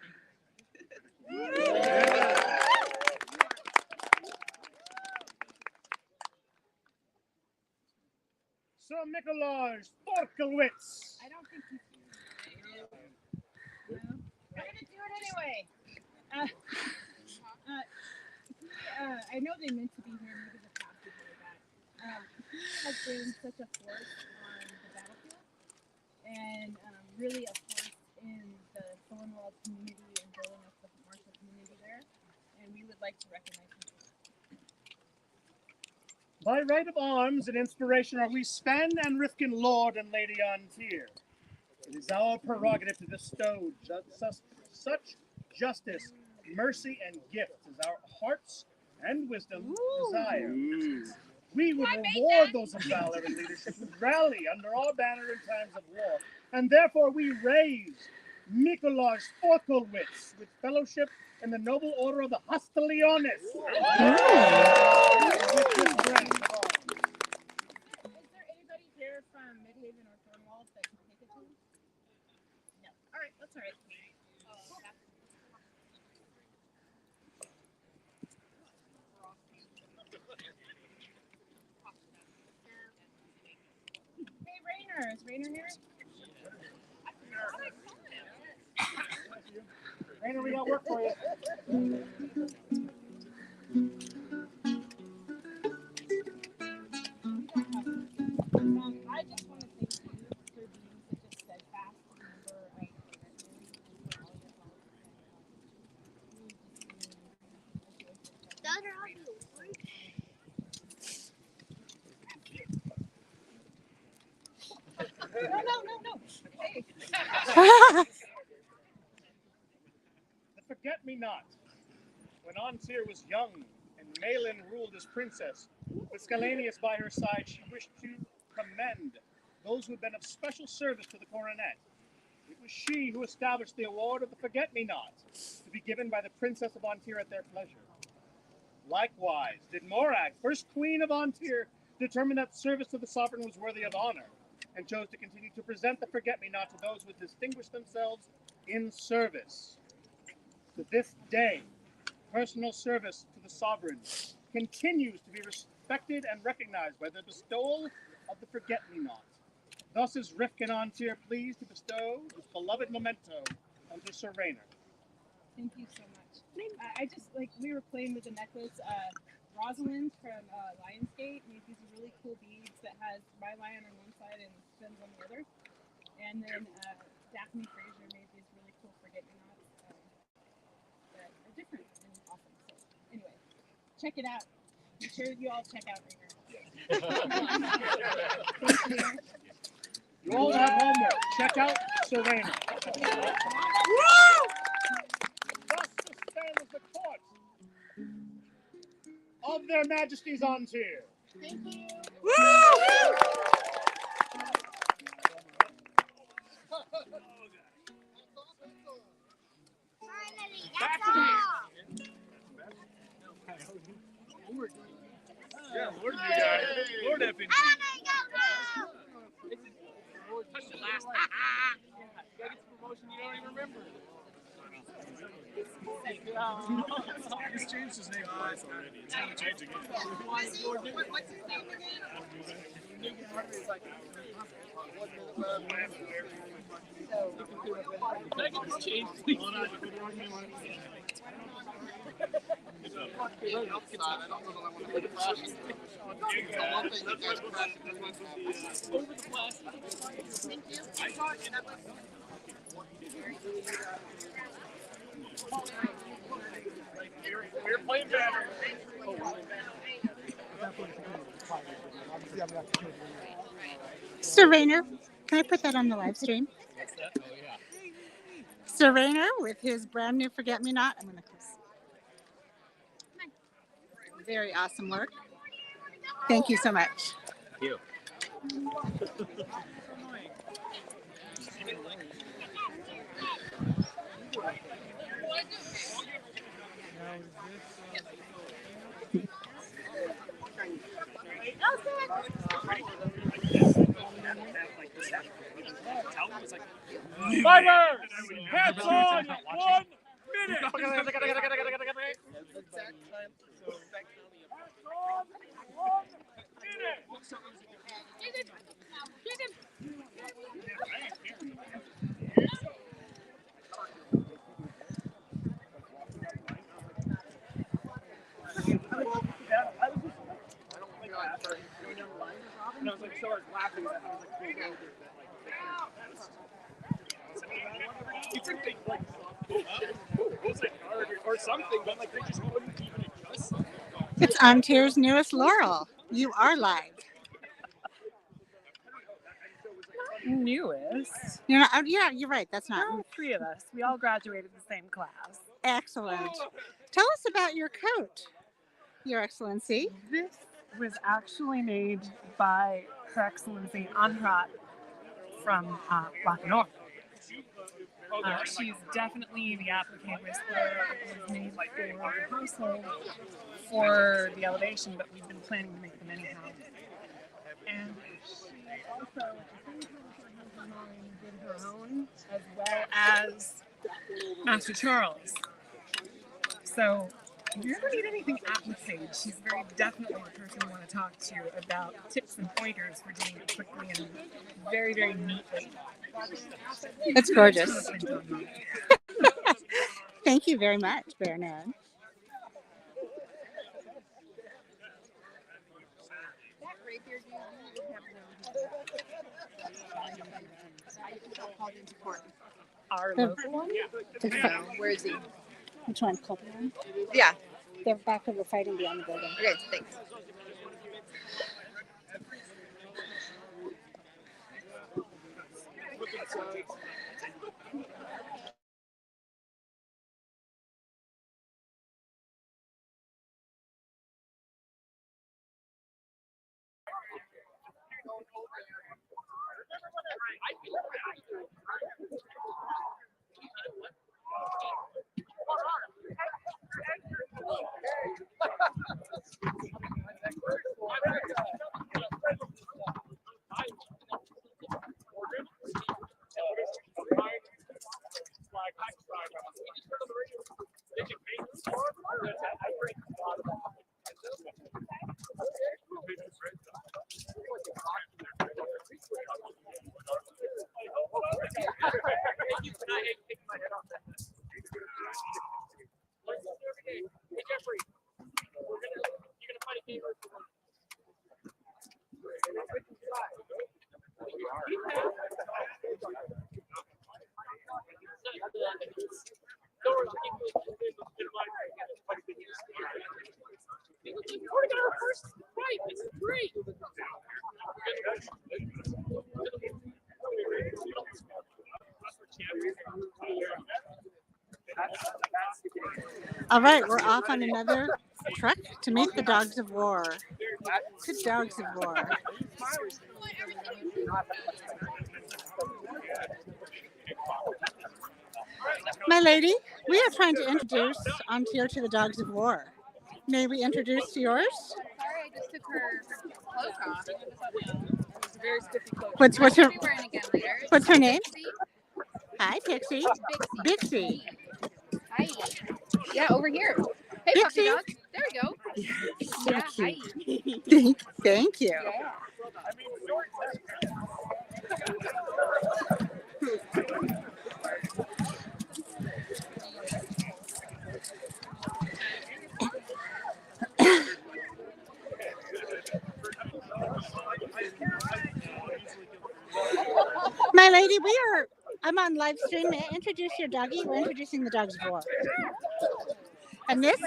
Sir Mikolaj Vulcanfeldt. I don't think he's here. No. I'm gonna do it anyway. I know they meant to be here, maybe the past is really bad. He has been such a force on the battlefield, and really a force in the Thornwall community and building up the martial community there. And we would like to recognize him. By right of arms and inspiration are we Sven and Rifkin, Lord and Lady on Tyr. It is our prerogative to bestow such justice, mercy, and gifts as our hearts and wisdom desire. We would reward those of valor and leadership who rally under our banner in times of war, and therefore we raise Mikolaj Vulcanfeldt with fellowship in the noble order of the Hostilianes. With Rainer. Is Rainer here? Rainer, we got work for you. I just want to thank you for being such a steadfast member of the commitment for all your help. No. Hey. The Forget-Me-Not. When Antir was young and Malin ruled as princess, with Scalenius by her side, she wished to commend those who had been of special service to the coronet. It was she who established the award of the Forget-Me-Not, to be given by the Princess of Antir at their pleasure. Likewise, did Morag, first queen of Antir, determine that service to the sovereign was worthy of honor, and chose to continue to present the Forget-Me-Not to those who distinguished themselves in service. To this day, personal service to the sovereign continues to be respected and recognized by the bestowal of the Forget-Me-Not. Thus is Rifkin Antir pleased to bestow this beloved memento unto Sir Rainer. Thank you so much. I just, we were playing with the necklace. Rosalind from Lionsgate made these really cool beads that has my lion on one side and Finn's on the other. And then Daphne Fraser made these really cool Forget-Me-Nots that are different and awesome. So anyway, check it out. Make sure you all check out Rainer. Thank you. You all have homework. Check out Sir Rainer. Thus suspends the court of their Majesties Antir. Thank you. Yeah, Lord, you guys. Lord effing. Touch the last. You gotta get the promotion you don't even remember. He's changed his name twice already. It's gonna change again. What's his name again? Can I get this changed, please? Over the plastic. Thank you. We're playing better. Sir Rainer, can I put that on the live stream? What's that? Oh, yeah. Sir Rainer with his brand new Forget-Me-Not. I'm going to kiss. Very awesome work. Thank you so much. Thank you. Fiber! Hats on in 1 minute! And I was like, so I was laughing at that. I was like, you think they like was it or something, but like they just couldn't even adjust. It's Antir's newest laurel. You are live. Newest? You're not, yeah, you're right. That's not. All three of us. We all graduated the same class. Excellent. Tell us about your coat, Your Excellency. This was actually made by Her Excellency Anrat from Baroness War. She's definitely the applique whisperer. It was made for the household for the elevation, but we've been planning to make them anyhow. And she also, at the same time, did her own, as well as Master Charles. So if you ever need anything at the page, she's very definitely the person you want to talk to about tips and pointers for doing it quickly and very, very neatly. It's gorgeous. Thank you very much, Baroness. Our local one? Where is he? Which one? Copeland? Yeah. They're back over fighting beyond the building. Okay, thanks. All right, we're off on another trek to meet the dogs of war. Good dogs of war. My lady, we are trying to introduce Antir to the dogs of war. May we introduce yours? Sorry, I just took her clothes off. It's a very stiffy cloak. What's her? She'll be wearing again later. What's her name? Pixie. Hi, Pixie. Bixie. Bixie. Hi. Yeah, over here. Hey, Pixie. puppy dog. There we go. So Yeah, cute. Thank you. Yeah. My lady, I'm on live stream. May I introduce your doggie? We're introducing the dogs of war. And this?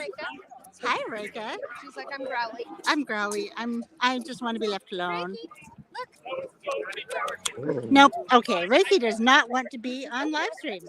Hi, Reka. She's like, I'm growly. I'm growly. I just want to be left alone. Look. Nope. Okay. Reiki does not want to be on live stream.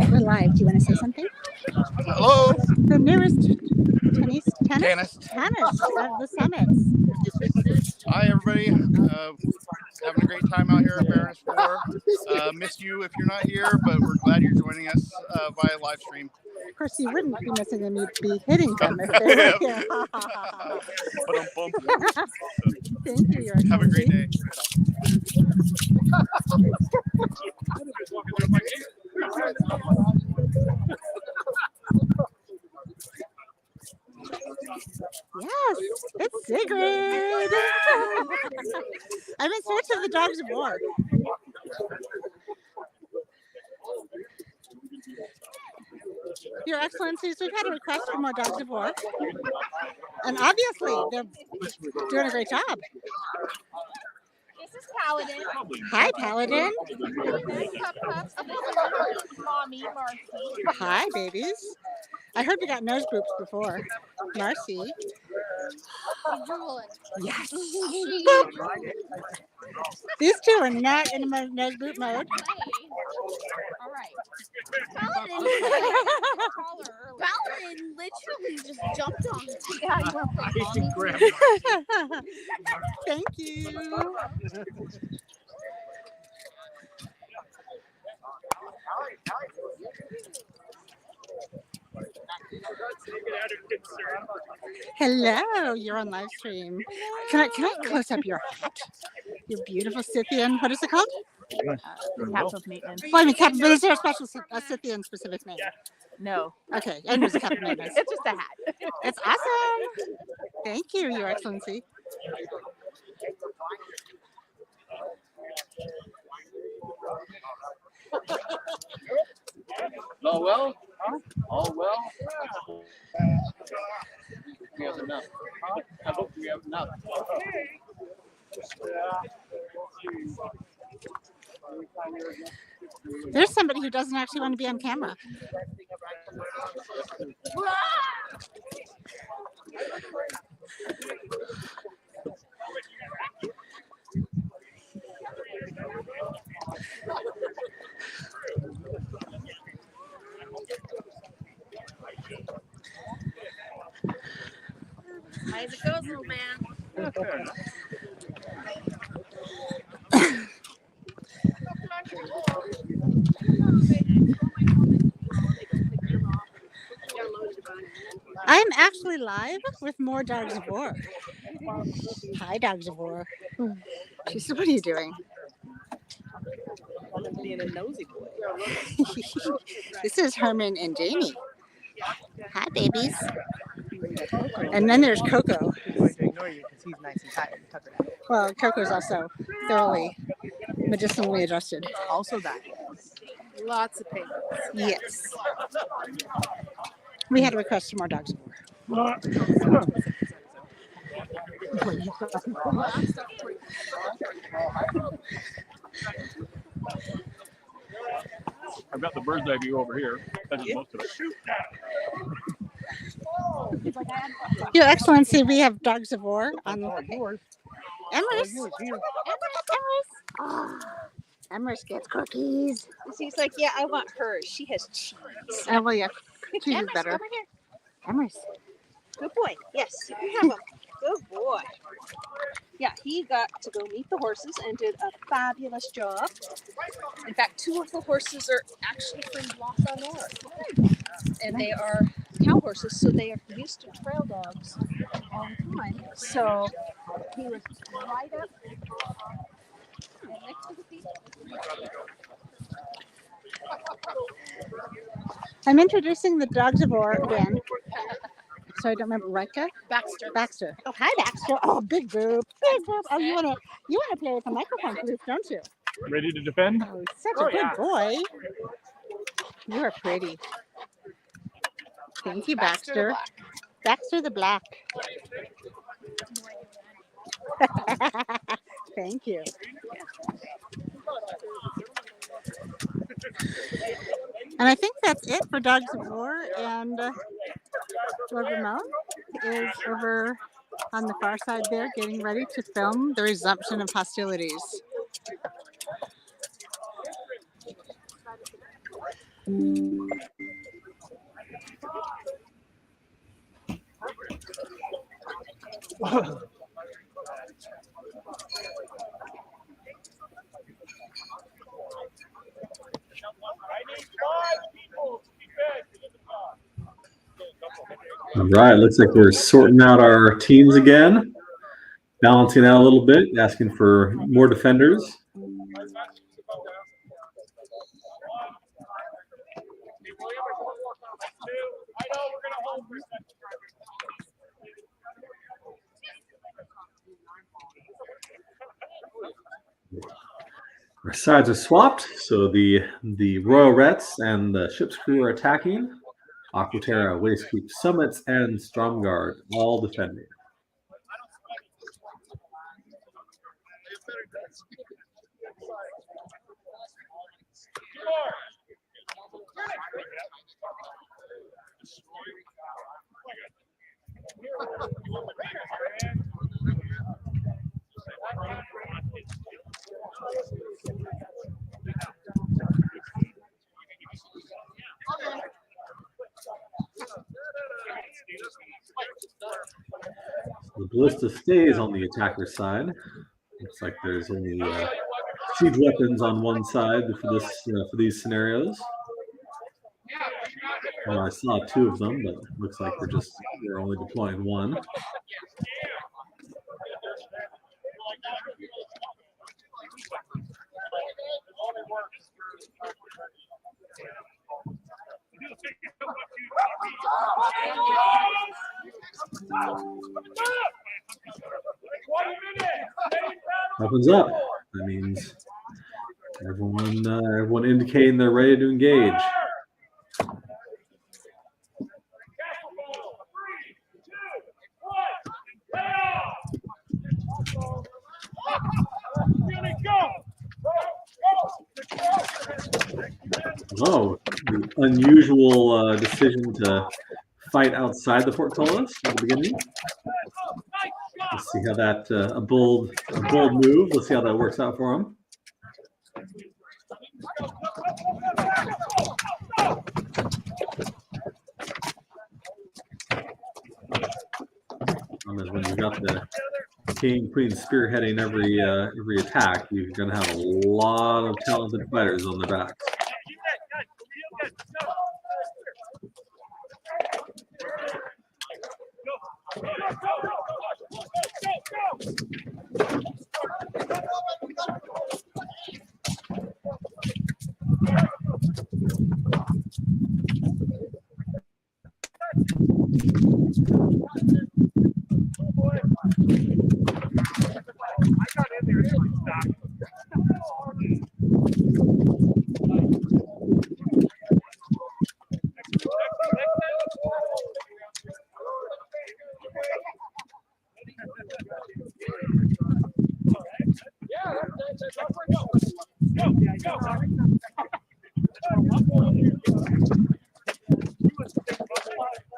We're live. Do you want to say something? Hello. The newest tennis of the summits. Hi, everybody. Having a great time out here at Baroness War. Miss you if you're not here, but we're glad you're joining us via live stream. Of course, you wouldn't be missing them. You'd be hitting them if they were here. Thank you, Your Have a great day. Yes, it's Sigrid. I'm in search of the dogs of war. Your Excellencies, we've had a request for more dogs of war. And obviously, they're doing a great job. This is Paladin. Hi, Paladin. Mommy, Marcy. Hi, babies. I heard we got nose groups before. Marcy. Yes. These two are not in nose boot mode. All right. Paladin literally just jumped on me. Yeah, you want to play mommy? Thank you. Hello, you're on live stream. Can I close up your hat? Your beautiful Scythian. What is it called? Cap of maintenance. Well, I mean, cap. But is there a special Scythian specific name? No. Okay, I knew it was a cap of maintenance. It's just a hat. It's awesome. Thank you, Your Excellency. All well? Huh? All well? We have enough. Huh? I hope we have enough. There's somebody who doesn't actually want to be on camera. As it goes, little man. I'm actually live with more Dogs of War. Hi, Dogs of War. She said, what are you doing? Being a nosy boy. This is Herman and Jamie. Hi, babies. And then there's Coco. He's going to ignore you because he's nice and tired. Tucker now. Well, Coco's also thoroughly medicinally adjusted. Also that. Lots of pain. Yes. We had a request for more Dogs of War. I've got the bird's eye view over here. That's most of it. Your Excellency, we have Dogs of War on yours. Emrys. Emrys gets cookies. He's like, yeah, I want hers. She has cheese. Oh, well, yeah. Cheese is better. Over here. Emrys. Good boy. Yes, you can have him. Good boy. Yeah, he got to go meet the horses and did a fabulous job. In fact, 2 of the horses are actually from Loch North. And they are cow horses, so they are used to trail dogs all the time. So he was right up and next to the feet. I'm introducing the Dogs of War again. So I don't remember Rika? Baxter. Oh, hi, Baxter. Oh, big boob. Big boob. Oh, you wanna play with the microphone flute, don't you? Ready to defend? Oh, such a good boy. You are pretty. Thank you, Baxter. Baxter the Black. Thank you. And I think that's it for Dogs of War. And Lord Ramon is over on the far side there getting ready to film the resumption of hostilities. All right, looks like we're sorting out our teams again, balancing out a little bit, asking for more defenders. Our sides are swapped, so the Royal Rets and the ship's crew are attacking. Aquaterra, Wastekeep, Summits, and Stromgard all defending. ballista stays on the attacker's side. Looks like there's only siege weapons on one side for these scenarios. I saw 2 of them, but looks like we're only deploying 1. Weapons up. That means everyone indicating they're ready to engage. Oh, the unusual decision to fight outside the portcullis at the beginning. Let's see how that a bold move. Let's see how that works out for him. When you've got the king, queen spearheading every attack, you're going to have a lot of talented fighters on their backs.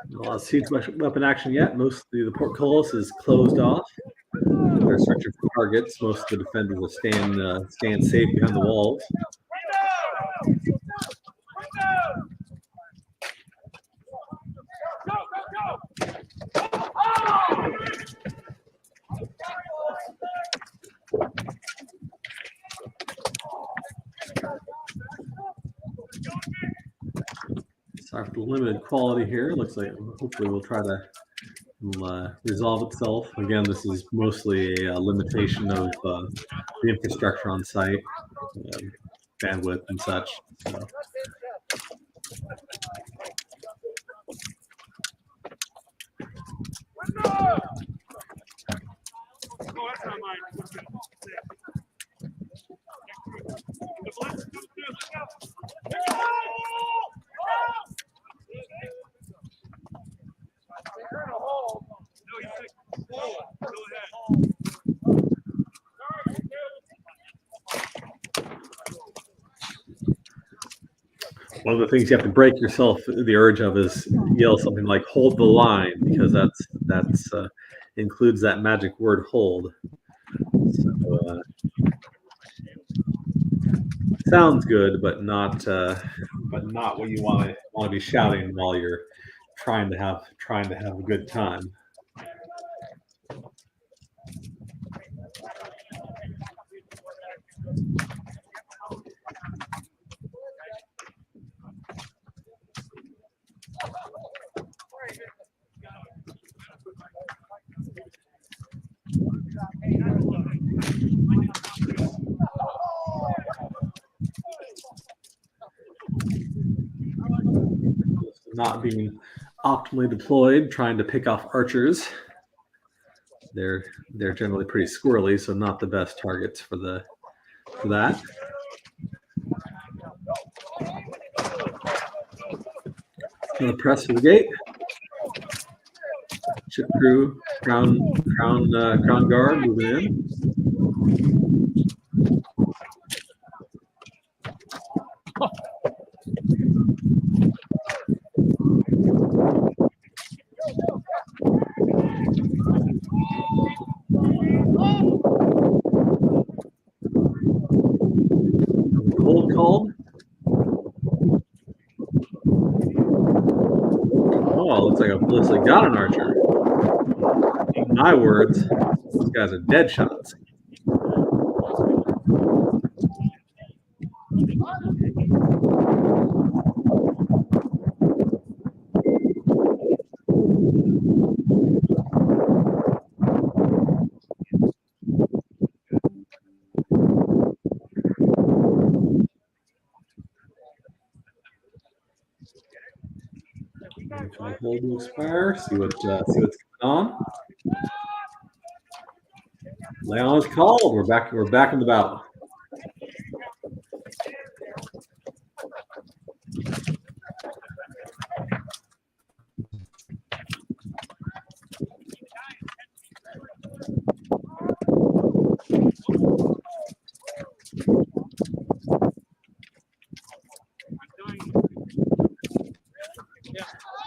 Not siege weapon action yet. Mostly the portcullis is closed off. They're searching for targets. Most of the defenders will stand safe behind the walls. Sorry for the limited quality here. Looks like hopefully we'll try to resolve itself. Again, this is mostly a limitation of the infrastructure on site, bandwidth and such. So. One of the things you have to break yourself the urge of is yell something like "hold the line," because that's includes that magic word "hold." So, sounds good, but not what you want to be shouting while you're trying to have a good time. Not being optimally deployed, trying to pick off archers. They're generally pretty squirrely, so not the best targets for that. Gonna press for the gate. Ship crew, crown guard moving in. Cold called. Oh, looks like a ballista got an archer. my words, those guys are dead shots. Try to hold to expire. See what's going on. Leon is called. We're back in the battle.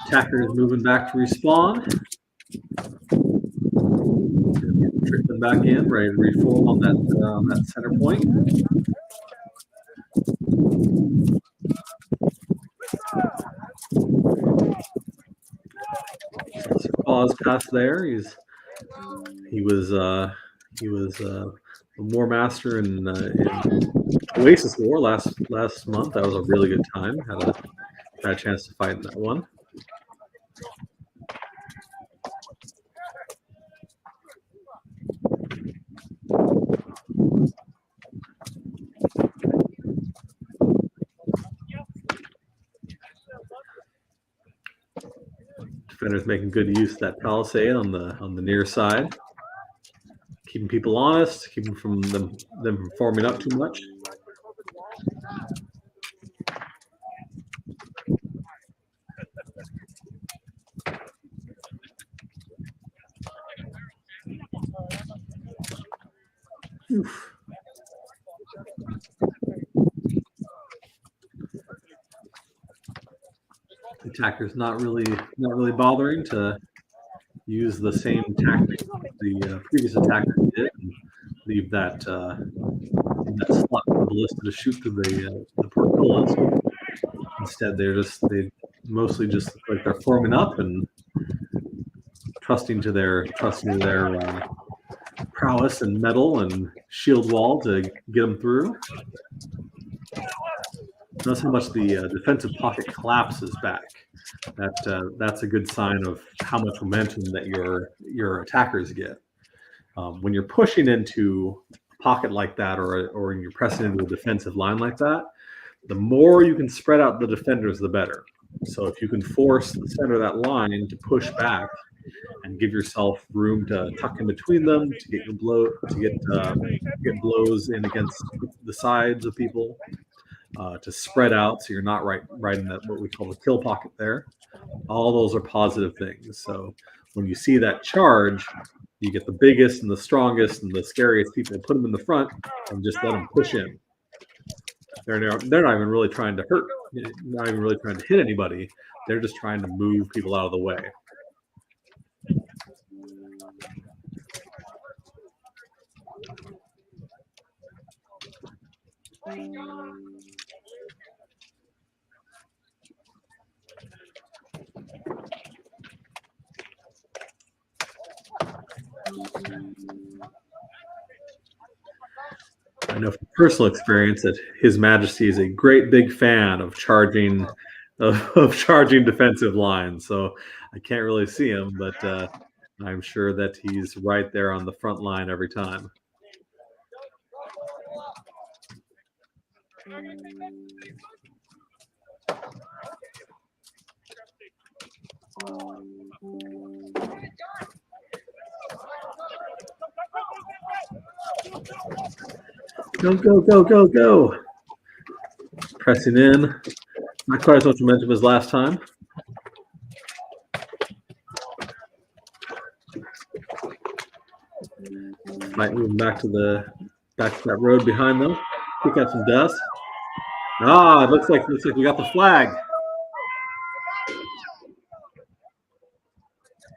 Attacker is moving back to respawn. Trick them back in, ready to reform on that center point. Pause pass there. He was a War Master in Oasis War last month. That was a really good time. Had a chance to fight in that one. Defender's making good use of that palisade on the near side, keeping people honest, keeping them from forming up too much. Oof. The attacker's not really bothering to use the same tactic the previous attacker did, and leave that slot for the ballista to shoot through the portcullis. Instead, they mostly just look like they're forming up and trusting to their prowess and metal and shield wall to get them through. Notice how much the defensive pocket collapses back. That's a good sign of how much momentum that your attackers get. When you're pushing into a pocket like that, or you're pressing into a defensive line like that, the more you can spread out the defenders, the better. So if you can force the center of that line to push back and give yourself room to tuck in between them, to get get blows in against the sides of people, to spread out so you're not right in that what we call the kill pocket there. All those are positive things. So when you see that charge, you get the biggest and the strongest and the scariest people, put them in the front and just let them push in. They're not even really trying to hurt, not even really trying to hit anybody. They're just trying to move people out of the way. I know from personal experience that His Majesty is a great big fan of charging defensive lines. So I can't really see him, but I'm sure that he's right there on the front line every time. Go. Pressing in. Not quite as much momentum as last time. Might move back to that road behind them. Pick up some dust. It looks like we got the flag.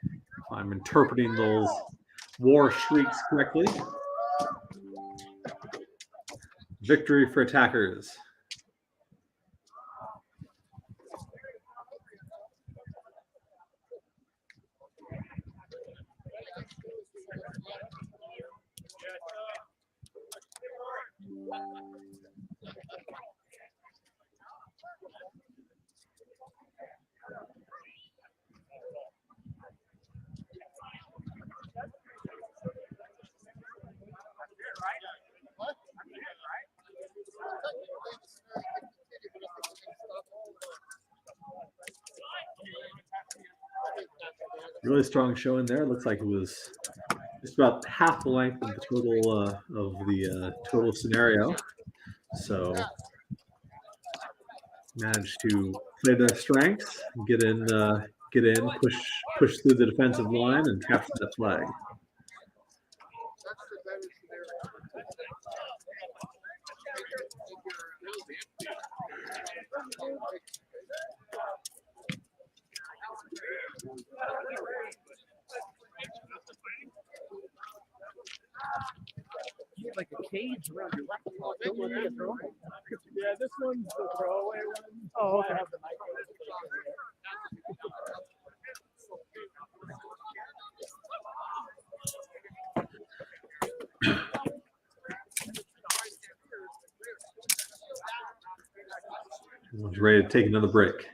If I'm interpreting those war shrieks correctly. Victory for attackers. Really strong showing there. Looks like it was just about half the length of the total scenario. So managed to play their strengths, get in, push through the defensive line, and capture that flag. Like a cage around your laptop. Don't let me throw it. Yeah, this one's the throwaway one. Oh, okay. I have the Everyone's ready to take another break.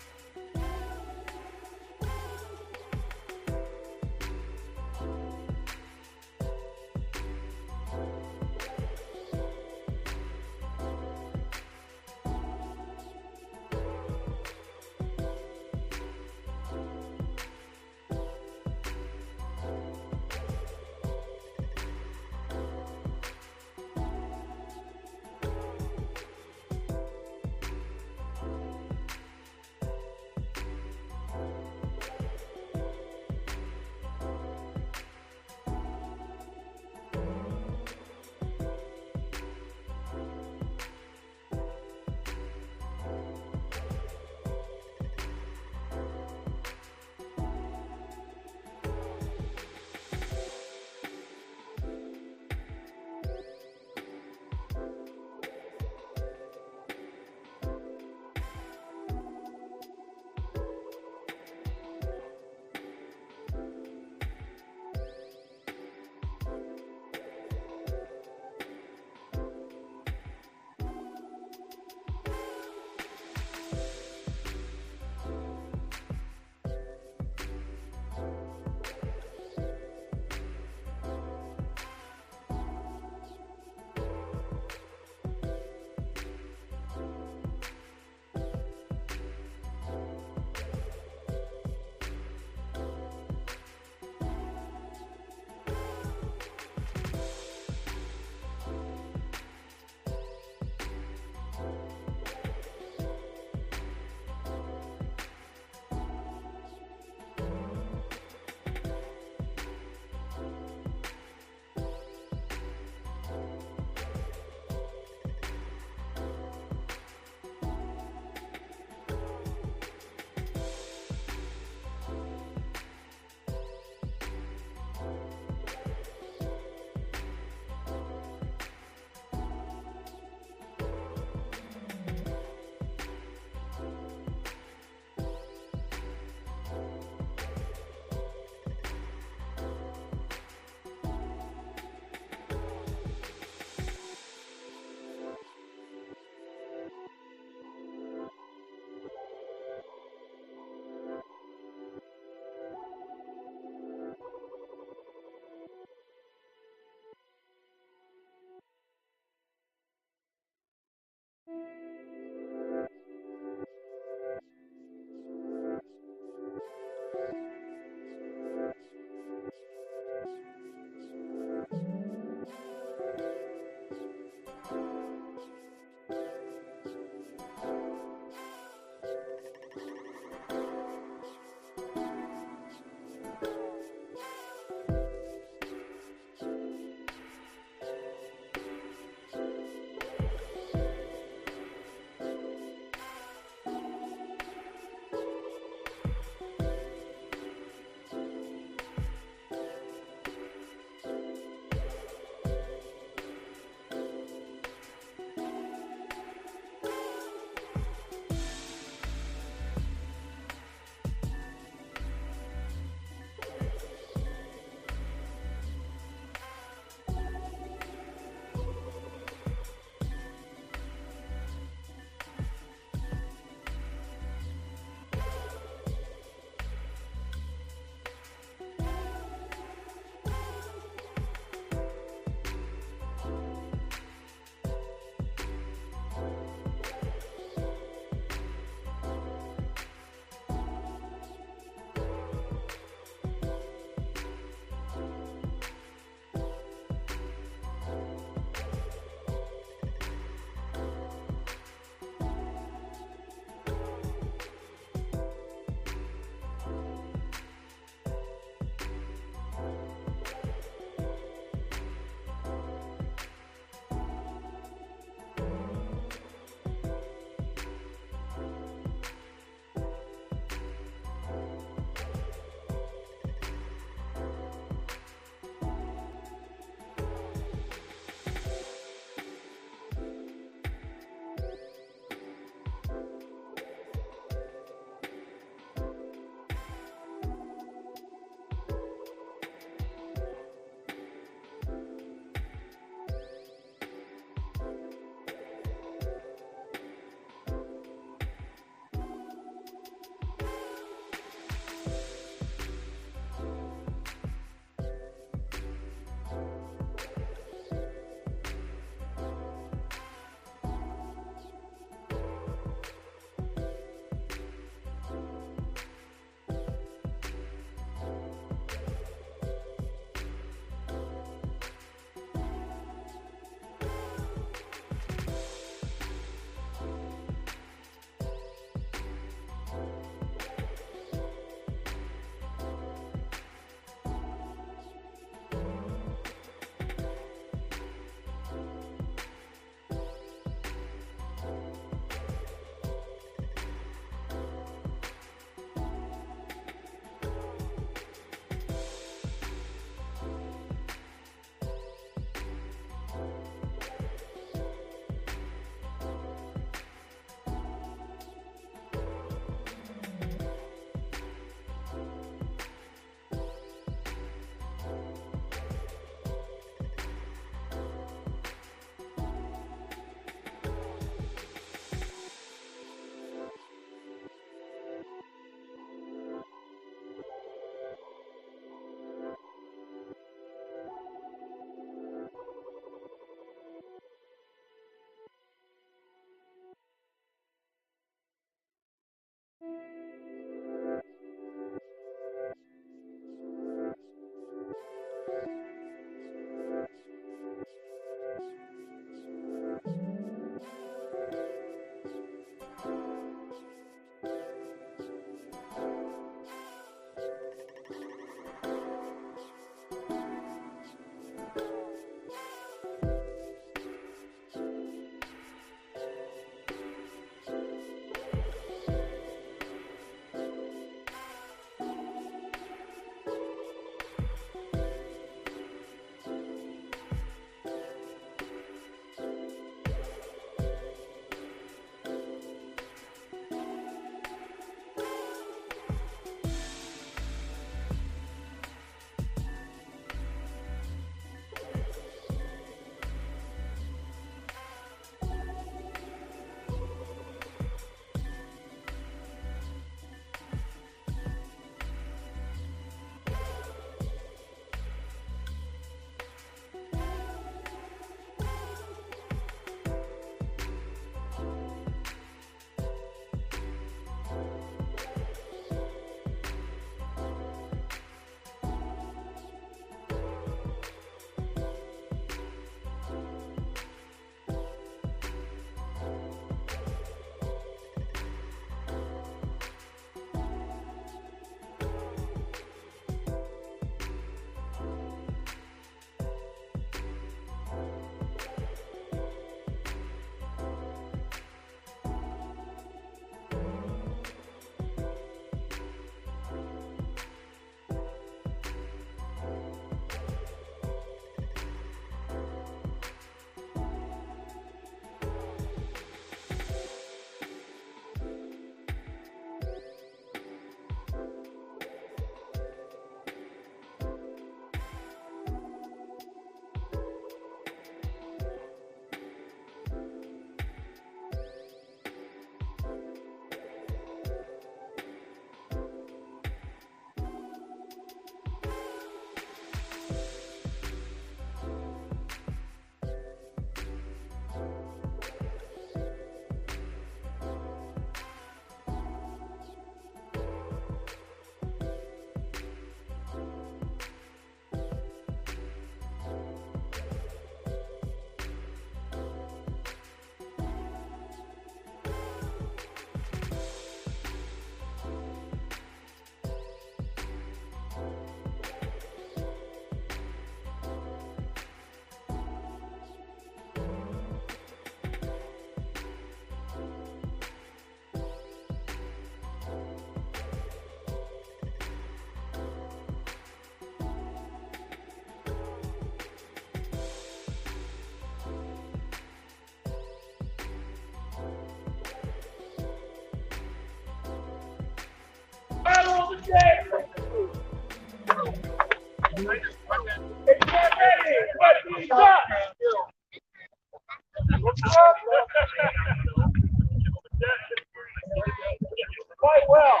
well.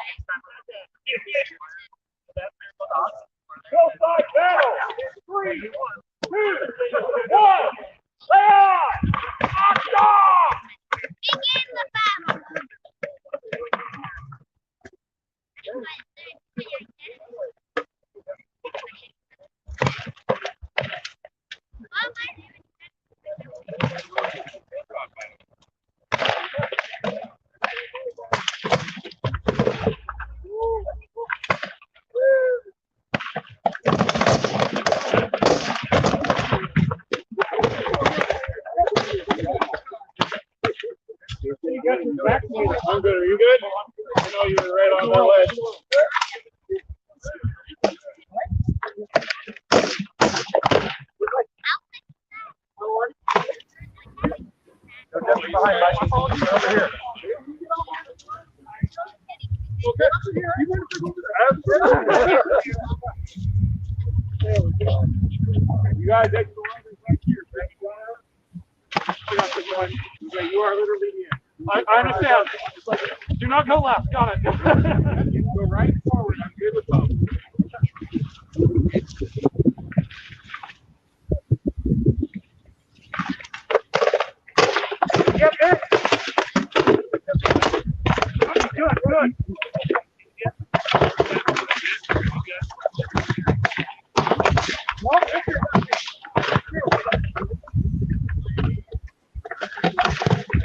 Hillside battle. 3, 2, 1. Lay on. Off. Begin the battle. You got your back. I'm good. Are you good? I know you were right on my ledge. You're definitely behind microphone. You're over here. You guys, that's the one right here. You are literally in. I understand. Do not go left. Got it. Go right forward. I'm good with both. Yep, good. Good, good.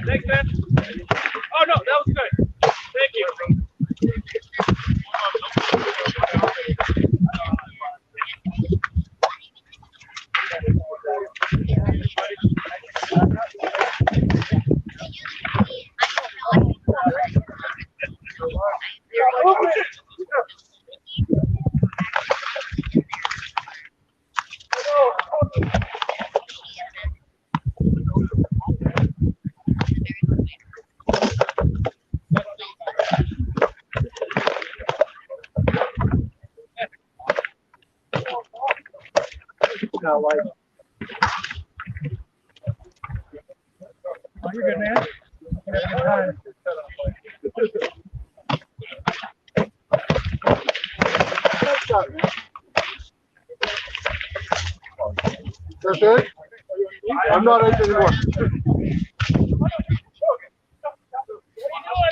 Thanks, man. Oh, no, that was good. Thank you. Not like. Oh, you're good, man. You're having a good time. That's it? I'm not out anymore.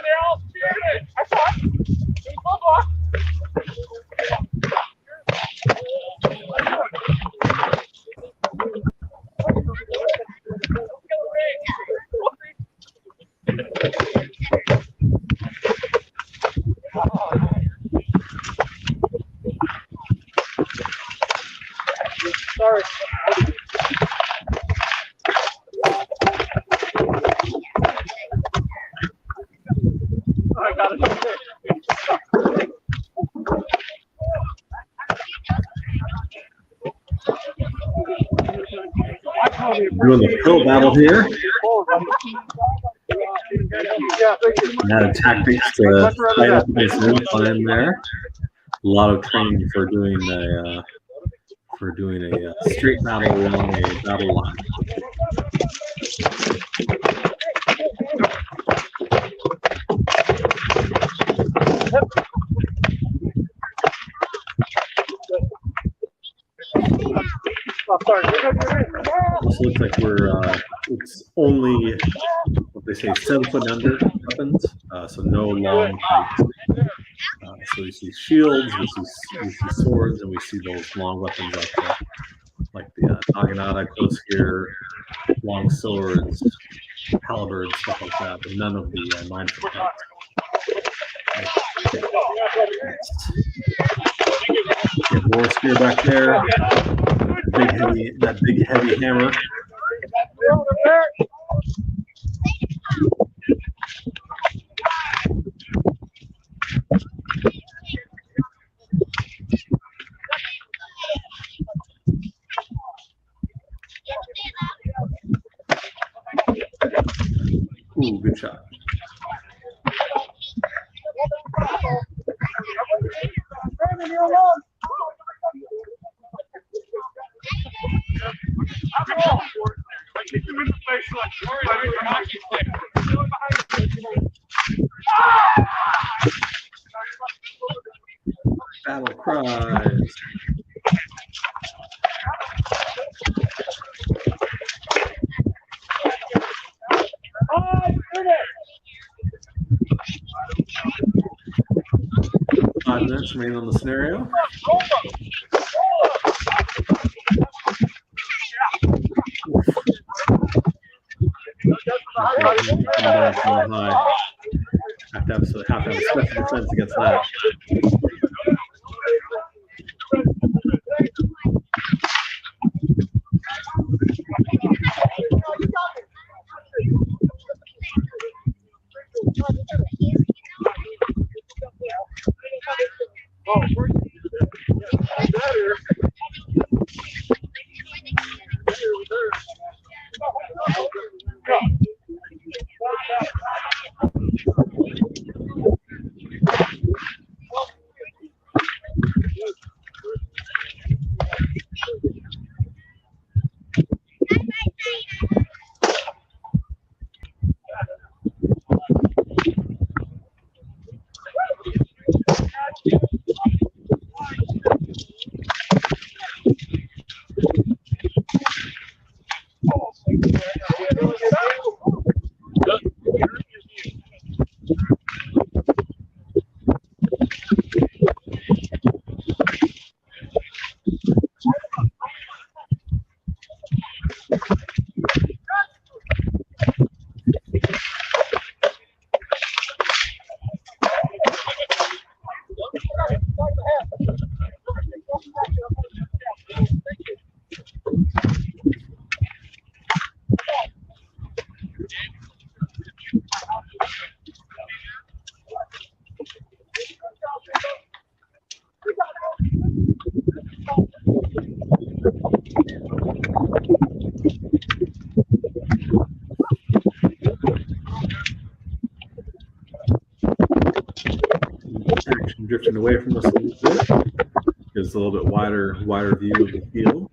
They're all cheering. I saw it. Sorry. I got it. Doing the pill battle here. Added tactics to fight up against an incline there. A lot of training for doing a straight battle along a battle line. This looks like it's only what they say 7 foot under weapons, so no long pikes. So we see shields, we see swords, and we see those long weapons like the naginata, close spear, long swords, halberds, stuff like that, but none of the 9 foot pikes. War spear back there. That big heavy hammer. Ooh, good shot. Surprise. Five minutes remain on the scenario. Have to have a special defense against that. Action drifting away from us a little bit. Gives a little bit wider view of the field.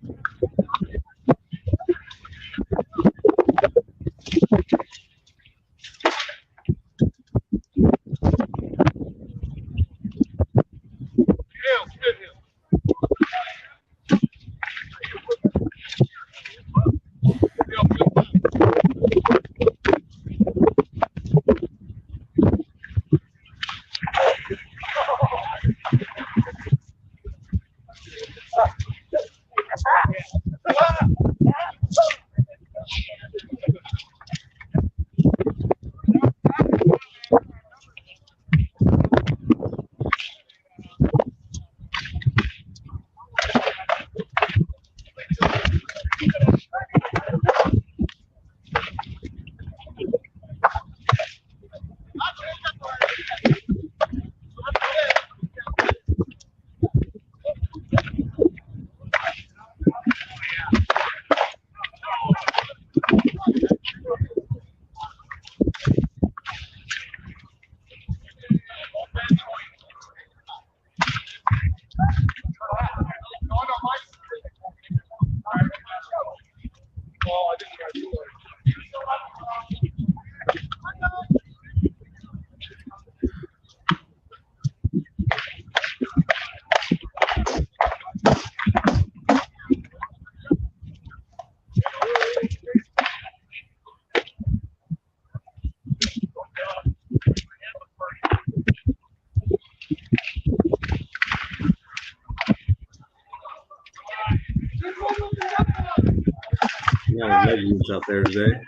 A lot of legends out there today.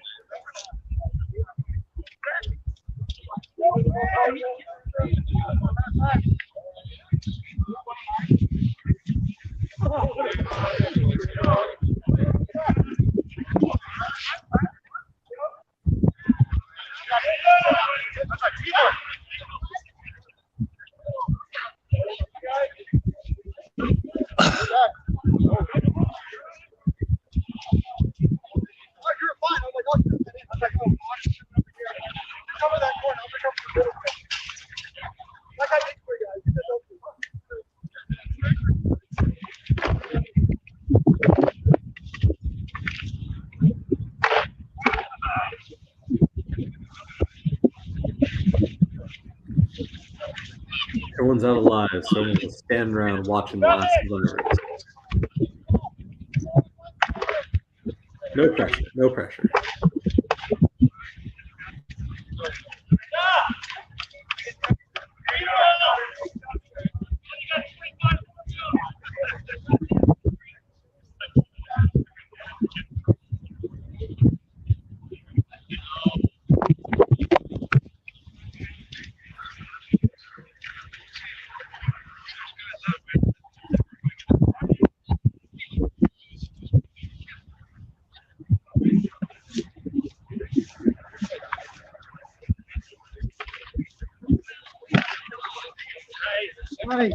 Everyone's out alive, so everyone's just standing around watching the last survivors. No pressure, no pressure. Nice.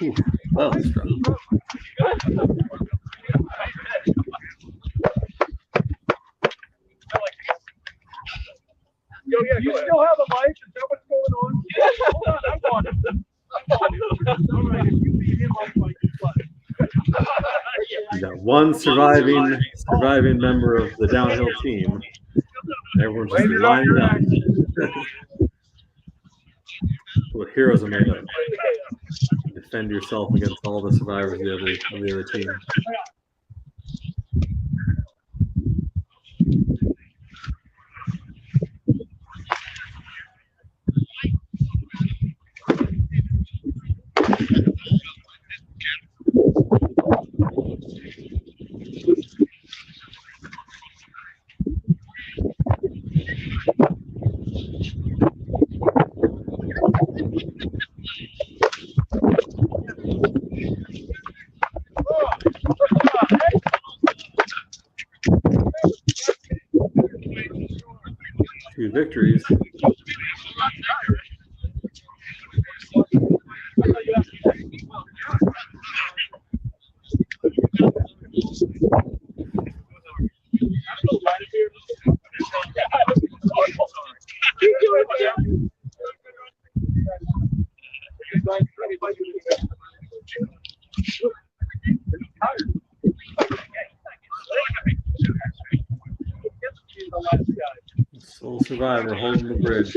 Ooh, that was strong. Yo, yeah, you still have a mic? Is that what's going on? Yeah, hold on, I want it. All right, if you need him on mic, You got one surviving member of the downhill team. Everyone's just lined up. What heroes are made of. Defend yourself against all the survivors of the other team. Two victories. Sole survivor holding the bridge.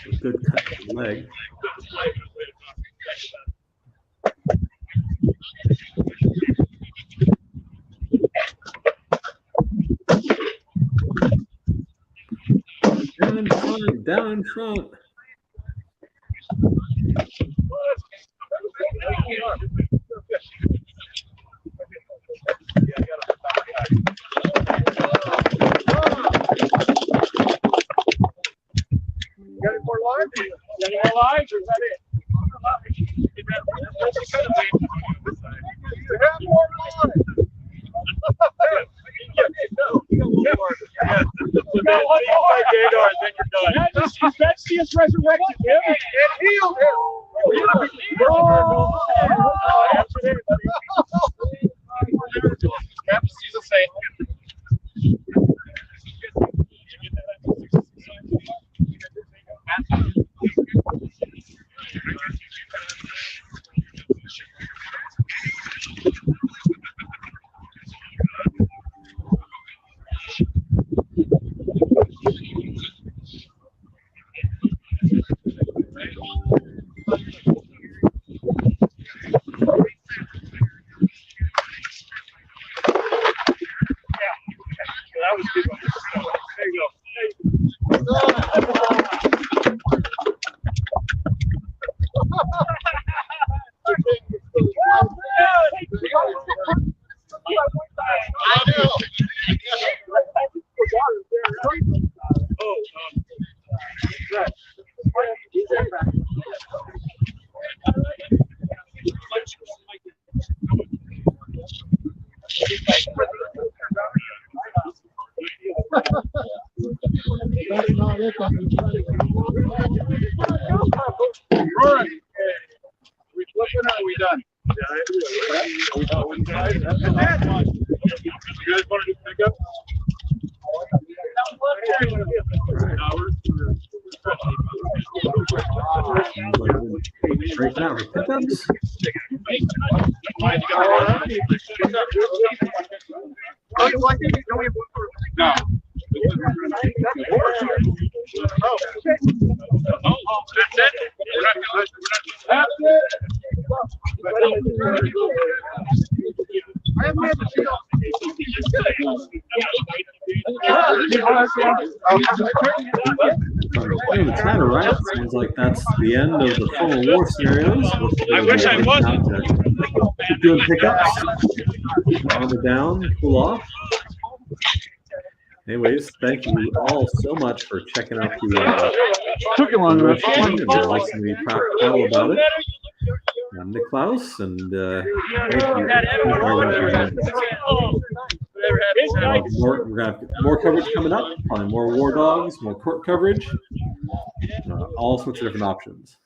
A good cut to the leg. Down in front. You got any more lives? You got any more lives, or is that it? You have more lives. You got one more. That's just resurrected him. And healed him. He's a saint. That was good. There you go. Which one are we done? You guys want to pick up? Breaking out for pickups. No. That's it? The chat arrived. Sounds like that's the end of the formal war scenarios. I wish I wasn't. Keep doing pickups. Armor down, cool off. Anyways, thank you all so much for checking out the Took you long enough. and listening to me prattle about it. I'm Nick Klaus, and thank you very much for joining us. We're gonna have more coverage coming up, probably more war dogs, more court coverage, all sorts of different options.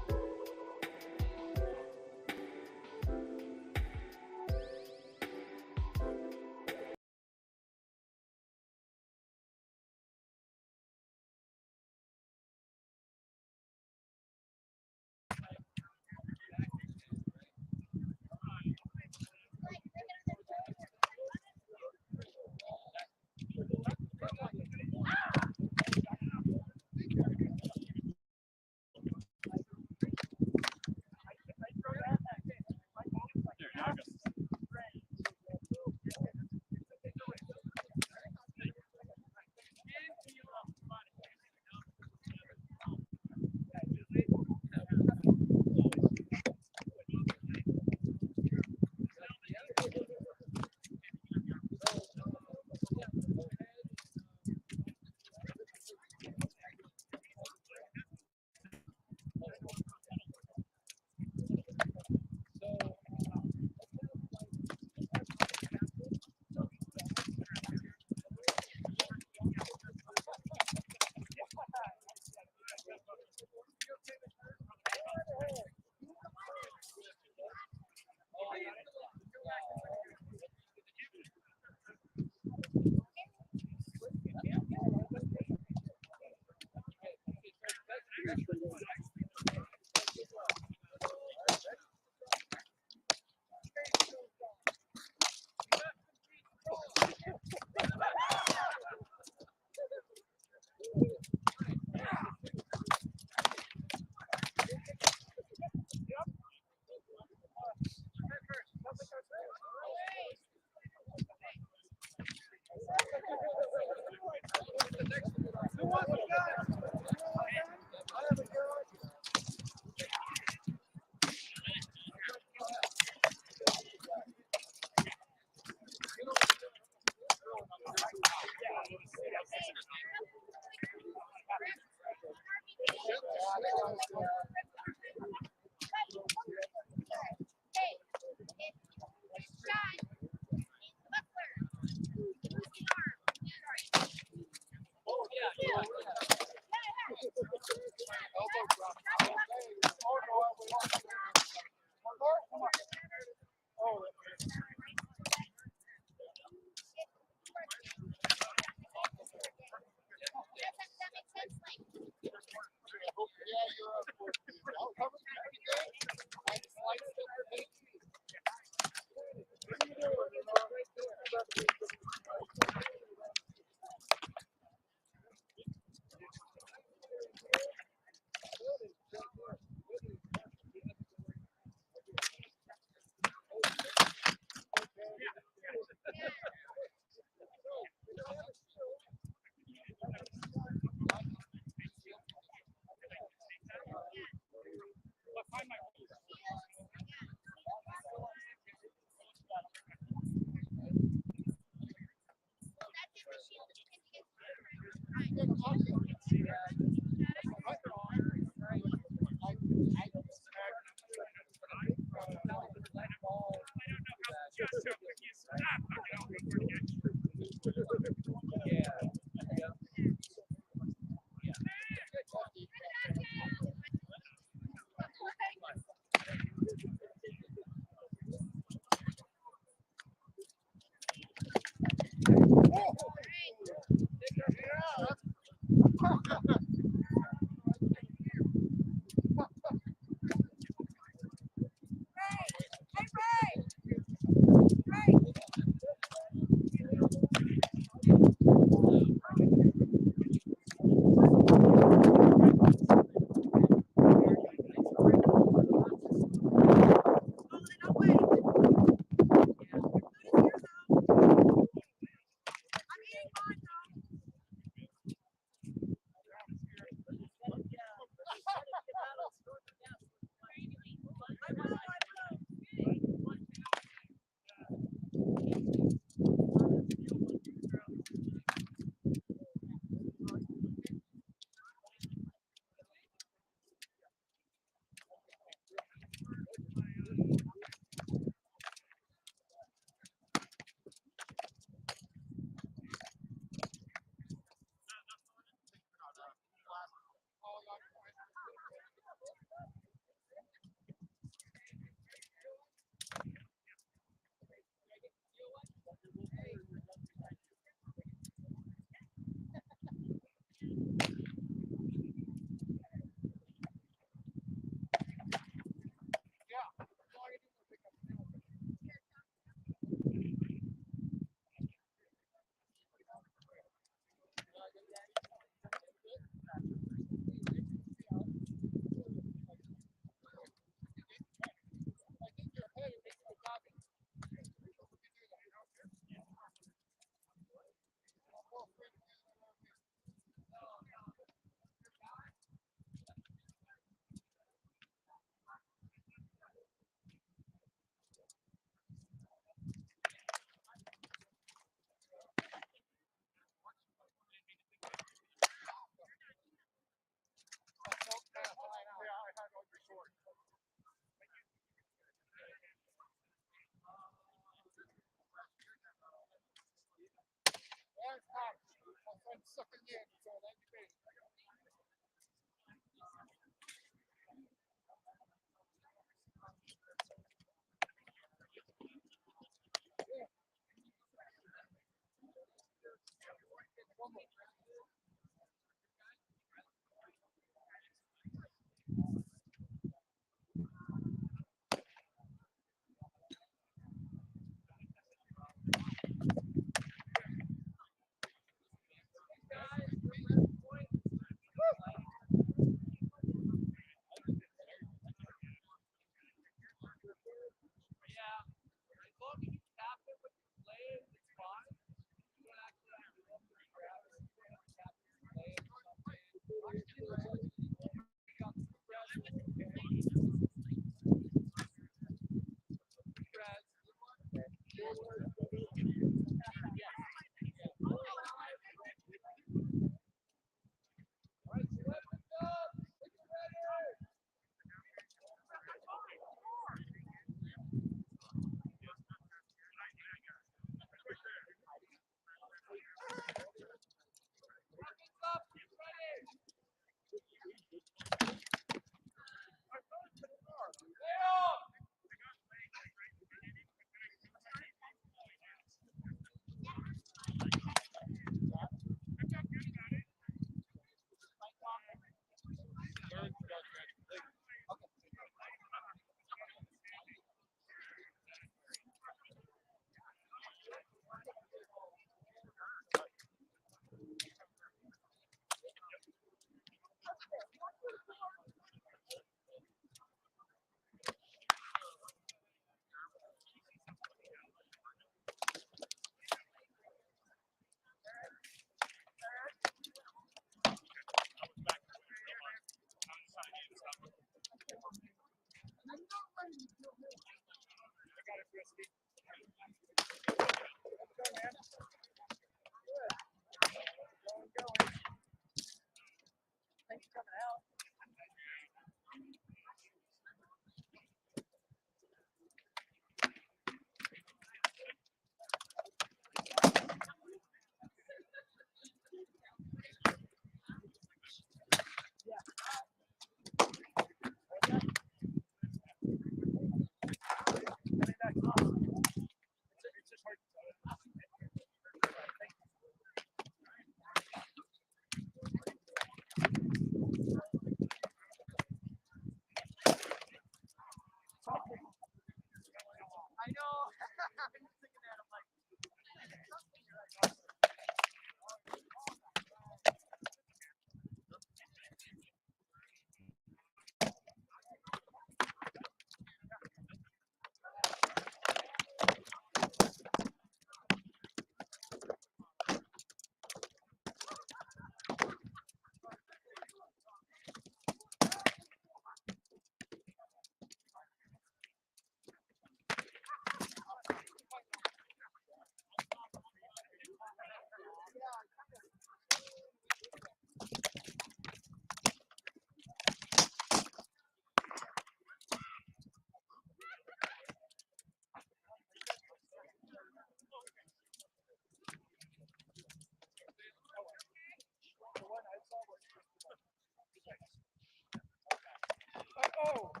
Oh!